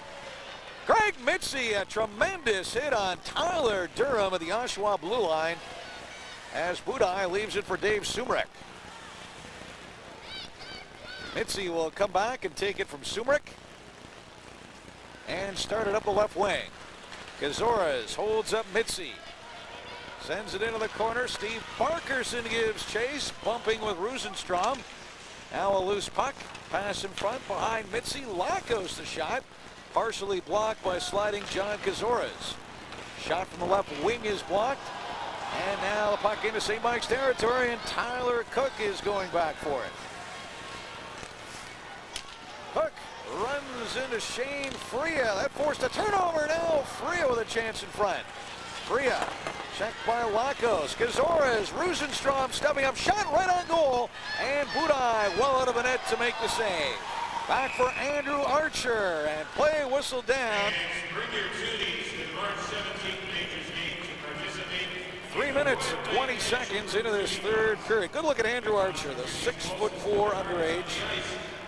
Greg Mitzi, a tremendous hit on Tyler Durham of the Oshawa blue line, as Budai leaves it for Dave Sumrek. Mitzi will come back and take it from Sumrek and start it up the left wing. Kazores holds up Mitzi. Sends it into the corner. Steve Parkerson gives chase, bumping with Rosenstrom. Now a loose puck. Pass in front behind Mitzi. Lacos the shot. Partially blocked by sliding John Kazores. Shot from the left wing is blocked. And now the puck into St. Mike's territory, and Tyler Cook is going back for it. Cook runs into Shane Freya. That forced a turnover. Now Freya with a chance in front. Freya checked by Lacos. Kazores, Rosenstrom stubbing up. Shot right on goal. And Budai well out of the net to make the save. Back for Andrew Archer, and play whistle down. Bring your duties to the March 17th Majors game to participate. 3 minutes and 20 seconds into this third period. Good look at Andrew Archer, the 6'4" underage,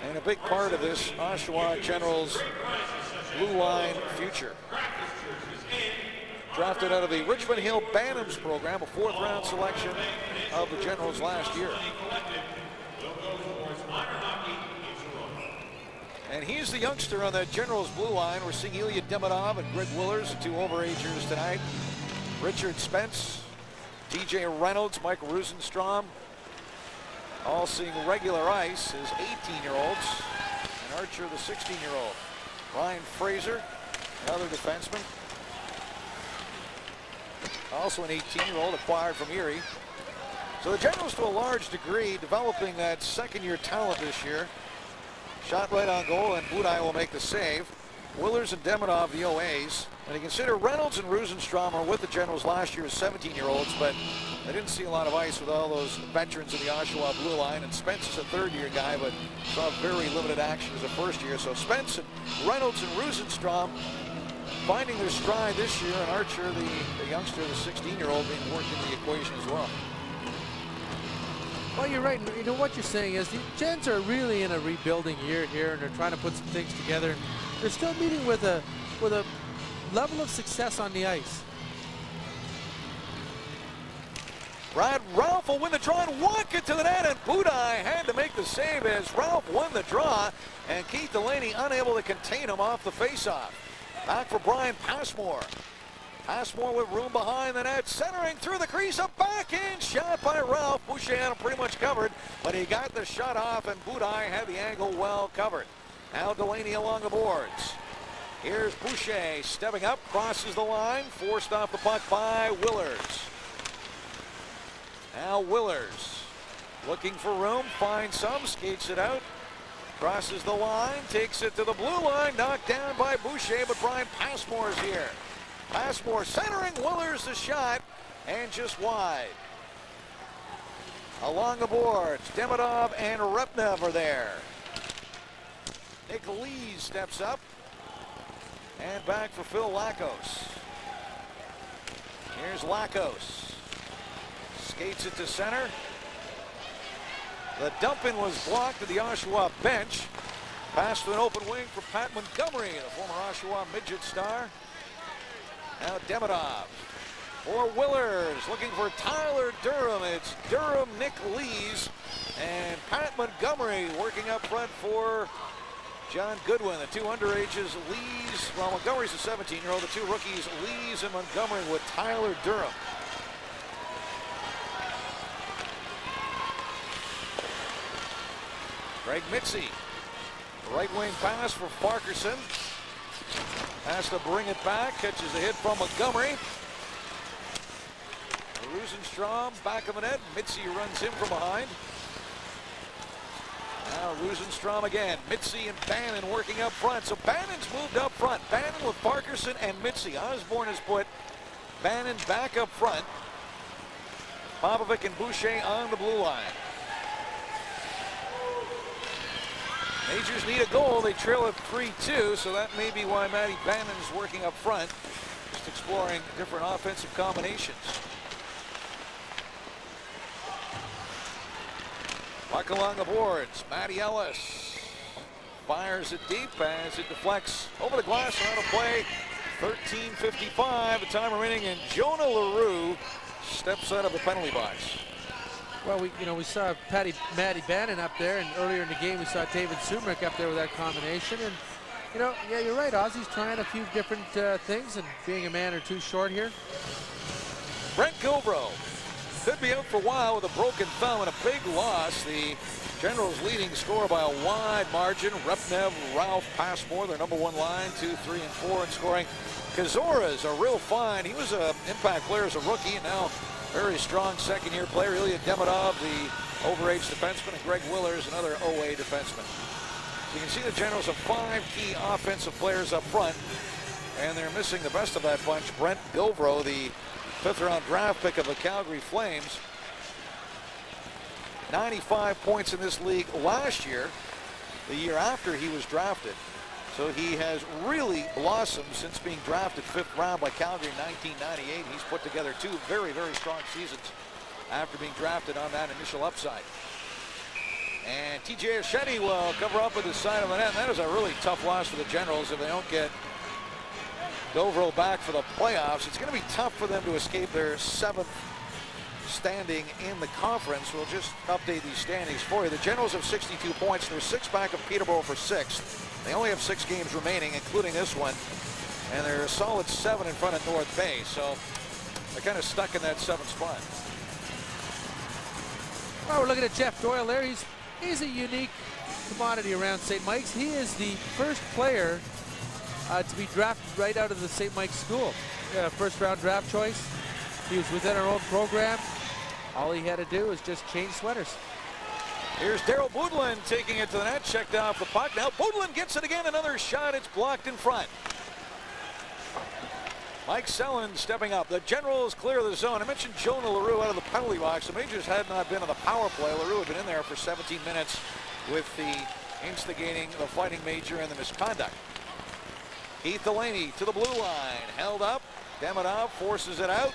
and a big part of this Oshawa Generals blue line future. Drafted out of the Richmond Hill Bantams program, a 4th round selection of the Generals last year. And he's the youngster on the Generals blue line. We're seeing Ilya Demidov and Greg Willers, the 2 overagers tonight. Richard Spence, TJ Reynolds, Mike Rosenstrom, all seeing regular ice as 18-year-olds. And Archer, the 16-year-old. Ryan Fraser, another defenseman. Also an 18-year-old acquired from Erie. So the Generals, to a large degree, developing that second-year talent this year. Shot right on goal, and Budai will make the save. Willers and Demidov, the OAs. When you consider Reynolds and Rosenstrom are with the Generals last year as 17-year-olds, but they didn't see a lot of ice with all those veterans in the Oshawa blue line. And Spence is a 3rd-year guy, but saw very limited action as a 1st year. So Spence and Reynolds and Rosenstrom finding their stride this year, and Archer, the youngster, the 16-year-old, being worked into the equation as well. Well, you're right. You know what you're saying is the Gens are really in a rebuilding year here, and they're trying to put some things together. They're still meeting with a level of success on the ice. Brad Ralph will win the draw and walk it to the net, and Budai had to make the save as Ralph won the draw, and Keith Delaney unable to contain him off the faceoff. Back for Brian Passmore. Passmore with room behind the net, centering through the crease, a backhand shot by Ralph. Boucher had him pretty much covered, but he got the shot off, and Budai had the angle well covered. Now Delaney along the boards. Here's Boucher stepping up, crosses the line, forced off the puck by Willers. Now Willers looking for room, finds some, skates it out, crosses the line, takes it to the blue line, knocked down by Boucher, but Brian Passmore is here. Passmore centering, Willers the shot, and just wide. Along the boards, Demidov and Repnev are there. Nick Lees steps up, and back for Phil Lakos. Here's Lakos. Skates it to center. The dump-in was blocked at the Oshawa bench. Pass to an open wing for Pat Montgomery, the former Oshawa midget star. Now Demidov for Willers, looking for Tyler Durham. It's Durham, Nick Lees, and Pat Montgomery working up front for John Goodwin. The 2 underages, Lees, well, Montgomery's a 17-year-old. The 2 rookies, Lees and Montgomery, with Tyler Durham. Greg Mitzi, right wing pass for Parkerson. Has to bring it back, catches the hit from Montgomery. Rosenstrom back of the net. Mitzi runs him from behind. Now Rosenstrom again. Mitzi and Bannon working up front. So Bannon's moved up front. Bannon with Parkerson and Mitzi. Osborne has put Bannon back up front. Popovic and Boucher on the blue line. Majors need a goal. They trail at 3-2, so that may be why Matty Bannon is working up front, just exploring different offensive combinations. Puck along the boards. Maddy Ellis fires it deep as it deflects over the glass on a play. 13:55, the time remaining, and Jonah LaRue steps out of the penalty box. Well, we saw Matty Bannon up there, and earlier in the game we saw David Sumrick up there with that combination. And yeah, you're right. Ozzy's trying a few different things and being a man or two short here. Brent Govro could be out for a while with a broken thumb and a big loss. The Generals leading score by a wide margin. Repnev, Ralph, Passmore, their #1 line, 2, 3, and 4 in scoring. Kazora's a real find. He was an impact player as a rookie, and now very strong second-year player. Ilya Demidov, the overage defenseman, and Greg Willers, another OA defenseman. So you can see the Generals have 5 key offensive players up front, and they're missing the best of that bunch. Brent Govro, the 5th-round draft pick of the Calgary Flames. 95 points in this league last year. the year after he was drafted. So he has really blossomed since being drafted 5th round by Calgary in 1998. He's put together 2 very, very strong seasons after being drafted on that initial upside. And TJ Oshedi will cover up with the side of the net. That is a really tough loss for the Generals if they don't get Govro back for the playoffs. It's going to be tough for them to escape their 7th standing in the conference. We'll just update these standings for you. The Generals have 62 points. They're 6 back of Peterborough for 6th. They only have 6 games remaining, including this one. And they're a solid 7 in front of North Bay. So they're kind of stuck in that 7th spot. Well, we're looking at Jeff Doyle there. He's a unique commodity around St. Mike's. He is the first player to be drafted right out of the St. Mike's school. First round draft choice. He was within our own program. All he had to do was just change sweaters. Here's Darrel Putin taking it to the net, checked off the puck. Now Putin gets it again, another shot, it's blocked in front. Mike Selland stepping up. The Generals clear the zone. I mentioned Jonah LaRue out of the penalty box. The Majors had not been on the power play. LaRue had been in there for 17 minutes with the instigating the fighting major and the misconduct. Keith Delaney to the blue line, held up. Demidov forces it out.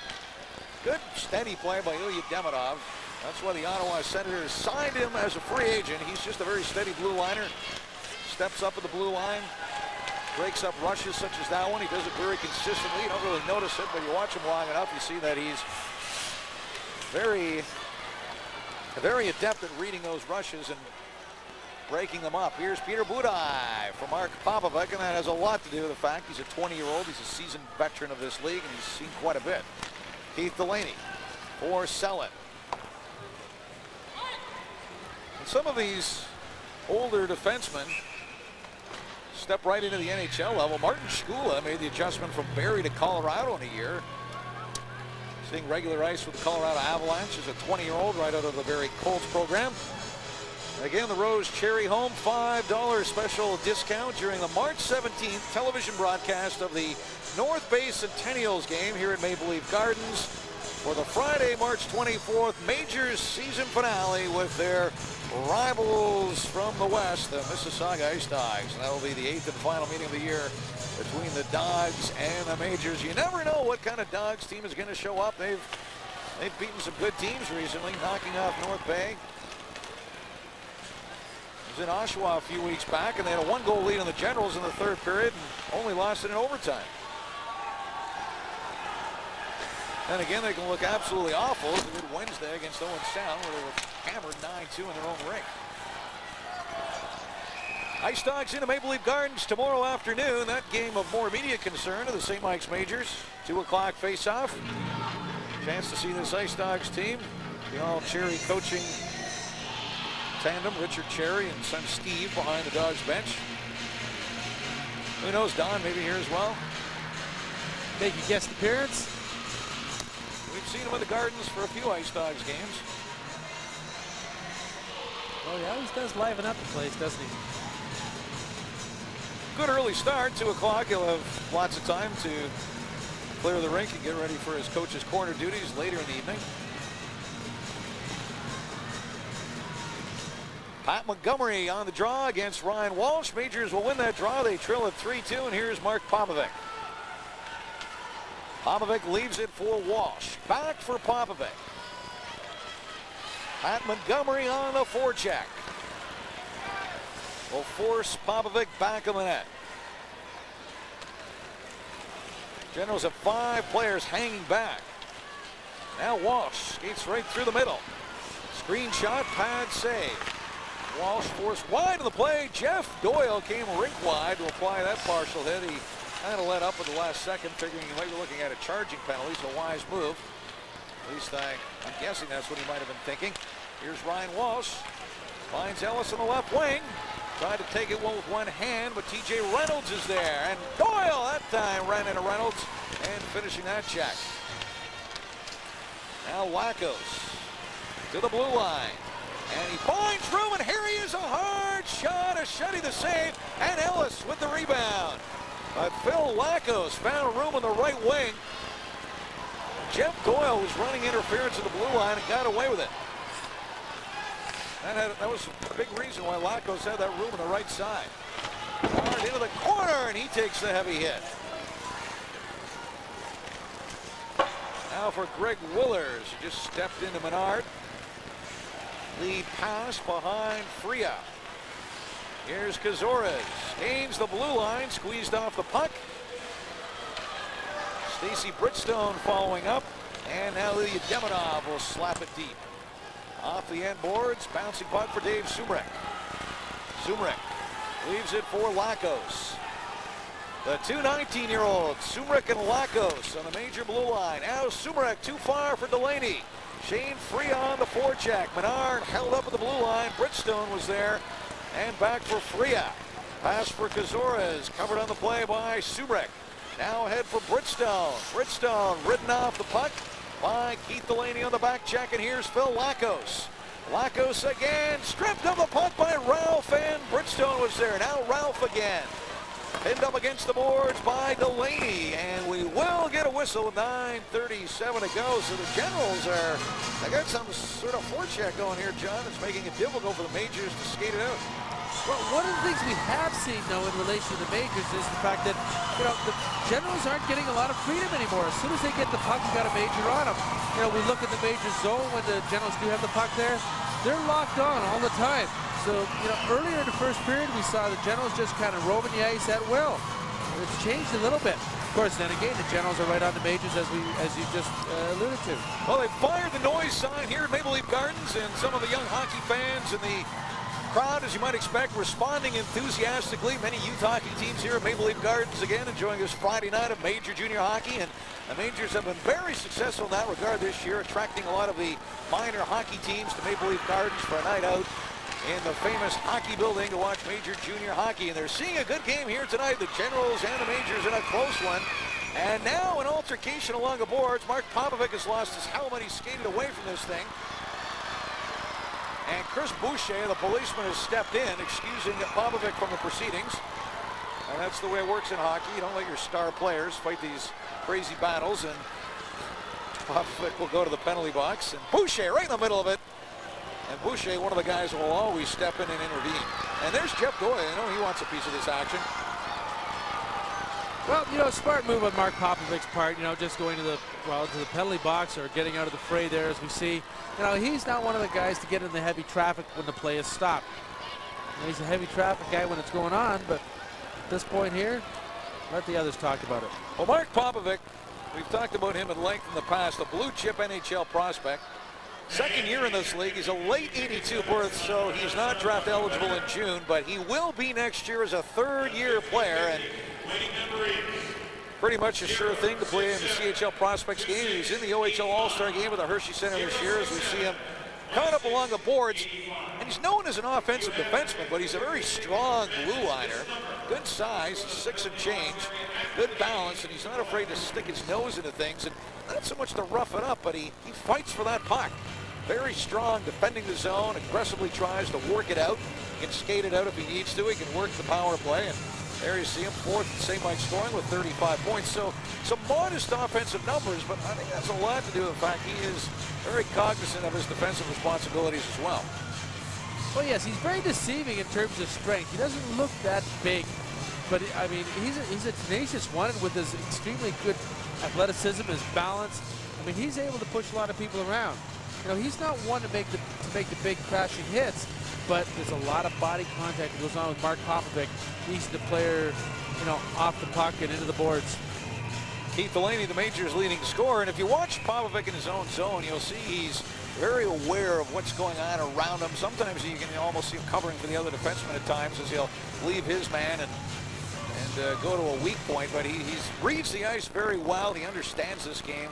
Good steady play by Ilya Demidov. That's why the Ottawa Senators signed him as a free agent. He's just a very steady blue liner. Steps up at the blue line. Breaks up rushes such as that one. He does it very consistently. You don't really notice it, but you watch him long enough, you see that he's very adept at reading those rushes and breaking them up. Here's Peter Budaj for Mark Popovic, and that has a lot to do with the fact he's a 20-year-old. He's a seasoned veteran of this league, and he's seen quite a bit. Keith Delaney for Selland. And some of these older defensemen step right into the NHL level. Martin Shkula made the adjustment from Barrie to Colorado in a year. Seeing regular ice with the Colorado Avalanche as a 20-year-old right out of the Barrie Colts program. Again, the Rose Cherry Home $5 special discount during the March 17th television broadcast of the North Bay Centennials game here at Maple Leaf Gardens for the Friday, March 24th Majors season finale with their rivals from the West, the Mississauga Ice Dogs. And that will be the 8th and final meeting of the year between the Dogs and the Majors. You never know what kind of Dogs team is going to show up. They've beaten some good teams recently, knocking off North Bay. Was in Oshawa a few weeks back, and they had a 1-goal lead on the Generals in the 3rd period and only lost it in overtime. And again, they can look absolutely awful as they did Wednesday against Owen Sound, where they were hammered 9-2 in their own rink. Ice Dogs into Maple Leaf Gardens tomorrow afternoon. That game of more immediate concern to the St. Mike's Majors. 2 o'clock face-off. Chance to see this Ice Dogs team. The all-Cherry coaching tandem, Richard Cherry and son Steve behind the Dogs bench. Who knows, Don maybe here as well. Make a guest appearance. We've seen him in the Gardens for a few Ice Dogs games. Oh, he always does liven up the place, doesn't he? Good early start, 2 o'clock. He'll have lots of time to clear the rink and get ready for his coach's corner duties later in the evening. Pat Montgomery on the draw against Ryan Walsh. Majors will win that draw. They trail at 3-2, and here's Mark Popovic. Popovic leaves it for Walsh. Back for Popovic. Pat Montgomery on the forecheck. Will force Popovic back in the net. Generals have 5 players hanging back. Now Walsh skates right through the middle. Screen shot, pad save. Walsh forced wide of the play. Jeff Doyle came rink wide to apply that partial hit. He kind of let up at the last second, figuring he might be looking at a charging penalty, so wise move. At least I'm guessing that's what he might have been thinking. Here's Ryan Walsh. Finds Ellis on the left wing. Tried to take it with one hand, but TJ Reynolds is there. And Doyle that time ran into Reynolds and finishing that check. Now Wackos to the blue line. And he finds room, and here he is, a hard shot. Oshedi the save, and Ellis with the rebound. But Phil Wackos found room on the right wing. Jeff Doyle was running interference at the blue line and got away with it. That was a big reason why Lacos had that room on the right side. Menard into the corner, and he takes the heavy hit. Now for Greg Willers, who just stepped into Menard. Lead pass behind Freya. Here's Kazores. Gains the blue line, squeezed off the puck. Stacy Bridgestone following up. And now Ilya Demonov will slap it deep. Off the end boards, bouncing puck for Dave Sumrek. Sumrek leaves it for Lacos. The two 19-year-olds, Sumrek and Lacos on the major blue line. Now Sumrek too far for Delaney. Shane Freya on the forecheck. Menard held up at the blue line. Bridgestone was there. And back for Freya. Pass for Kazores, covered on the play by Sumrek. Now ahead for Bridgestone. Bridgestone ridden off the puck by Keith Delaney on the back check, and here's Phil Lacos. Lacos again, stripped of the puck by Ralph, and Bridgestone was there. Now Ralph again. Pinned up against the boards by Delaney, and we will get a whistle with 9:37 to go. So the Generals they got some sort of forecheck going here, John. It's making it difficult for the Majors to skate it out. Well, one of the things we have seen, though, in relation to the Majors is the fact that, you know, the Generals aren't getting a lot of freedom anymore. As soon as they get the puck, you got a Major on them. You know, we look at the Major zone when the Generals do have the puck there. They're locked on all the time. So, you know, earlier in the first period, we saw the Generals just kind of roaming the ice at will. It's changed a little bit. Of course, then again, the Generals are right on the Majors, as you just alluded to. Well, they fired the noise sign here at Maple Leaf Gardens, and some of the young hockey fans and the crowd, as you might expect, responding enthusiastically. Many youth hockey teams here at Maple Leaf Gardens again enjoying this Friday night of major junior hockey, and the Majors have been very successful in that regard this year, attracting a lot of the minor hockey teams to Maple Leaf Gardens for a night out in the famous hockey building to watch major junior hockey. And they're seeing a good game here tonight. The Generals and the Majors in a close one. And now an altercation along the boards. Mark Popovic has lost his helmet. He's skated away from this thing. And Chris Boucher, the policeman, has stepped in, excusing Popovic from the proceedings. And that's the way it works in hockey. You don't let your star players fight these crazy battles. And Popovic will go to the penalty box. And Boucher right in the middle of it. And Boucher, one of the guys who will always step in and intervene. And there's Jeff Doyle. I know he wants a piece of this action. Well, you know, smart move on Mark Popovic's part, you know, just going to the penalty box or getting out of the fray there, as we see. You know, he's not one of the guys to get in the heavy traffic when the play is stopped. You know, he's a heavy traffic guy when it's going on, but at this point here, let the others talk about it. Well, Mark Popovic, we've talked about him at length in the past, a blue chip NHL prospect. Second year in this league. He's a late 82 birth, so he's not draft eligible in June, but he will be next year as a third-year player, and pretty much a sure thing to play in the CHL Prospects game. He's in the OHL All-Star game at the Hershey Center this year, as we see him coming up along the boards. And he's known as an offensive defenseman, but he's a very strong blue liner. Good size, 6 and change, good balance, and he's not afraid to stick his nose into things, and not so much to rough it up, but he fights for that puck. Very strong, defending the zone, aggressively tries to work it out. He can skate it out if he needs to. He can work the power play, and there you see him, fourth in St. Mike's scoring with 35 points. So some modest offensive numbers, but I think that's a lot to do with the fact he is very cognizant of his defensive responsibilities as well. Well, yes, he's very deceiving in terms of strength. He doesn't look that big, but I mean, he's a tenacious one with his extremely good athleticism, his balance. I mean, he's able to push a lot of people around. You know, he's not one to make the big crashing hits, but there's a lot of body contact that goes on with Mark Popovic. He's the player, you know, off the puck and into the boards. Keith Delaney, the Majors' leading scorer, and if you watch Popovic in his own zone, you'll see he's very aware of what's going on around him. Sometimes you can almost see him covering for the other defenseman at times as he'll leave his man and go to a weak point, but he reads the ice very well. He understands this game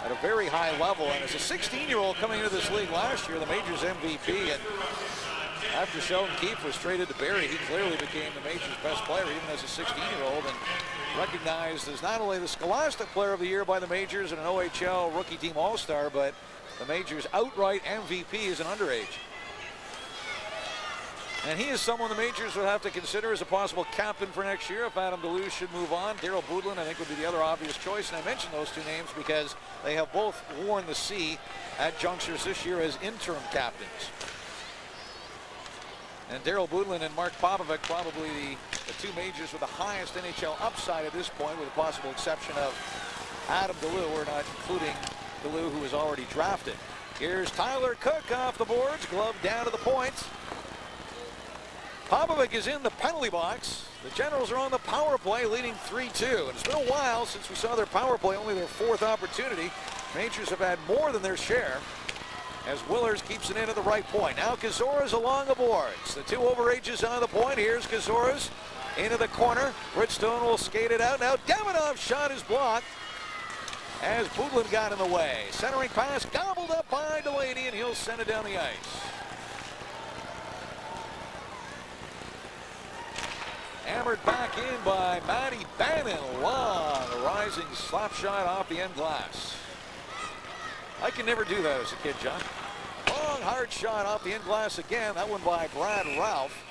at a very high level, and as a 16-year-old coming into this league last year, the Majors MVP, and after Sheldon Keefe was traded to Barrie, he clearly became the Majors' best player even as a 16-year-old, and recognized as not only the Scholastic Player of the Year by the Majors and an OHL Rookie Team All-Star, but the Majors' outright MVP as an underage. And he is someone the majors would have to consider as a possible captain for next year if Adam DeLue should move on. Darrel Putin, I think, would be the other obvious choice. And I mentioned those two names because they have both worn the C at junctures this year as interim captains. And Darrel Putin and Mark Popovic, probably the two majors with the highest NHL upside at this point, with the possible exception of Adam DeLue. We're not including DeLue, who was already drafted. Here's Tyler Cook off the boards, glove down to the points. Popovic is in the penalty box. The Generals are on the power play, leading 3-2. And it's been a while since we saw their power play, only their fourth opportunity. Majors have had more than their share as Willers keeps it in at the right point. Now Kazora's along the boards. The two overages on the point. Here's Kazora's into the corner. Bridgestone will skate it out. Now Davidoff's shot is blocked as Budlin got in the way. Centering pass gobbled up by Delaney, and he'll send it down the ice. Hammered back in by Matty Bannon. Long rising slap shot off the end glass. I can never do that as a kid, John. Long hard shot off the end glass again. That one by Brad Ralph.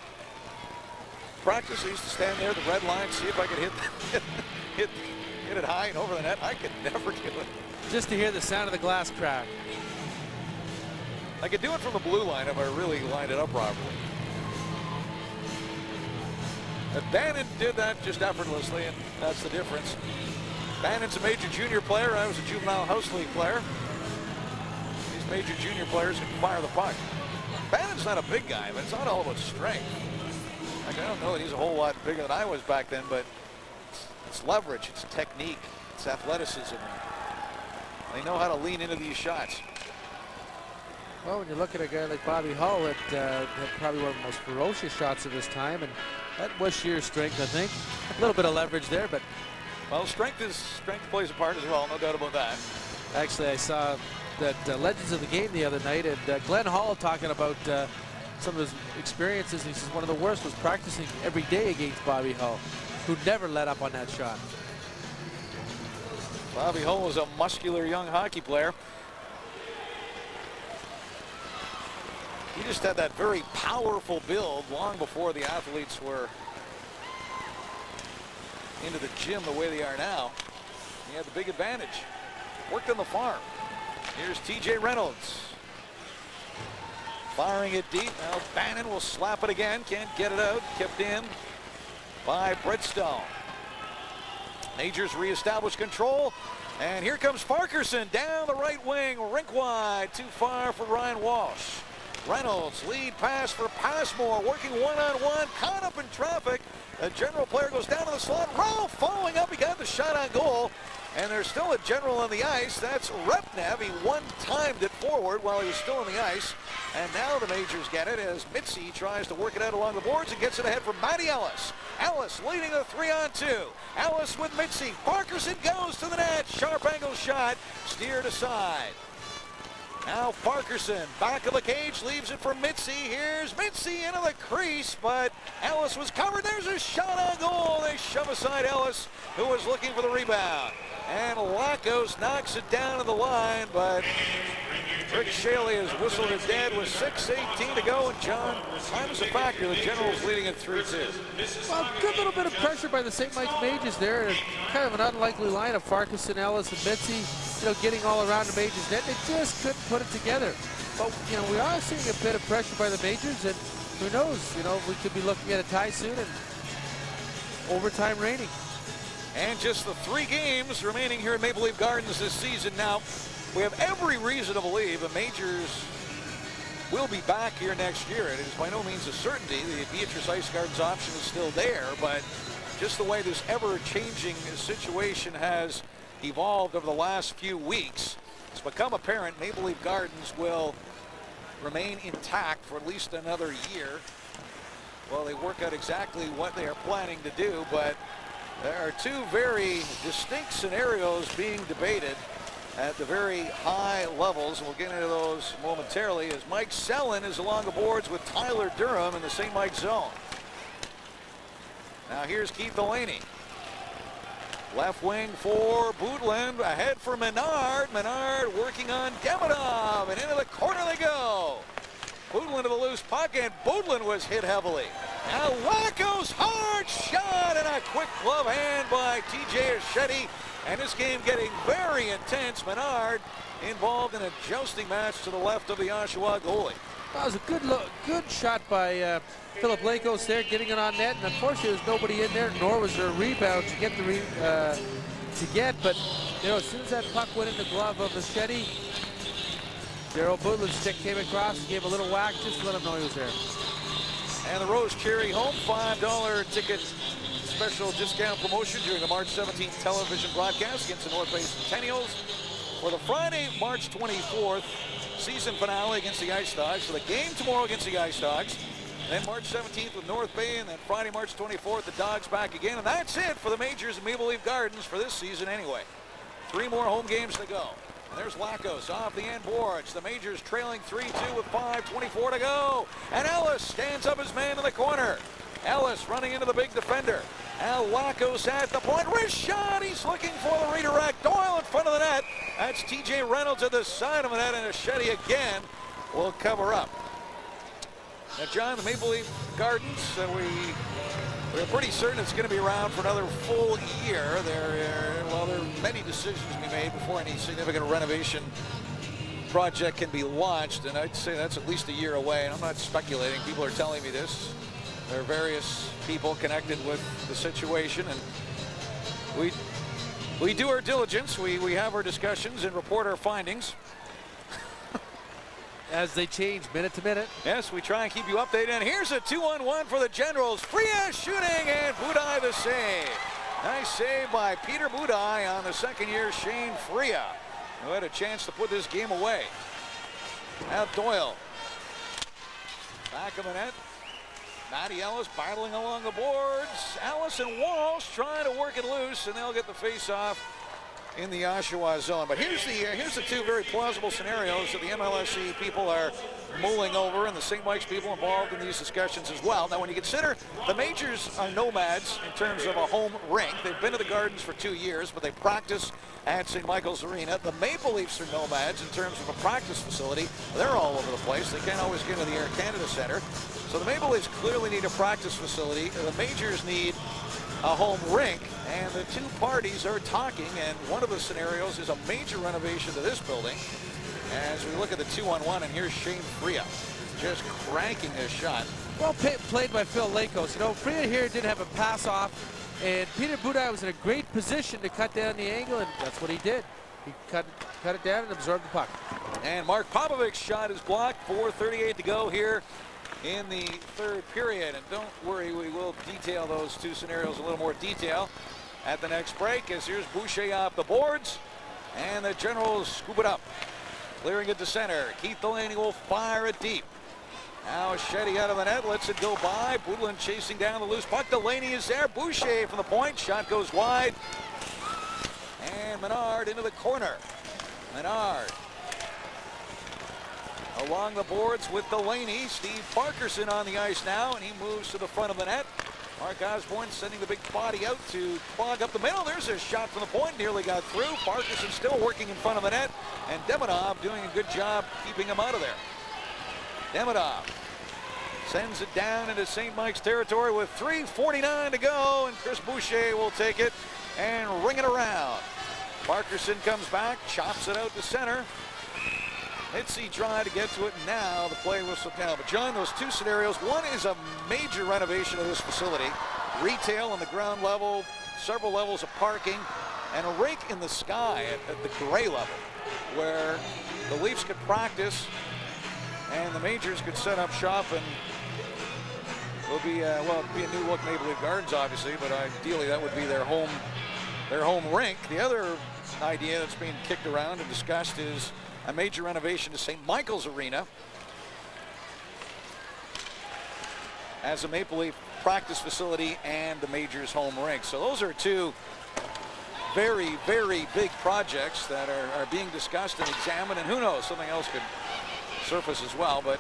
Practice, I used to stand there at the red line, see if I could hit it high and over the net. I could never do it. Just to hear the sound of the glass crack. I could do it from the blue line if I really lined it up properly. Bannon did that just effortlessly, and that's the difference. Bannon's a major junior player. I was a juvenile house league player. These major junior players can fire the puck. Bannon's not a big guy, but it's not all about strength. Like, I don't know that he's a whole lot bigger than I was back then, but it's leverage, it's technique, it's athleticism. They know how to lean into these shots. Well, when you look at a guy like Bobby Hull, that had probably one of the most ferocious shots of his time, and that was sheer strength, I think. A little bit of leverage there, but... Well, strength plays a part as well, no doubt about that. Actually, I saw that Legends of the Game the other night, and Glenn Hall talking about some of his experiences. He says one of the worst was practicing every day against Bobby Hull, who never let up on that shot. Bobby Hull was a muscular young hockey player. He just had that very powerful build long before the athletes were into the gym the way they are now. He had the big advantage. Worked on the farm. Here's T.J. Reynolds. Firing it deep. Now Bannon will slap it again. Can't get it out. Kept in by Bridgestone. Majors reestablish control. And here comes Parkerson down the right wing. Rink wide. Too far for Ryan Walsh. Reynolds, lead pass for Passmore, working one-on-one, caught up in traffic. A General player goes down to the slot. Ralph following up, he got the shot on goal. And there's still a General on the ice. That's Repnev. He one-timed it forward while he was still on the ice. And now the Majors get it as Mitzi tries to work it out along the boards and gets it ahead from Maddy Ellis. Ellis leading a 3-on-2. Ellis with Mitzi. Parkerson goes to the net. Sharp angle shot, steered aside. Now Parkerson, back of the cage, leaves it for Mitzi. Here's Mitzi into the crease, but Ellis was covered. There's a shot on goal. They shove aside Ellis, who was looking for the rebound. And Lacos knocks it down to the line, but Rick Shaley has whistled it dead with 6:18 to go. And John, time is a factor. The Generals leading it 3-2. Well, good little bit of pressure by the St. Mike's Majors there. Kind of an unlikely line of Parkinson, Ellis, and Mitzi, getting all around the Majors net. They just couldn't put it together. But, we are seeing a bit of pressure by the Majors, and who knows, we could be looking at a tie soon and overtime reigning. And just the 3 games remaining here at Maple Leaf Gardens this season. Now, we have every reason to believe the Majors will be back here next year. It is by no means a certainty. The Beatrice Ice Gardens option is still there, but just the way this ever-changing situation has evolved over the last few weeks, it's become apparent Maple Leaf Gardens will remain intact for at least another year. Well, they work out exactly what they are planning to do, but there are 2 very distinct scenarios being debated at the very high levels, and we'll get into those momentarily as Mike Sellon is along the boards with Tyler Durham in the St. Mike zone. Now here's Keith Delaney. Left wing for Budlin, ahead for Menard. Menard working on Davidoff, and into the corner they go. Boodlin into the loose puck, and Boodlin was hit heavily. Now Wacko's hard shot and a quick glove hand by TJ Oshedi. And this game getting very intense. Menard involved in a jousting match to the left of the Oshawa goalie. That was a good shot by Philip Lakos there, getting it on net, and unfortunately there was nobody in there, nor was there a rebound to get but you know, as soon as that puck went in the glove of Oshedi, Darrel Putin's stick came across, gave a little whack just to let him know he was there. And the Rose Cherry Home $5 ticket special discount promotion during the March 17th television broadcast against the North Bay Centennials for the Friday, March 24th season finale against the Ice Dogs. So the game tomorrow against the Ice Dogs, then March 17th with North Bay, and then Friday, March 24th, the Dogs back again. And that's it for the Majors and Maple Leaf Gardens for this season anyway. 3 more home games to go. And there's Lakos off the end boards. The Majors trailing 3-2 with 5:24 to go. And Ellis stands up his man in the corner. Ellis running into the big defender. Now Lakos at the point. Wrist shot. He's looking for the redirect. Doyle in front of the net. That's TJ Reynolds at the side of the net, and Oshedi again will cover up. Now, John, the Maple Leaf Gardens, we're pretty certain it's going to be around for another full year. There are many decisions to be made before any significant renovation project can be launched, and I'd say that's at least a year away, and I'm not speculating. People are telling me this. There are various people connected with the situation, and we do our diligence. We have our discussions and report our findings. As they change minute to minute. Yes, we try and keep you updated. And here's a 2-on-1 for the Generals. Freya shooting, and Budai the save. Nice save by Peter Budai on the second-year Shane Freya, who had a chance to put this game away. Now Doyle. Back of the net. Maddy Ellis battling along the boards. Ellis and Walsh trying to work it loose, and they'll get the face-off in the Oshawa zone. But here's the 2 very plausible scenarios that the MLSE people are mulling over, and the St. Mike's people involved in these discussions as well. Now, when you consider the Majors are nomads in terms of a home rink, they've been to the Gardens for 2 years, but they practice at St. Michael's Arena. The Maple Leafs are nomads in terms of a practice facility. They're all over the place. They can't always get to the Air Canada Center. So the Maple Leafs clearly need a practice facility. The Majors need a home rink, and the 2 parties are talking, and one of the scenarios is a major renovation to this building. As we look at the 2-on-1, and here's Shane Freya just cranking this shot. Well played by Phil Lakos. You know, Freya here didn't have a pass off, and Peter Budai was in a great position to cut down the angle, and that's what he did. He cut it down and absorbed the puck. And Mark Popovic's shot is blocked. 4:38 to go here in the 3rd period. And don't worry, we will detail those 2 scenarios in a little more detail at the next break, as here's Boucher off the boards, and the Generals scoop it up. Clearing it to center. Keith Delaney will fire it deep. Now Oshedi out of the net, lets it go by. Boodlin chasing down the loose puck. Delaney is there. Boucher from the point. Shot goes wide. And Menard into the corner. Menard along the boards with Delaney. Steve Parkerson on the ice now, and he moves to the front of the net. Mark Osborne sending the big body out to clog up the middle. There's a shot from the point, nearly got through. Parkerson still working in front of the net, and Demidov doing a good job keeping him out of there. Demidov sends it down into St. Mike's territory with 3:49 to go, and Chris Boucher will take it and ring it around. Parkerson comes back, chops it out to center. Mitzi trying to get to it, and now the play whistle down. But John, those 2 scenarios, one is a major renovation of this facility. Retail on the ground level, several levels of parking, and a rink in the sky at the gray level, where the Leafs could practice and the Majors could set up shop, and it'll be it'll be a new look Maple Leaf Gardens, obviously, but ideally that would be their home rink. The other idea that's being kicked around and discussed is a major renovation to St. Michael's Arena as a Maple Leaf practice facility and the Majors home rink. So those are 2 very, very big projects that are being discussed and examined, and who knows, something else could surface as well, but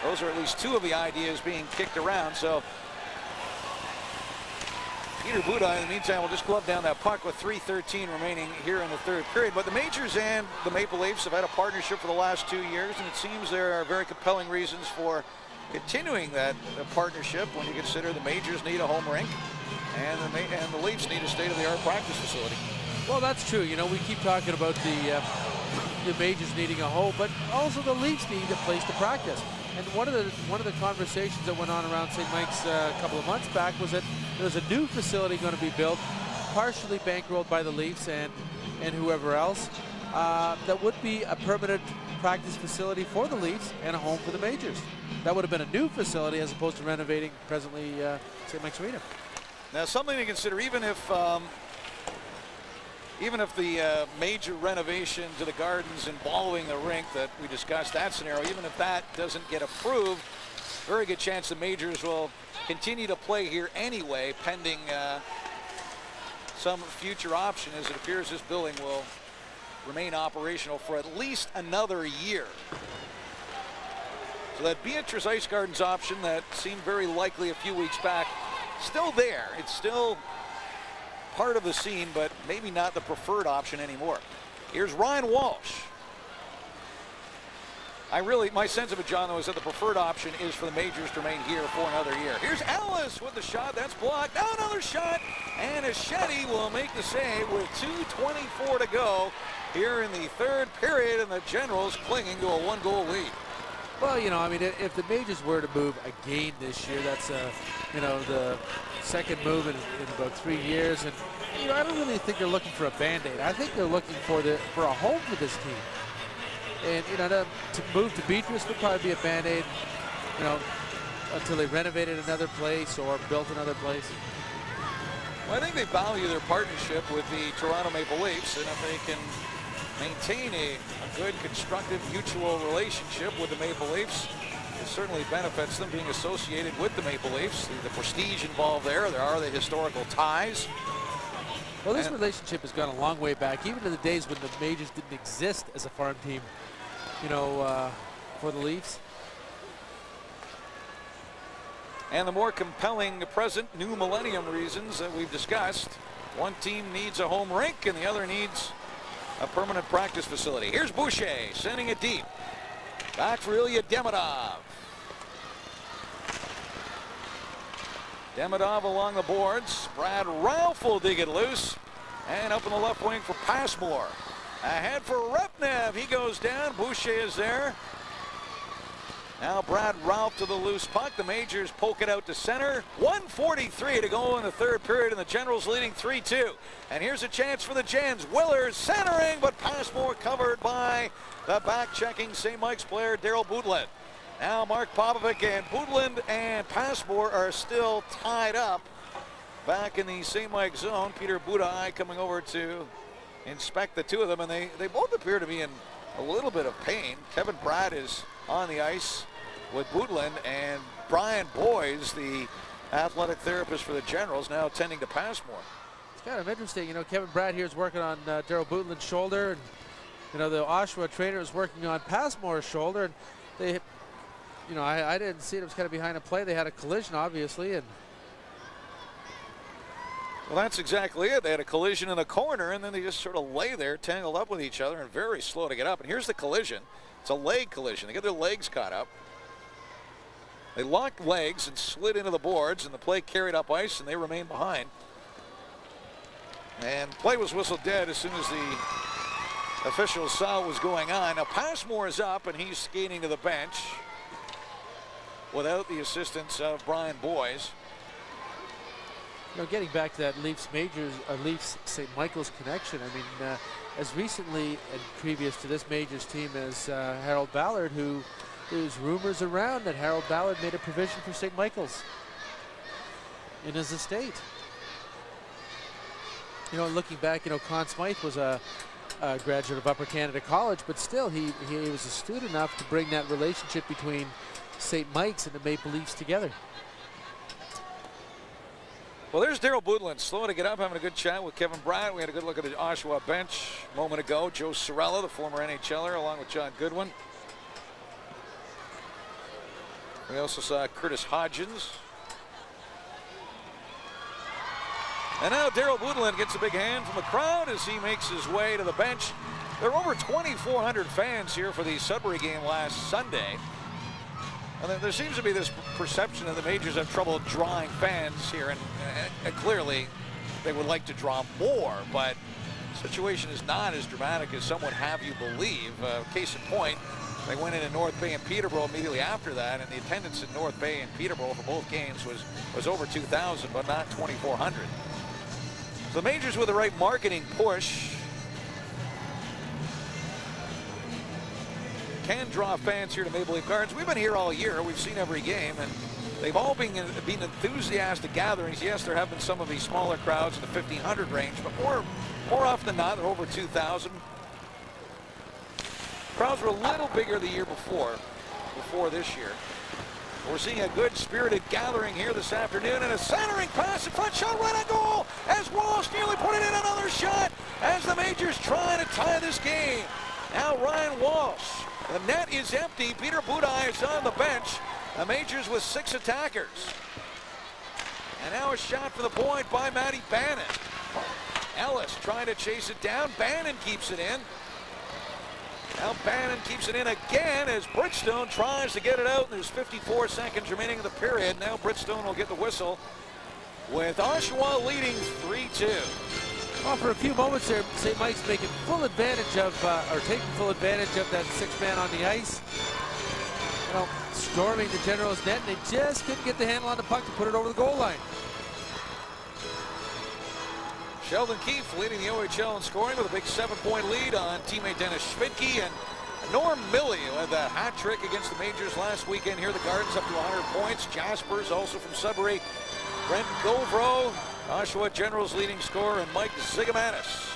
those are at least 2 of the ideas being kicked around. So Peter Budaj, in the meantime, will just glove down that puck with 3:13 remaining here in the third period. But the Majors and the Maple Leafs have had a partnership for the last 2 years, and it seems there are very compelling reasons for continuing that partnership when you consider the Majors need a home rink and the Leafs need a state-of-the-art practice facility. Well, that's true. You know, we keep talking about the Majors needing a home, but also the Leafs need a place to practice. And one of the conversations that went on around St. Mike's a couple of months back was that there's a new facility going to be built, partially bankrolled by the Leafs and whoever else, that would be a permanent practice facility for the Leafs and a home for the Majors. That would have been a new facility as opposed to renovating presently St. Mike's Arena. Now, something to consider, even if the major renovation to the Gardens involving the rink that we discussed, that scenario, even if that doesn't get approved, very good chance the Majors will continue to play here anyway, pending some future option, as it appears this building will remain operational for at least another year. So that Beatrice Ice Gardens option that seemed very likely a few weeks back, still there. It's still part of the scene, but maybe not the preferred option anymore. Here's Ryan Walsh. My sense of it, John, though, is that the preferred option is for the Majors to remain here for another year. Here's Ellis with the shot. That's blocked. Now another shot. And Aschetti will make the save with 2:24 to go here in the third period, and the Generals clinging to a one-goal lead. Well, you know, I mean, if the Majors were to move again this year, that's, you know, the second move in about 3 years. And, you know, I don't really think they're looking for a Band-Aid. I think they're looking for a home for this team. And, you know, to move to Beatrice would probably be a Band-Aid, you know, until they renovated another place or built another place. Well, I think they value their partnership with the Toronto Maple Leafs, and if they can maintain a good, constructive, mutual relationship with the Maple Leafs, it certainly benefits them being associated with the Maple Leafs. The prestige involved there. There are the historical ties. Well, this relationship has gone a long way back, even to the days when the Majors didn't exist as a farm team, you know, for the Leafs. And the more compelling present new millennium reasons that we've discussed. One team needs a home rink and the other needs a permanent practice facility. Here's Boucher sending it deep. Back for Ilya Demidov. Demidov along the boards. Brad Ralph will dig it loose. And up in the left wing for Passmore. Ahead for Repnev. He goes down. Boucher is there. Now Brad Ralph to the loose puck. The Majors poke it out to center. 1:43 to go in the third period, and the Generals leading 3-2. And here's a chance for the Gens. Willers centering, but Passmore covered by the back-checking St. Mike's player Darrel Putin. Now Mark Popovic and Putin and Passmore are still tied up back in the St. Mike zone. Peter Budaj coming over to inspect the two of them, and they both appear to be in a little bit of pain. Kevin Pratt is on the ice with Putin, and Brian Boyes, the athletic therapist for the Generals, now tending to Passmore. It's kind of interesting, you know, Kevin Pratt here is working on Darrel Putin's shoulder, and, you know, the Oshawa trainer is working on Passmore's shoulder, and they, you know, I didn't see it. It was kind of behind a play. They had a collision, obviously, and well, that's exactly it. They had a collision in the corner, and then they just sort of lay there, tangled up with each other, and very slow to get up. And here's the collision. It's a leg collision. They get their legs caught up. They locked legs and slid into the boards, and the play carried up ice, and they remained behind. And play was whistled dead as soon as the officials saw what was going on. Now Passmore is up, and he's skating to the bench without the assistance of Brian Boyes. You know, getting back to that Leafs St. Michael's connection, I mean, as recently and previous to this Majors team as Harold Ballard, who there's rumors around that Harold Ballard made a provision for St. Michael's in his estate. You know, looking back, you know, Conn Smythe was a graduate of Upper Canada College, but still he was astute enough to bring that relationship between St. Mike's and the Maple Leafs together. Well, there's Darrel Putin, slow to get up, having a good chat with Kevin Bryant. We had a good look at the Oshawa bench a moment ago. Joe Cirella, the former NHLer, along with John Goodwin. We also saw Curtis Hodgins. And now Darrel Putin gets a big hand from the crowd as he makes his way to the bench. There were over 2,400 fans here for the Sudbury game last Sunday. And there seems to be this perception that the Majors have trouble drawing fans here, and clearly they would like to draw more, but the situation is not as dramatic as some would have you believe. Case in point, they went into North Bay and Peterborough immediately after that, and the attendance in North Bay and Peterborough for both games was over 2,000, but not 2,400. So the Majors with the right marketing push can draw fans here to Maple Leaf Gardens. We've been here all year. We've seen every game, and they've all been enthusiastic gatherings. Yes, there have been some of these smaller crowds in the 1,500 range, but more often than not, they're over 2,000. Crowds were a little bigger the year before this year. We're seeing a good spirited gathering here this afternoon, and a centering pass, a front shot right on goal as Walsh nearly put it in. Another shot as the Majors trying to tie this game. Now Ryan Walsh. The net is empty. Peter Budaj is on the bench. The Majors with 6 attackers. And now a shot for the point by Maddy Bannon. Ellis trying to chase it down. Bannon keeps it in. Now Bannon keeps it in again as Bridgestone tries to get it out. And there's 54 seconds remaining in the period. Now Bridgestone will get the whistle with Oshawa leading 3-2. Well, for a few moments there, St. Mike's making full advantage of, or taking full advantage of that 6-man on the ice. You know, storming the Generals' net, and they just couldn't get the handle on the puck to put it over the goal line. Sheldon Keefe leading the OHL in scoring with a big 7-point lead on teammate Dennis Schmidtke, and Norm Milley with a hat trick against the Majors last weekend here. The Gardens up to 100 points. Jaspers also from Sudbury. Brent Govro, Oshawa Generals leading scorer, and Mike Zigomanis.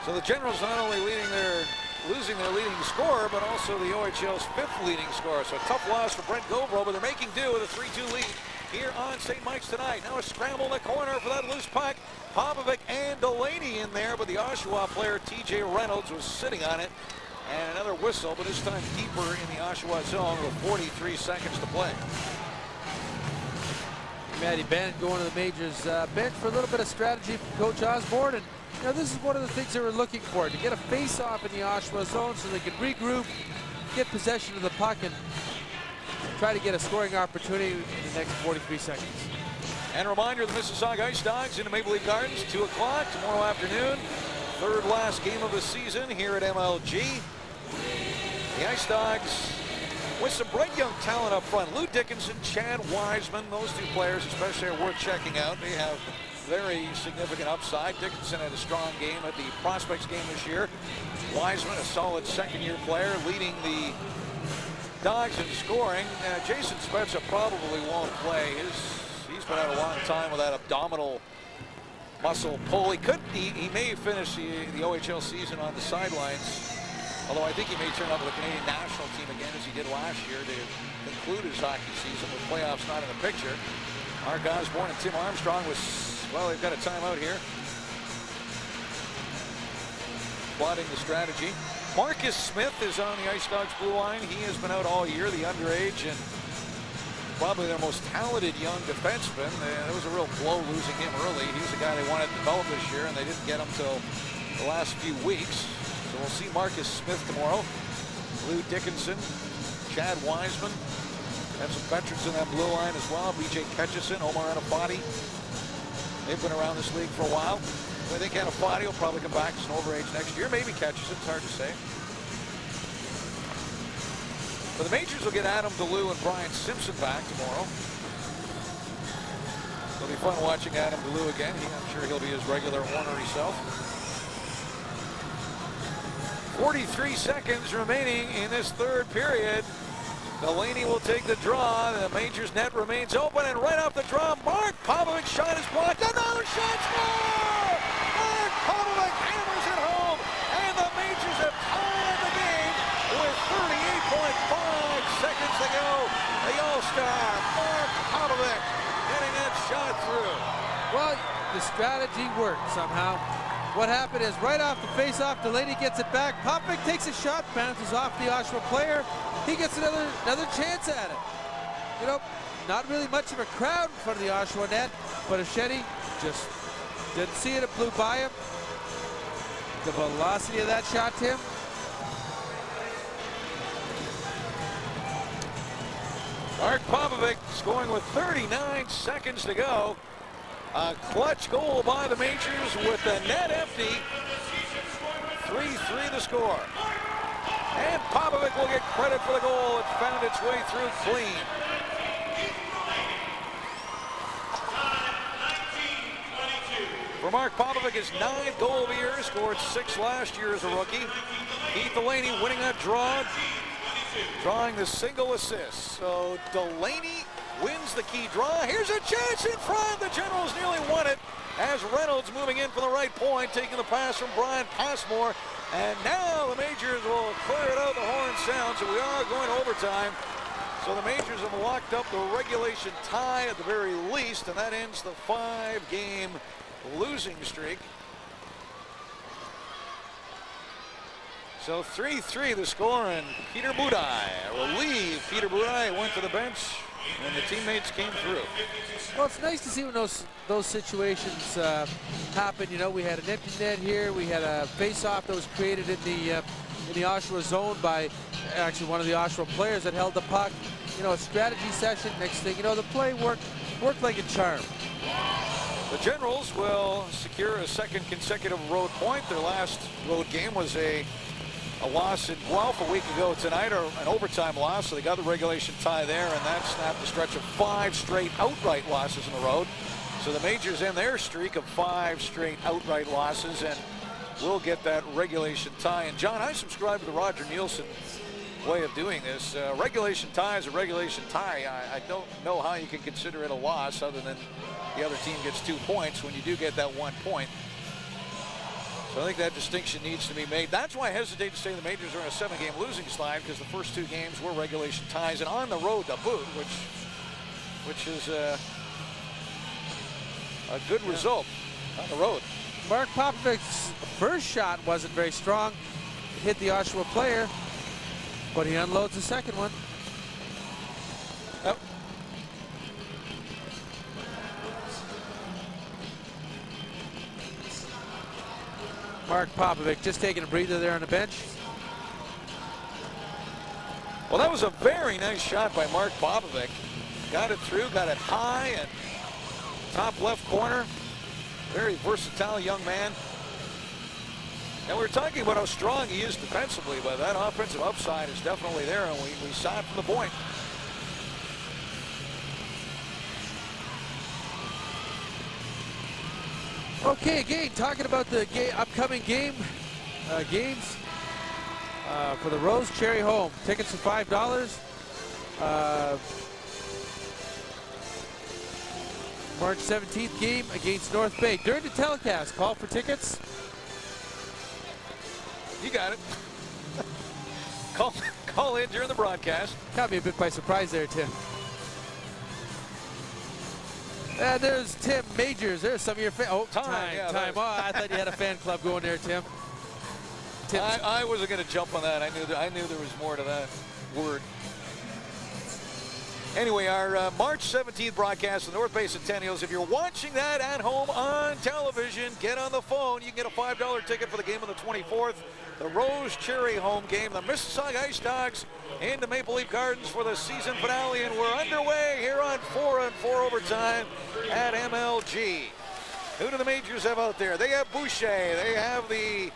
So the Generals not only losing their leading scorer, but also the OHL's 5th leading scorer. So a tough loss for Brent Govro, but they're making do with a 3-2 lead here on St. Mike's tonight. Now a scramble in the corner for that loose puck. Popovic and Delaney in there, but the Oshawa player TJ Reynolds was sitting on it. And another whistle, but this time deeper in the Oshawa zone with 43 seconds to play. Maddy Bannon going to the Majors bench for a little bit of strategy from Coach Osborne. And you know, this is one of the things they were looking for, to get a face-off in the Oshawa zone so they could regroup, get possession of the puck, and try to get a scoring opportunity in the next 43 seconds. And a reminder, the Mississauga Ice Dogs into Maple Leaf Gardens, 2 o'clock tomorrow afternoon. 3rd last game of the season here at MLG. The Ice Dogs with some bright young talent up front. Lou Dickinson, Chad Wiseman, those 2 players especially are worth checking out. They have very significant upside. Dickinson had a strong game at the Prospects game this year. Wiseman, a solid 2nd-year player, leading the Dogs in scoring. Jason Spezza probably won't play. He's been out a long time with that abdominal muscle pull. He may finish the OHL season on the sidelines, although I think he may turn up with the Canadian national team again as he did last year to conclude his hockey season with playoffs not in the picture. Mark Osborne and Tim Armstrong well, they've got a timeout here. Plotting the strategy. Marcus Smith is on the Ice Dogs blue line. He has been out all year, the underage, and probably their most talented young defenseman. It was a real blow losing him early. He was the guy they wanted to develop this year, and they didn't get him till the last few weeks. So we'll see Marcus Smith tomorrow. Lou Dickinson, Chad Wiseman, and some veterans in that blue line as well. BJ Ketchison, Omar Anafati. They've been around this league for a while. I think Anafati will probably come back as an overage next year. Maybe Ketchison, it's hard to say. But the Majors will get Adam DeLue and Brian Simpson back tomorrow. It'll be fun watching Adam DeLue again. I'm sure he'll be his regular ornery self. 43 seconds remaining in this 3rd period. Delaney will take the draw. The Majors net remains open, and right off the draw, Mark Popovic shot is blocked. Another shot, score! Mark Popovic hammers it home, and the Majors have tied the game with 38.5 seconds to go. The All-Star, Mark Popovic, getting that shot through. Well, the strategy worked somehow. what happened is right off the face-off, Delaney gets it back. Popovic takes a shot, bounces off the Oshawa player. He gets another chance at it. You know, not really much of a crowd in front of the Oshawa net, but Ashetti just didn't see it. It blew by him. The velocity of that shot, Tim. Mark Popovic scoring with 39 seconds to go. A clutch goal by the Majors with the net empty. 3-3 the score. And Popovic will get credit for the goal. It found its way through clean. For Mark Popovic, his 9th goal of the year, scored 6 last year as a rookie. Keith Delaney winning that draw, drawing the single assist. So Delaney wins the key draw. Here's a chance in front. The Generals nearly won it as Reynolds moving in from the right point, taking the pass from Brian Passmore. And now the Majors will clear it out. The horn sounds, so we are going to overtime. So the Majors have locked up the regulation tie at the very least, and that ends the 5-game losing streak. So 3-3 the score, and Peter Budaj, relieved Peter Budaj, went to the bench, and the teammates came through. Well, it's nice to see when those situations happen. You know, we had an empty net here. We had a face-off that was created in the Oshawa zone by actually one of the Oshawa players that held the puck. You know, a strategy session. Next thing you know, the play worked like a charm. The Generals will secure a 2nd consecutive road point. Their last road game was a loss in Guelph a week ago tonight, or an overtime loss, so they got the regulation tie there, and that snapped a stretch of 5 straight outright losses in the road. So the Majors end their streak of 5 straight outright losses, and will get that regulation tie. And John, I subscribe to the Roger Nielsen way of doing this. Regulation tie is a regulation tie. I don't know how you can consider it a loss other than the other team gets 2 points when you do get that 1 point. So I think that distinction needs to be made. That's why I hesitate to say the Majors are in a 7-game losing slide, because the first 2 games were regulation ties and on the road to boot, which is a good result on the road. Mark Popovic's first shot wasn't very strong. Hit the Oshawa player, but he unloads the second one. Yep. Mark Popovic just taking a breather there on the bench. Well, that was a very nice shot by Mark Popovic. Got it through, got it high and top left corner. Very versatile young man. And we're talking about how strong he is defensively, but that offensive upside is definitely there, and we saw it from the point. Okay, again, talking about the upcoming games for the Rose Cherry Home. Tickets are $5. March 17th game against North Bay. During the telecast, call for tickets. You got it. Call in during the broadcast. Caught me a bit by surprise there, Tim. And there's Tim Majors. There's some of your time. Yeah, time. Oh, I thought you had a fan club going there, Tim. I wasn't going to jump on that. I knew there was more to that word. Anyway, our March 17th broadcast of the North Bay Centennials. If you're watching that at home on television, get on the phone. You can get a $5 ticket for the game on the 24th. The Rose Cherry home game. The Mississauga Ice Dogs into Maple Leaf Gardens for the season finale. And we're underway here on 4-on-4 overtime at MLG. Who do the Majors have out there? They have Boucher. They have the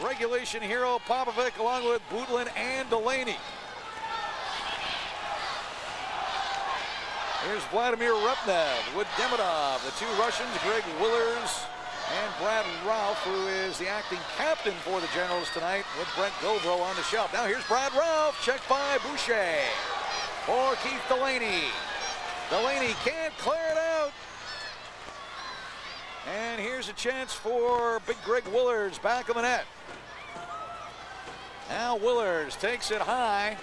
regulation hero Popovic, along with Budlin and Delaney. Here's Vladimir Repnev with Demidov, the 2 Russians, Greg Willers and Brad Ralph, who is the acting captain for the Generals tonight, with Brent Govro on the shelf. Now here's Brad Ralph, checked by Boucher for Keith Delaney. Delaney can't clear it out. And here's a chance for big Greg Willers back of the net. Now Willers takes it high.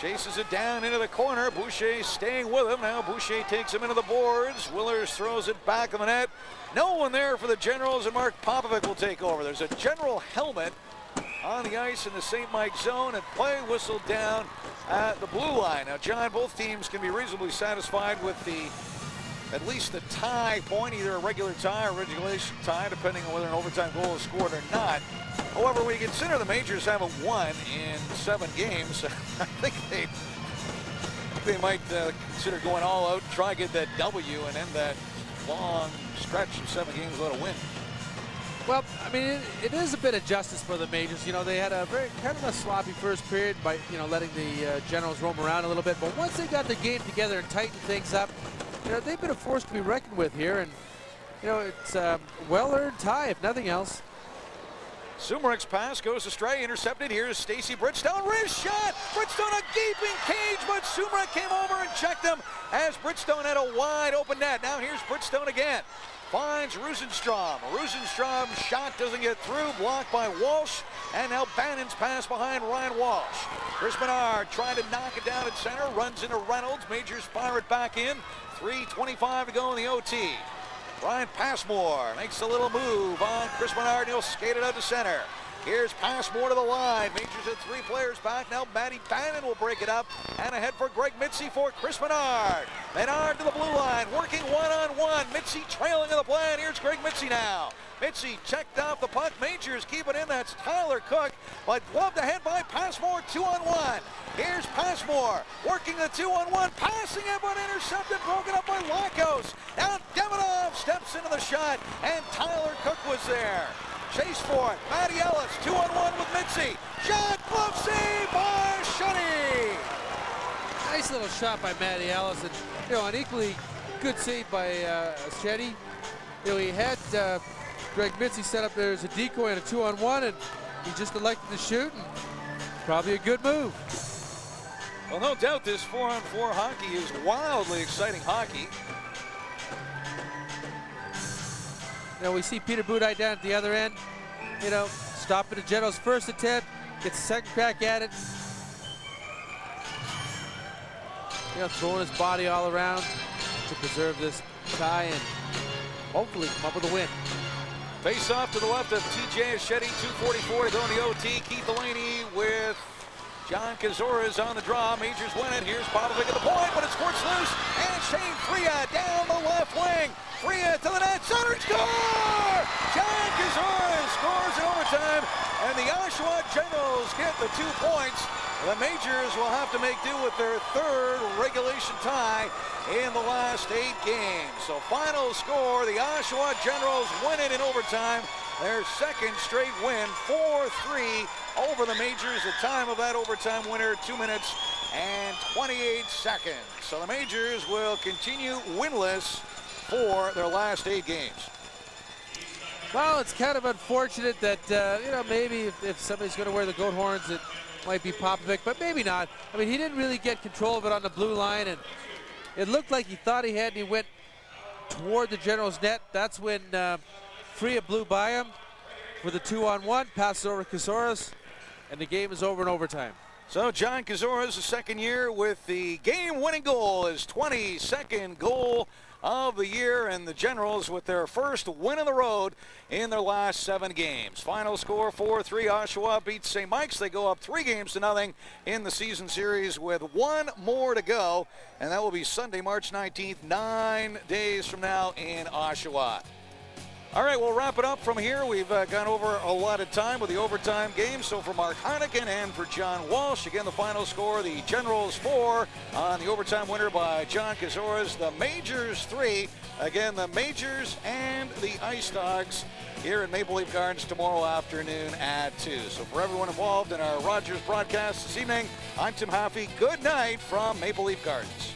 Chases it down into the corner. Boucher staying with him. Now Boucher takes him into the boards. Willers throws it back of the net. No one there for the Generals, and Mark Popovic will take over. There's a General helmet on the ice in the St. Mike zone, and play whistled down at the blue line. Now, John, both teams can be reasonably satisfied with at least the tie point, either a regular tie or regulation tie, depending on whether an overtime goal is scored or not. However, when you consider the Majors haven't won in 7 games, I think they might consider going all out, try to get that W and end that long stretch of 7 games without a win. Well, I mean, it is a bit of justice for the Majors. You know, they had a very kind of a sloppy first period by, you know, letting the Generals roam around a little bit. But once they got the game together and tightened things up, you know, they've been a force to be reckoned with here. And, you know, it's a well-earned tie, if nothing else. Sumeric's pass goes astray, intercepted. Here's Stacey Bridgestone, wrist shot. Bridgestone a gaping cage, but Sumeric came over and checked him as Bridgestone had a wide open net. Now here's Bridgestone again. Finds Rosenstrom. Rosenstrom's shot doesn't get through, blocked by Walsh, and now Bannon's pass behind Ryan Walsh. Chris Menard trying to knock it down at center, runs into Reynolds. Majors fire it back in. 3:25 to go in the OT. Ryan Passmore makes a little move on Chris Menard, and he'll skate it out to center. Here's Passmore to the line. Majors at 3 players back. Now Matty Bannon will break it up. And ahead for Greg Mitzi for Chris Menard. Menard to the blue line, working one-on-one. Mitzi trailing in the play, and here's Greg Mitzi now. Mitzi checked off the puck. Majors keep it in. That's Tyler Cook, but gloved ahead by Passmore, 2-on-1. Here's Passmore working the 2-on-1, passing it, but intercepted, broken up by Lakos. Now Demonov steps into the shot, and Tyler Cook was there. Chase for it. Maddy Ellis, 2-on-1 with Mitzi. Shot, glove save by Shutty. Nice little shot by Maddy Ellis, and, you know, an equally good save by Shetty. You know, he had Greg Mitzi set up there as a decoy and a 2-on-1, and he just elected to shoot, and probably a good move. Well, no doubt this 4-on-4 hockey is wildly exciting hockey. You know, we see Peter Budaj down at the other end, you know, stopping the Generals' first attempt, gets a second crack at it. You know, throwing his body all around to preserve this tie and hopefully come up with a win. Face off to the left of TJ Aschetti, 2:44 to go in the OT. Keith Delaney with John Kazores on the draw. Majors win it. Here's Popovic at the point, but it squirts loose. And Shane Freya down the left wing. Freya to the net, center, score! John Kazores scores in overtime, and the Oshawa Generals get the 2 points. The Majors will have to make do with their 3rd regulation tie in the last 8 games. So final score, the Oshawa Generals win it in overtime. Their 2nd straight win, 4-3 over the Majors. The time of that overtime winner, 2 minutes and 28 seconds. So the Majors will continue winless for their last 8 games. Well, it's kind of unfortunate that, you know, maybe if somebody's going to wear the goat horns, it might be Popovic, but maybe not. I mean, he didn't really get control of it on the blue line, and it looked like he thought he had, and he went toward the Generals' net. That's when Freya blew by him for the 2-on-1, passes over Kazores, and the game is over in overtime. So John Kazores, the 2nd year with the game-winning goal, his 22nd goal of the year, and the Generals with their 1st win on the road in their last 7 games. Final score 4-3. Oshawa beats St. Mike's. They go up 3-0 in the season series with 1 more to go, and that will be Sunday, March 19th, 9 days from now in Oshawa. All right, we'll wrap it up from here. We've gone over a lot of time with the overtime game. So for Mark Heinecken and for John Walsh, again, the final score, the Generals 4 on the overtime winner by John Kazores. The Majors 3. Again, the Majors and the Ice Dogs here in Maple Leaf Gardens tomorrow afternoon at 2. So for everyone involved in our Rogers broadcast this evening, I'm Tim Haffey. Good night from Maple Leaf Gardens.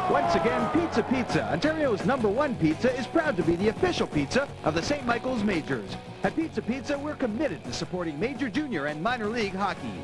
Once again, Pizza Pizza, Ontario's #1 pizza, is proud to be the official pizza of the St. Michael's Majors. At Pizza Pizza, we're committed to supporting Major, Junior, and Minor League hockey.